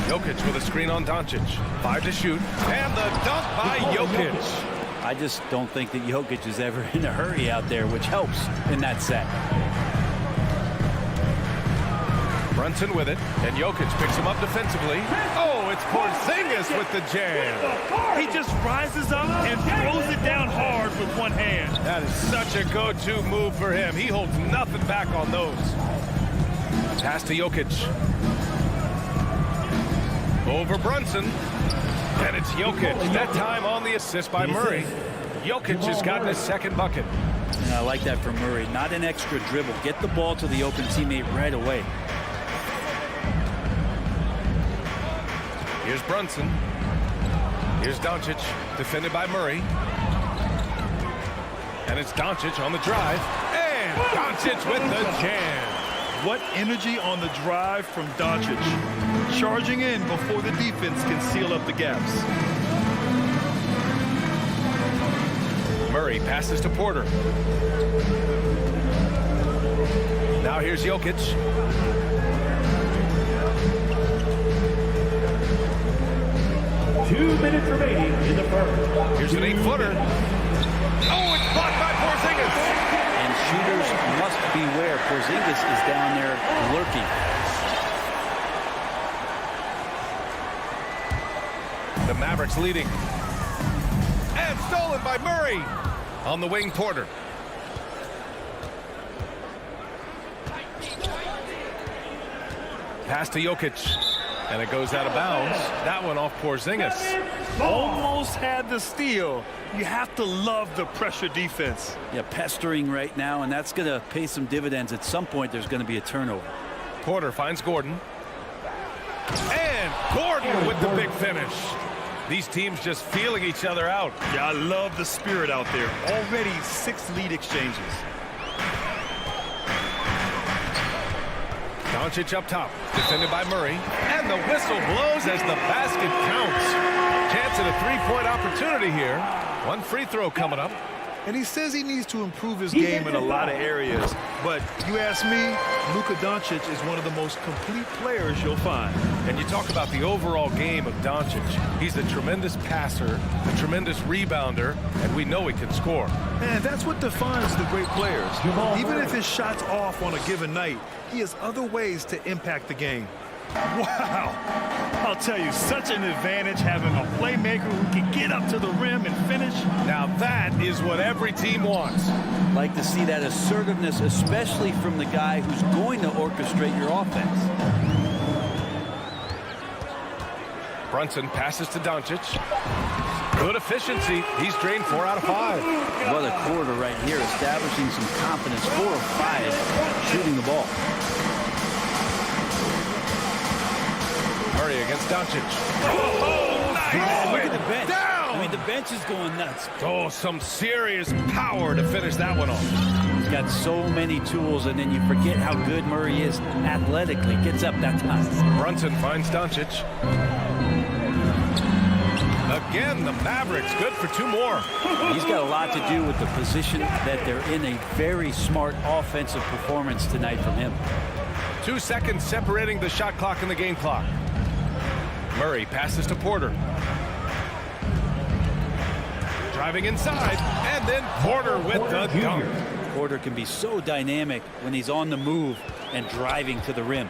Jokic with a screen on Doncic. 5 to shoot. And the dunk by Jokic. I just don't think that Jokic is ever in a hurry out there, which helps in that set. Brunson with it, and Jokic picks him up defensively. Oh, it's Porzingis with the jam. He just rises up and throws it down hard with one hand. That is such a go-to move for him. He holds nothing back on those. Pass to Jokic. Over Brunson. And it's Jokic, that time on the assist by Murray. Jokic has gotten his second bucket. And I like that from Murray. Not an extra dribble. Get the ball to the open teammate right away. Here's Brunson. Here's Doncic, defended by Murray. And it's Doncic on the drive. And Doncic with the jam. What energy on the drive from Doncic. Charging in before the defense can seal up the gaps. Murray passes to Porter. Now here's Jokic. Two minutes remaining in the first. Here's an 8-footer. Oh, it's blocked by Porzingis. And shooters must beware. Porzingis is down there lurking. The Mavericks leading. And stolen by Murray. On the wing, Porter. Pass to Jokic. And it goes out of bounds. That one off Porzingis. Almost had the steal. You have to love the pressure defense. Yeah, pestering right now, and that's going to pay some dividends. At some point, there's going to be a turnover. Porter finds Gordon. And Gordon with the big finish. These teams just feeling each other out. Yeah, I love the spirit out there. Already 6 lead exchanges. Doncic up top, defended by Murray. And the whistle blows as the basket counts. Chance at a 3-point opportunity here. One free throw coming up. And he says he needs to improve his game in a lot of areas. But you ask me, Luka Doncic is one of the most complete players you'll find. And you talk about the overall game of Doncic. He's a tremendous passer, a tremendous rebounder, and we know he can score. And that's what defines the great players. Even if his shot's off on a given night, he has other ways to impact the game. Wow. I'll tell you, such an advantage having a playmaker who can get up to the rim and finish. Now that is what every team wants. Like to see that assertiveness, especially from the guy who's going to orchestrate your offense. Brunson passes to Doncic. Good efficiency. He's drained 4 out of 5. What a quarter right here, establishing some confidence. 4 of 5 shooting the ball. Murray against Doncic. Oh, nice! Look at the bench. Down! I mean, the bench is going nuts. Oh, some serious power to finish that one off. He's got so many tools, and then you forget how good Murray is athletically. Gets up that time. Brunson finds Doncic. Again, the Mavericks good for 2 more. He's got a lot to do with the position that they're in. A very smart offensive performance tonight from him. 2 seconds separating the shot clock and the game clock. Murray passes to Porter. Driving inside, and then Porter with the dunk. Porter can be so dynamic when he's on the move and driving to the rim.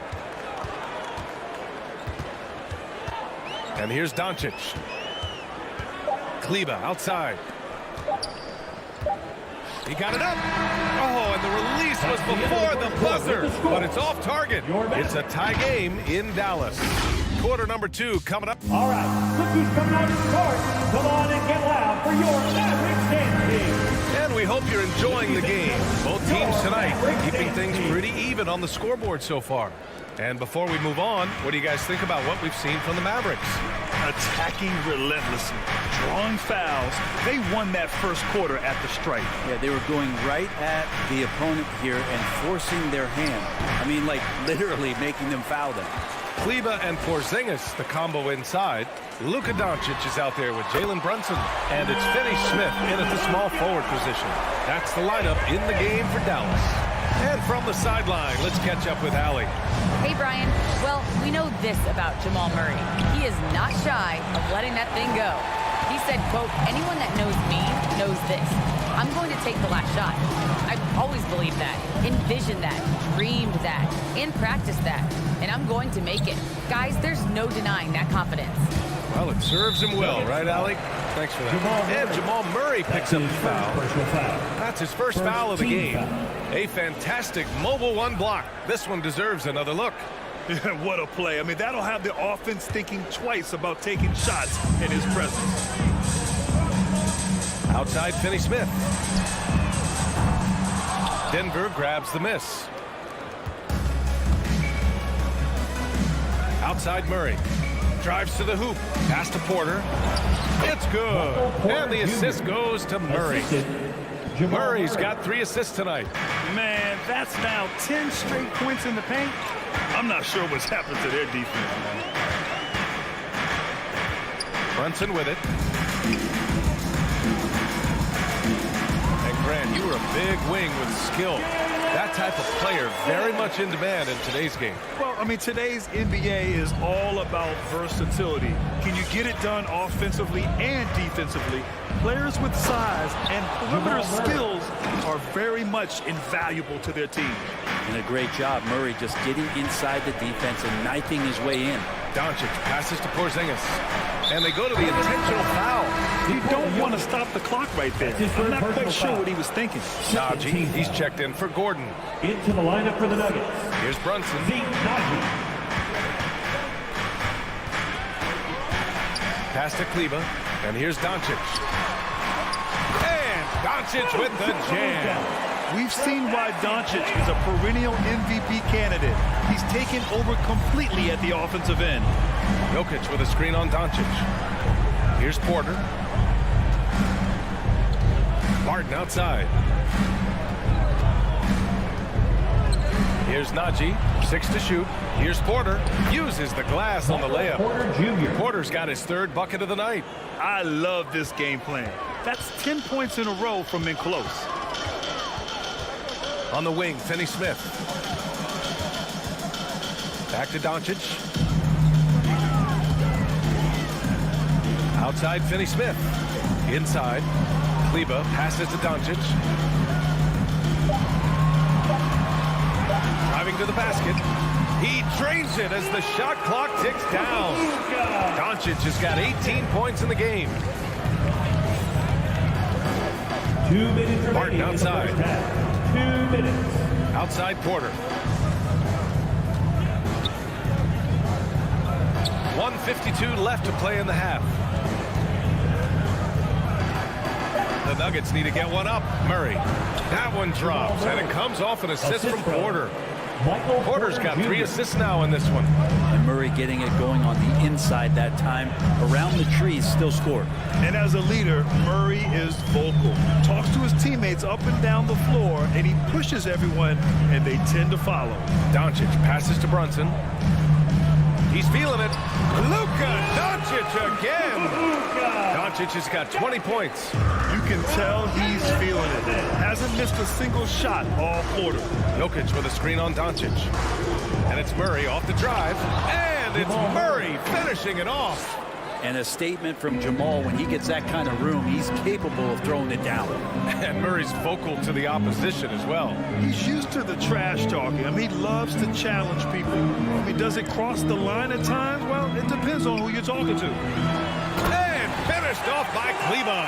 And here's Doncic. Kleber outside. He got it up. Oh, and the release was before the buzzer, but it's off target. It's a tie game in Dallas. Quarter number 2 coming up. All right, look who's coming out to court. Come on and get loud for your Mavericks dance team. And we hope you're enjoying the game. Both teams tonight keeping things pretty even on the scoreboard so far. And before we move on, what do you guys think about what we've seen from the Mavericks? Attacking relentlessly, drawing fouls. They won that first quarter at the stripe. Yeah, they were going right at the opponent here and forcing their hand. I mean, like literally making them foul them. Kleber and Porzingis, the combo inside. Luka Doncic is out there with Jalen Brunson. And it's Finney Smith in at the small forward position. That's the lineup in the game for Dallas. And from the sideline, let's catch up with Allie. Hey, Brian. Well, we know this about Jamal Murray. He is not shy of letting that thing go. He said, quote, anyone that knows me knows this. I'm going to take the last shot. I've always believed that, envisioned that, dreamed that, and practiced that. And I'm going to make it. Guys, there's no denying that confidence. Well, it serves him well, right, Allie? Thanks for that. And Jamal Murray picks up the foul. That's his first foul of the game. A fantastic mobile 1 block. This one deserves another look. What a play. I mean, that'll have the offense thinking twice about taking shots in his presence. Outside Finney Smith. Denver grabs the miss. Outside Murray. Drives to the hoop. Pass to Porter. It's good. And the assist goes to Murray. Murray's got 3 assists tonight. Man, that's now 10 straight points in the paint. I'm not sure what's happened to their defense, man. Brunson with it. And Grant, you were a big wing with skill. That type of player very much in demand in today's game. Well, I mean, today's NBA is all about versatility. Can you get it done offensively and defensively? Players with size and perimeter skills are very much invaluable to their team. And a great job, Murray just getting inside the defense and knifing his way in. Doncic passes to Porzingis. And they go to the intentional foul. You don't want to stop the clock right there. I'm not quite sure what he was thinking. Najee, he's checked in for Gordon. Into the lineup for the Nuggets. Here's Brunson. Najee. Pass to Kleber. And here's Doncic. And Doncic with the jam. We've seen why Doncic is a perennial MVP candidate. He's taken over completely at the offensive end. Jokic with a screen on Doncic. Here's Porter. Martin outside. Here's Najee. 6 to shoot. Here's Porter. Uses the glass on the layup. Porter Jr. Porter's got his 3rd bucket of the night. I love this game plan. That's 10 points in a row from in close. On the wing, Finney Smith. Back to Doncic. Outside, Finney Smith. Inside, Kleber passes to Doncic. Driving to the basket. He drains it as the shot clock ticks down. Doncic has got 18 points in the game. 2 minutes Martin outside. 2 minutes. Outside Porter. 1:52 left to play in the half. The Nuggets need to get one up. Murray. That one drops, and it comes off an assist from Porter. Porter's got 3 assists now in this one. And Murray getting it going on the inside that time. Around the trees, still scored. And as a leader, Murray is vocal. Talks to his teammates up and down the floor, and he pushes everyone, and they tend to follow. Doncic passes to Brunson. He's feeling it. Luka Doncic again. Doncic has got 20 points. You can tell he's feeling it. Hasn't missed a single shot all quarter. Jokic with a screen on Doncic. And it's Murray off the drive. And it's Murray finishing it off. And a statement from Jamal, when he gets that kind of room, he's capable of throwing it down. And Murray's vocal to the opposition as well. He's used to the trash talking. I mean, he loves to challenge people. I mean, does it cross the line at times? Well, it depends on who you're talking to. And finished off by Kleber.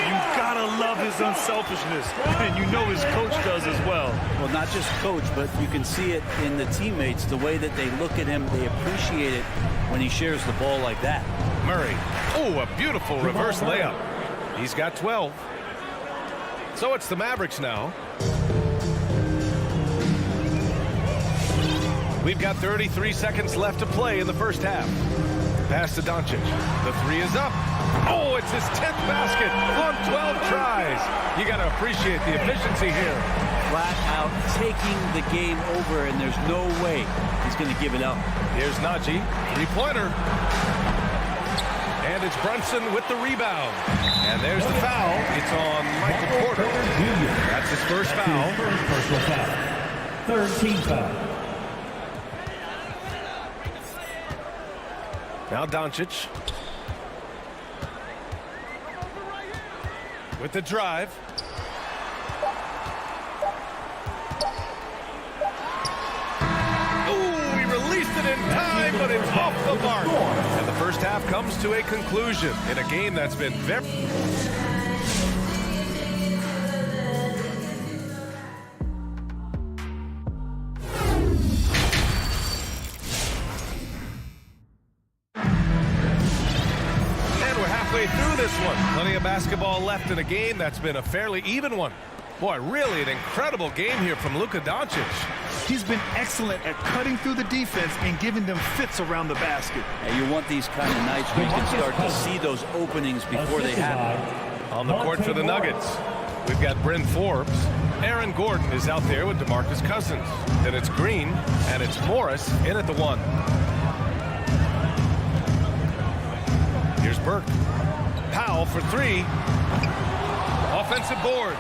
You gotta love his unselfishness. And you know his coach does as well. Well, not just coach, but you can see it in the teammates, the way that they look at him. They appreciate it when he shares the ball like that. Murray. Oh, a beautiful reverse layup. He's got 12. So it's the Mavericks now. We've got 33 seconds left to play in the first half. Pass to Doncic. The 3 is up. Oh, it's his 10th basket on 12 tries. You got to appreciate the efficiency here. Flat out taking the game over, and there's no way he's going to give it up. Here's Najee. 3-pointer. And it's Brunson with the rebound. And there's the foul. It's on Michael Porter. That's his first foul. Personal foul. Third team foul. Now Doncic. With the drive. Oh, he released it in time, but it's off the mark. And the first half comes to a conclusion in a game that's been very... through this one. Plenty of basketball left in a game that's been a fairly even one. Boy, really an incredible game here from Luka Doncic. He's been excellent at cutting through the defense and giving them fits around the basket. And you want these kind of nights where you can start to see those openings before they happen. On the court for the Nuggets, we've got Bryn Forbes. Aaron Gordon is out there with DeMarcus Cousins. Then it's Green, and it's Morris in at the 1. Here's Burke. Powell for 3. Offensive board.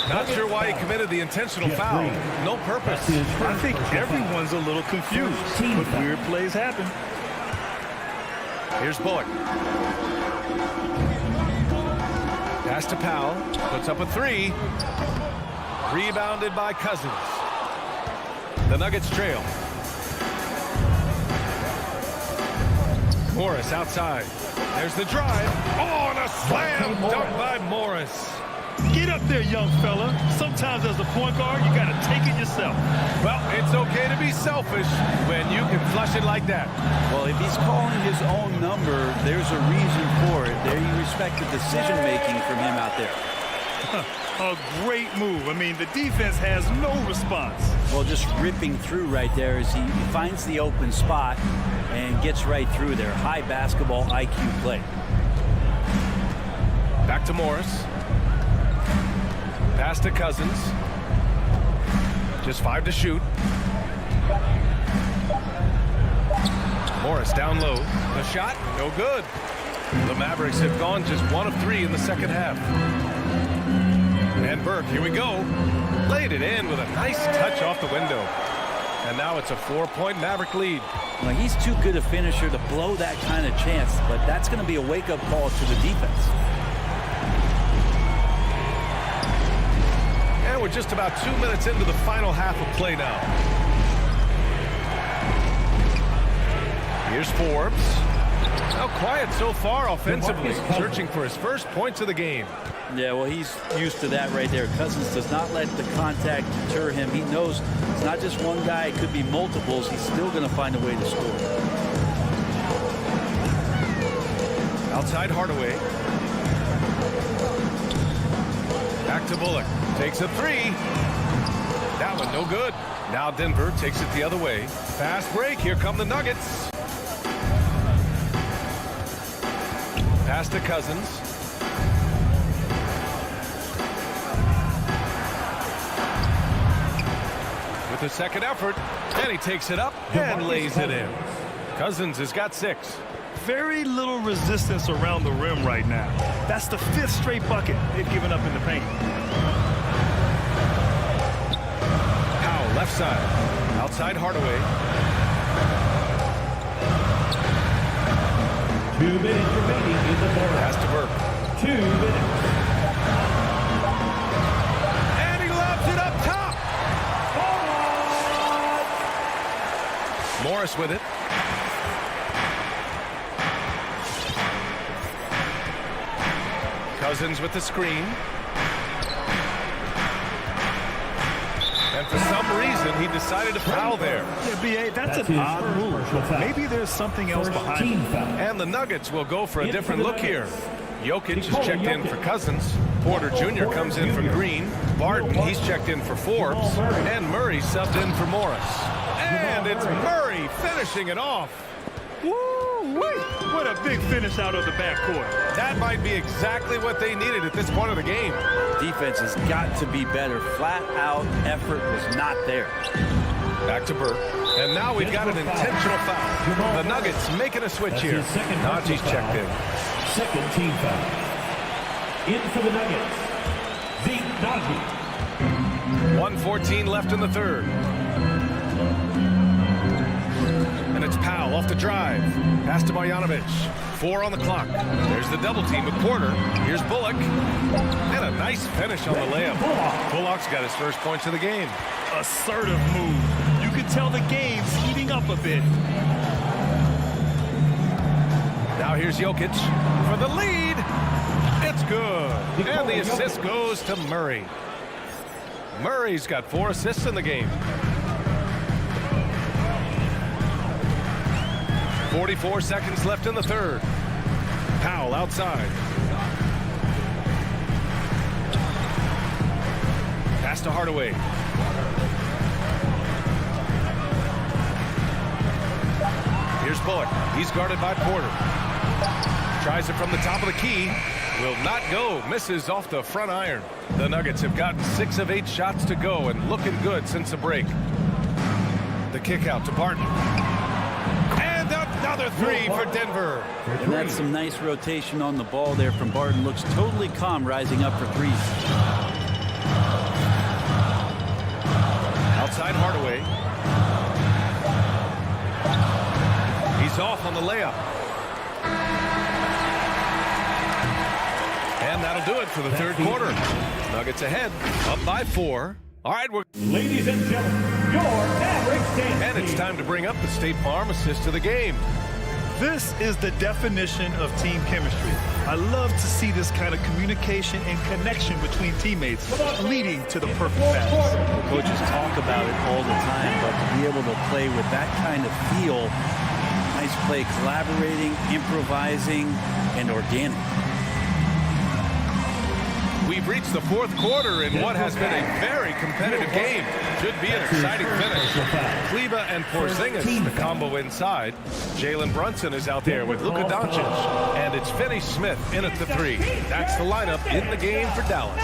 Not sure why he committed the intentional foul. No purpose. I think everyone's a little confused, but weird plays happen. Here's Bullock. Pass to Powell. Puts up a 3. Rebounded by Cousins. The Nuggets trail. Morris outside. There's the drive. Oh, and a slam dunk by Morris. Get up there, young fella. Sometimes as a point guard, you got to take it yourself. Well, it's okay to be selfish when you can flush it like that. Well, if he's calling his own number, there's a reason for it. There you respect the decision-making from him out there. A great move. I mean, the defense has no response. Well, just ripping through right there as he finds the open spot and gets right through there. High basketball IQ play. Back to Morris. Pass to Cousins. Just 5 to shoot. Morris down low. The shot, no good. The Mavericks have gone just 1 of 3 in the second half. And Burke, here we go. Laid it in with a nice touch off the window. And now it's a 4-point Maverick lead. Well, he's too good a finisher to blow that kind of chance, but that's going to be a wake-up call to the defense. And we're just about 2 minutes into the final half of play now. Here's Forbes. Now quiet so far offensively, searching for his first points of the game. Yeah, well, he's used to that right there. Cousins does not let the contact deter him. He knows it's not just one guy. It could be multiples. He's still going to find a way to score. Outside Hardaway. Back to Bullock. Takes a three. That one no good. Now Denver takes it the other way. Fast break. Here come the Nuggets. Pass to Cousins. With the second effort, and he takes it up and lays it in. Cousins has got 6. Very little resistance around the rim right now. That's the 5th straight bucket they've given up in the paint. Powell left side. Outside Hardaway. 2 minutes remaining in the third. Pass to Burke. 2 minutes. And he lobs it up top. Morris with it. Cousins with the screen. And for some reason, he decided to foul there. Yeah, B.A., that's an odd move. Maybe there's something else behind it. And the Nuggets will go for a different look here. Jokic is checked in for Cousins. Porter Jr. comes in for Green. Barton, he's checked in for Forbes. And Murray subbed in for Morris. And it's Murray finishing it off. Woo-wee! What a big finish out of the backcourt. That might be exactly what they needed at this point of the game. Defense has got to be better. Flat-out effort was not there. Back to Burke. And now we've got an intentional foul. The Nuggets making a switch here. Najee's checked in. Second team foul. In for the Nuggets, Zeke Naji. 1:14 left in the third. And it's Powell off the drive. Pass to Marjanovic. 4 on the clock. There's the double team with Porter. Here's Bullock. And a nice finish on the layup. Bullock's got his first points of the game. Assertive move. You can tell the game's heating up a bit. Now here's Jokic for the lead. It's good. And the assist goes to Murray. Murray's got 4 assists in the game. 44 seconds left in the third. Powell outside. Pass to Hardaway. Here's Bullock. He's guarded by Porter. Tries it from the top of the key. Will not go. Misses off the front iron. The Nuggets have gotten 6 of 8 shots to go and looking good since the break. The kick out to Barton. And another 3 for Denver. And that's some nice rotation on the ball there from Barton. Looks totally calm rising up for 3s. Outside Hardaway. He's off on the layup. And that'll do it for the third quarter. Nuggets ahead, up by 4. All right, ladies and gentlemen, your Mavericks dance and it's time to bring up the State Farm assist to the game. This is the definition of team chemistry. I love to see this kind of communication and connection between teammates leading to the perfect pass. Coaches talk about it all the time, but to be able to play with that kind of feel, nice play, collaborating, improvising, and organic. We've reached the fourth quarter in what has been a very competitive game. Should be an exciting finish. Kleber and Porzingis, the combo inside. Jalen Brunson is out there with Luka Doncic. And it's Finney Smith in at the 3. That's the lineup in the game for Dallas.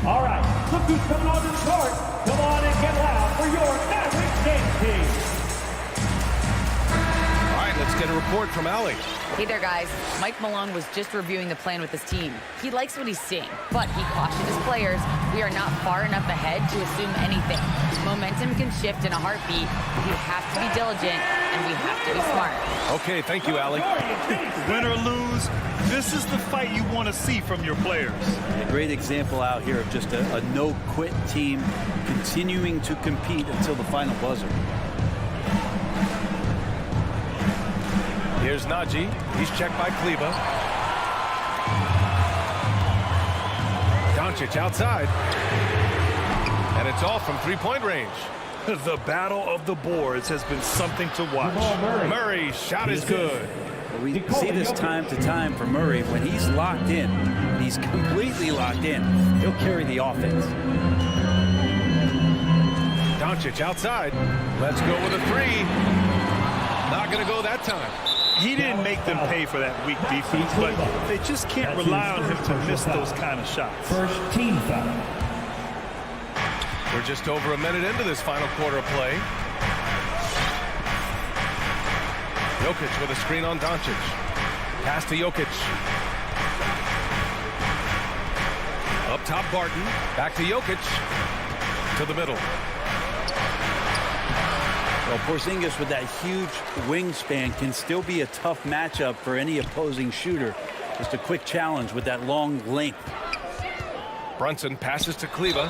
All right, look who's coming on the court. Come on and get loud for your Mavericks dance team. All right, Let's get a report from Allie. Hey there, guys. Mike Malone was just reviewing the plan with his team. He likes what he's seeing, but he cautioned his players, we are not far enough ahead to assume anything. Momentum can shift in a heartbeat. We have to be diligent, and we have to be smart. Okay, thank you, Allie. Win or lose, this is the fight you want to see from your players. A great example out here of just a no-quit team continuing to compete until the final buzzer. Here's Najee. He's checked by Kleba. Doncic outside. And it's all from three-point range. The battle of the boards has been something to watch. Murray's shot is good. We see this time to time for Murray. When he's locked in, he's completely locked in, he'll carry the offense. Doncic outside. Let's go with a three. Not going to go that time. He didn't make them pay for that weak defense, but they just can't rely on him to miss those kind of shots. First team foul. We're just over a minute into this final quarter of play. Jokic with a screen on Doncic. Pass to Jokic. Up top, Barton. Back to Jokic. To the middle. Well, Porzingis with that huge wingspan can still be a tough matchup for any opposing shooter. Just a quick challenge with that long length. Brunson passes to Kleba.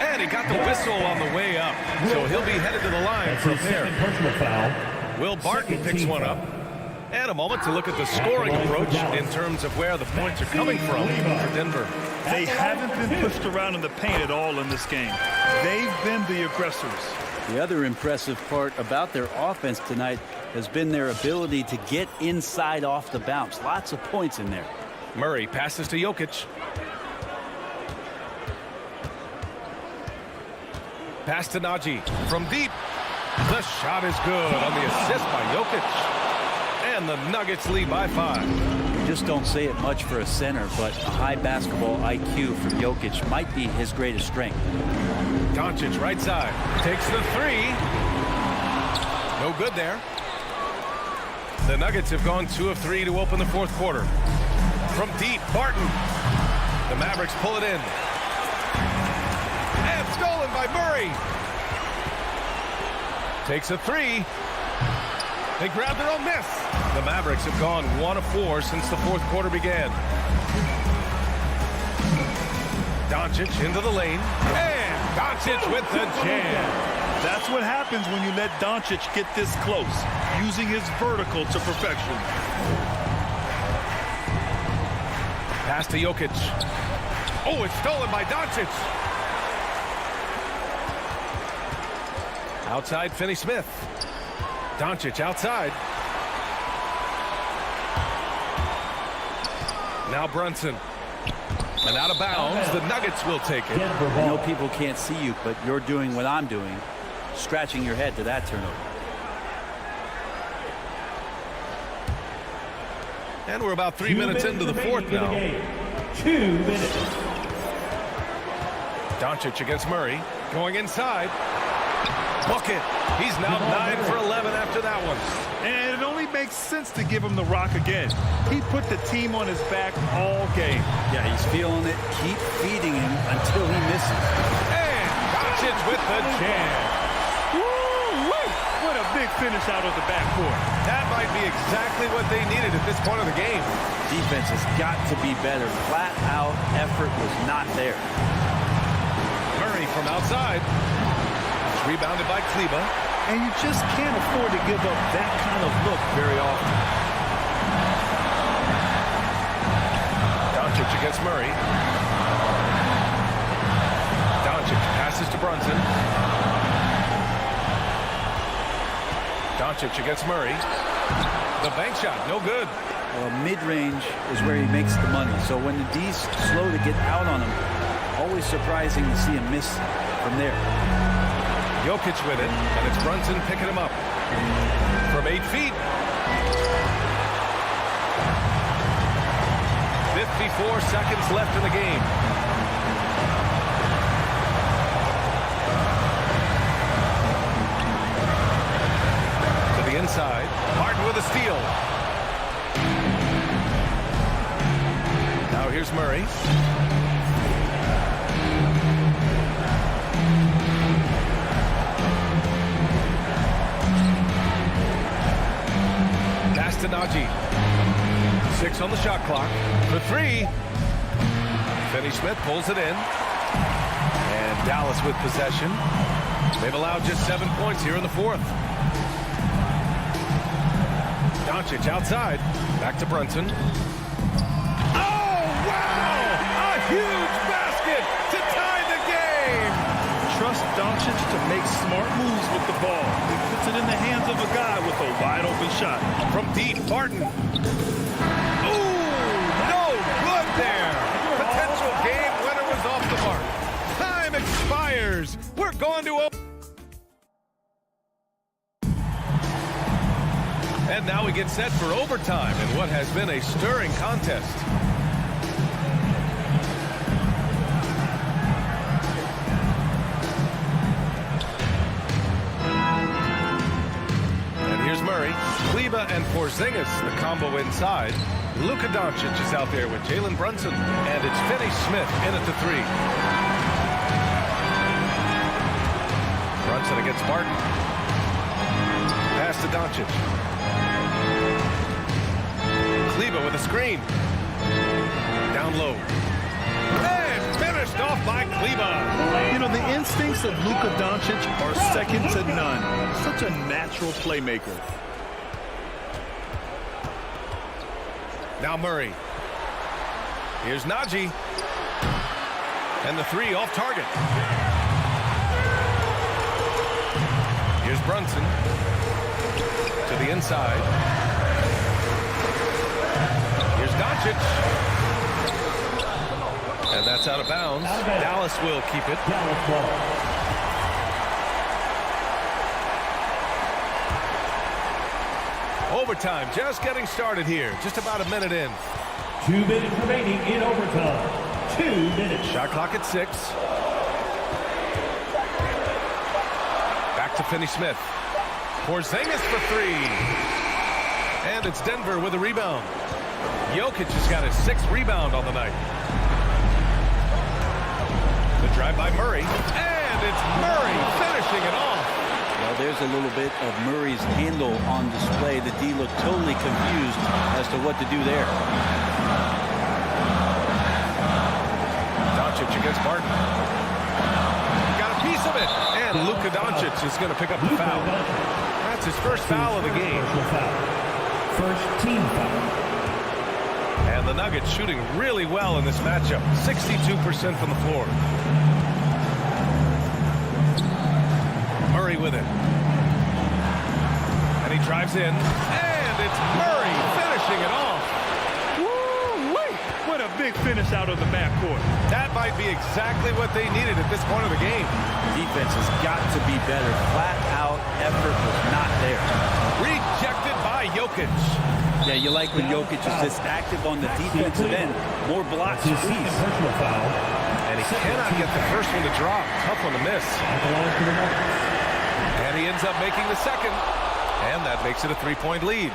And he got the whistle on the way up. So he'll be headed to the line from there. Personal foul. Will Barton picks one up. And a moment to look at the scoring approach in terms of where the points are coming from for Denver. They haven't been pushed around in the paint at all in this game. They've been the aggressors. The other impressive part about their offense tonight has been their ability to get inside off the bounce. Lots of points in there. Murray passes to Jokic. Pass to Najee from deep. The shot is good on the assist by Jokic. And the Nuggets lead by 5. You just don't say it much for a center, but a high basketball IQ for Jokic might be his greatest strength. Doncic right side. Takes the three. No good there. The Nuggets have gone 2 of 3 to open the fourth quarter. From deep, Barton. The Mavericks pull it in. And stolen by Murray. Takes a three. They grab their own miss. The Mavericks have gone 1 of 4 since the fourth quarter began. Doncic into the lane. And Doncic with the jam. That's what happens when you let Doncic get this close, using his vertical to perfection. Pass to Jokic. Oh, it's stolen by Doncic. Outside, Finney-Smith. Doncic outside. Now Brunson. And out of bounds, the Nuggets will take it. I know people can't see you, but you're doing what I'm doing, scratching your head to that turnover. And we're about 3 minutes into the fourth now. 2 minutes. Doncic against Murray. Going inside. Book it. He's now 9 for 11 after that one. And it only makes sense to give him the rock again. He put the team on his back all game. Yeah, he's feeling it. Keep feeding him until he misses. And Doncic with the jam. Woo-wee! What a big finish out of the backcourt. That might be exactly what they needed at this point of the game. Defense has got to be better. Flat out effort was not there. Murray from outside. Rebounded by Kleba. And you just can't afford to give up that kind of look very often. Doncic against Murray. Doncic passes to Brunson. Doncic against Murray. The bank shot, no good. Well, mid-range is where he makes the money. So when the D's slow to get out on him, always surprising to see him miss from there. Jokic with it, and it's Brunson picking him up. From 8 feet. 54 seconds left in the game. To the inside. Harden with a Murray. Pass to Najee. 6 on the shot clock. For 3. Finney Smith pulls it in. And Dallas with possession. They've allowed just 7 points here in the 4th. Doncic outside. Back to Brunson. Oh, wow! A huge basket to tie the game! Trust Doncic to make smart moves with the ball. He puts it in the hands of a guy with a wide-open shot. From deep, Barton. Ooh, no good there. Potential game winner was off the mark. Time expires. We're going to And now we get set for overtime in what has been a stirring contest. And here's Murray. Kleber and Porzingis, the combo inside. Luka Doncic is out there with Jalen Brunson. And it's Finney Smith in at the 3. Brunson against Barton. Pass to Doncic. Kleber with a screen. Down low. And finished off by Kleber. You know, the instincts of Luka Doncic are second to none. Such a natural playmaker. Now Murray. Here's Najee. And the 3 off target. Here's Brunson. To the inside. Here's Doncic. And that's out of bounds. Dallas will keep it. Overtime just getting started here. Just about a minute in. 2 minutes remaining in overtime. 2 minutes. Shot clock at 6. Back to Finney Smith. Porzingis for 3. And it's Denver with a rebound. Jokic has got his 6th rebound on the night. The drive by Murray. And it's Murray finishing it off. Well, there's a little bit of Murray's handle on display. The D looked totally confused as to what to do there. Doncic against Barton. Got a piece of it. And Luka Doncic is going to pick up the foul. That's his first foul of the game. First team foul. And the Nuggets shooting really well in this matchup. 62% from the floor. Murray with it. And he drives in. And it's Murray finishing it off. Woo-wee! What a big finish out of the backcourt. That might be exactly what they needed at this point of the game. Defense has got to be better. Flat out effort was not there. Rejected by Jokic. Yeah, you like when Jokic is just active on the defensive end. More blocks for peace. And he cannot get the first one to drop. Tough one to miss. And he ends up making the second. And that makes it a 3-point lead.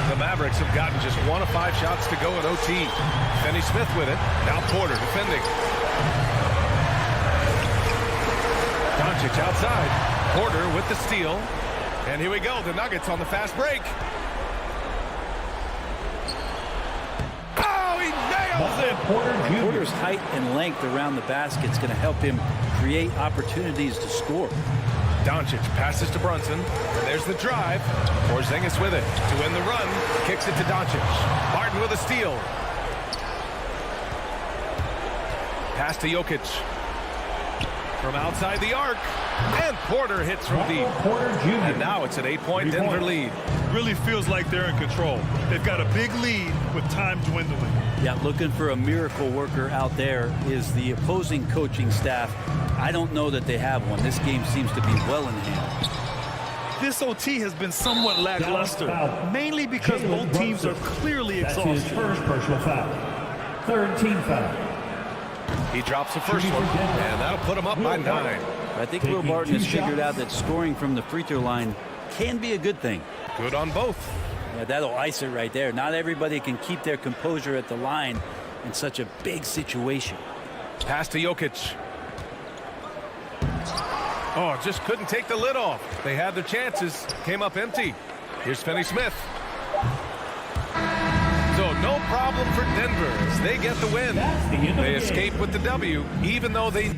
The Mavericks have gotten just 1 of 5 shots to go at OT. Finney Smith with it. Now Porter defending. Doncic outside. Porter with the steal. And here we go. The Nuggets on the fast break. Porter's height and length around the basket is going to help him create opportunities to score. Doncic passes to Brunson. And there's the drive. Porzingis with it to win the run. Kicks it to Doncic. Barton with a steal. Pass to Jokic. From outside the arc. And Porter hits from deep. And now it's an 8-point Denver lead. Really feels like they're in control. They've got a big lead with time dwindling. Yeah, looking for a miracle worker out there is the opposing coaching staff. I don't know that they have one. This game seems to be well in hand. This OT has been somewhat lackluster, mainly because both teams are clearly exhausted. That's his first personal foul. Third team foul. He drops the first one, and that'll put him up by 9. I think Will Barton has figured out that scoring from the free throw line can be a good thing. Good on both. Yeah, that'll ice it right there. Not everybody can keep their composure at the line in such a big situation. Pass to Jokic. Oh, just couldn't take the lid off. They had their chances. Came up empty. Here's Finney-Smith. So no problem for Denver as they get the win. They escape with the W, even though they...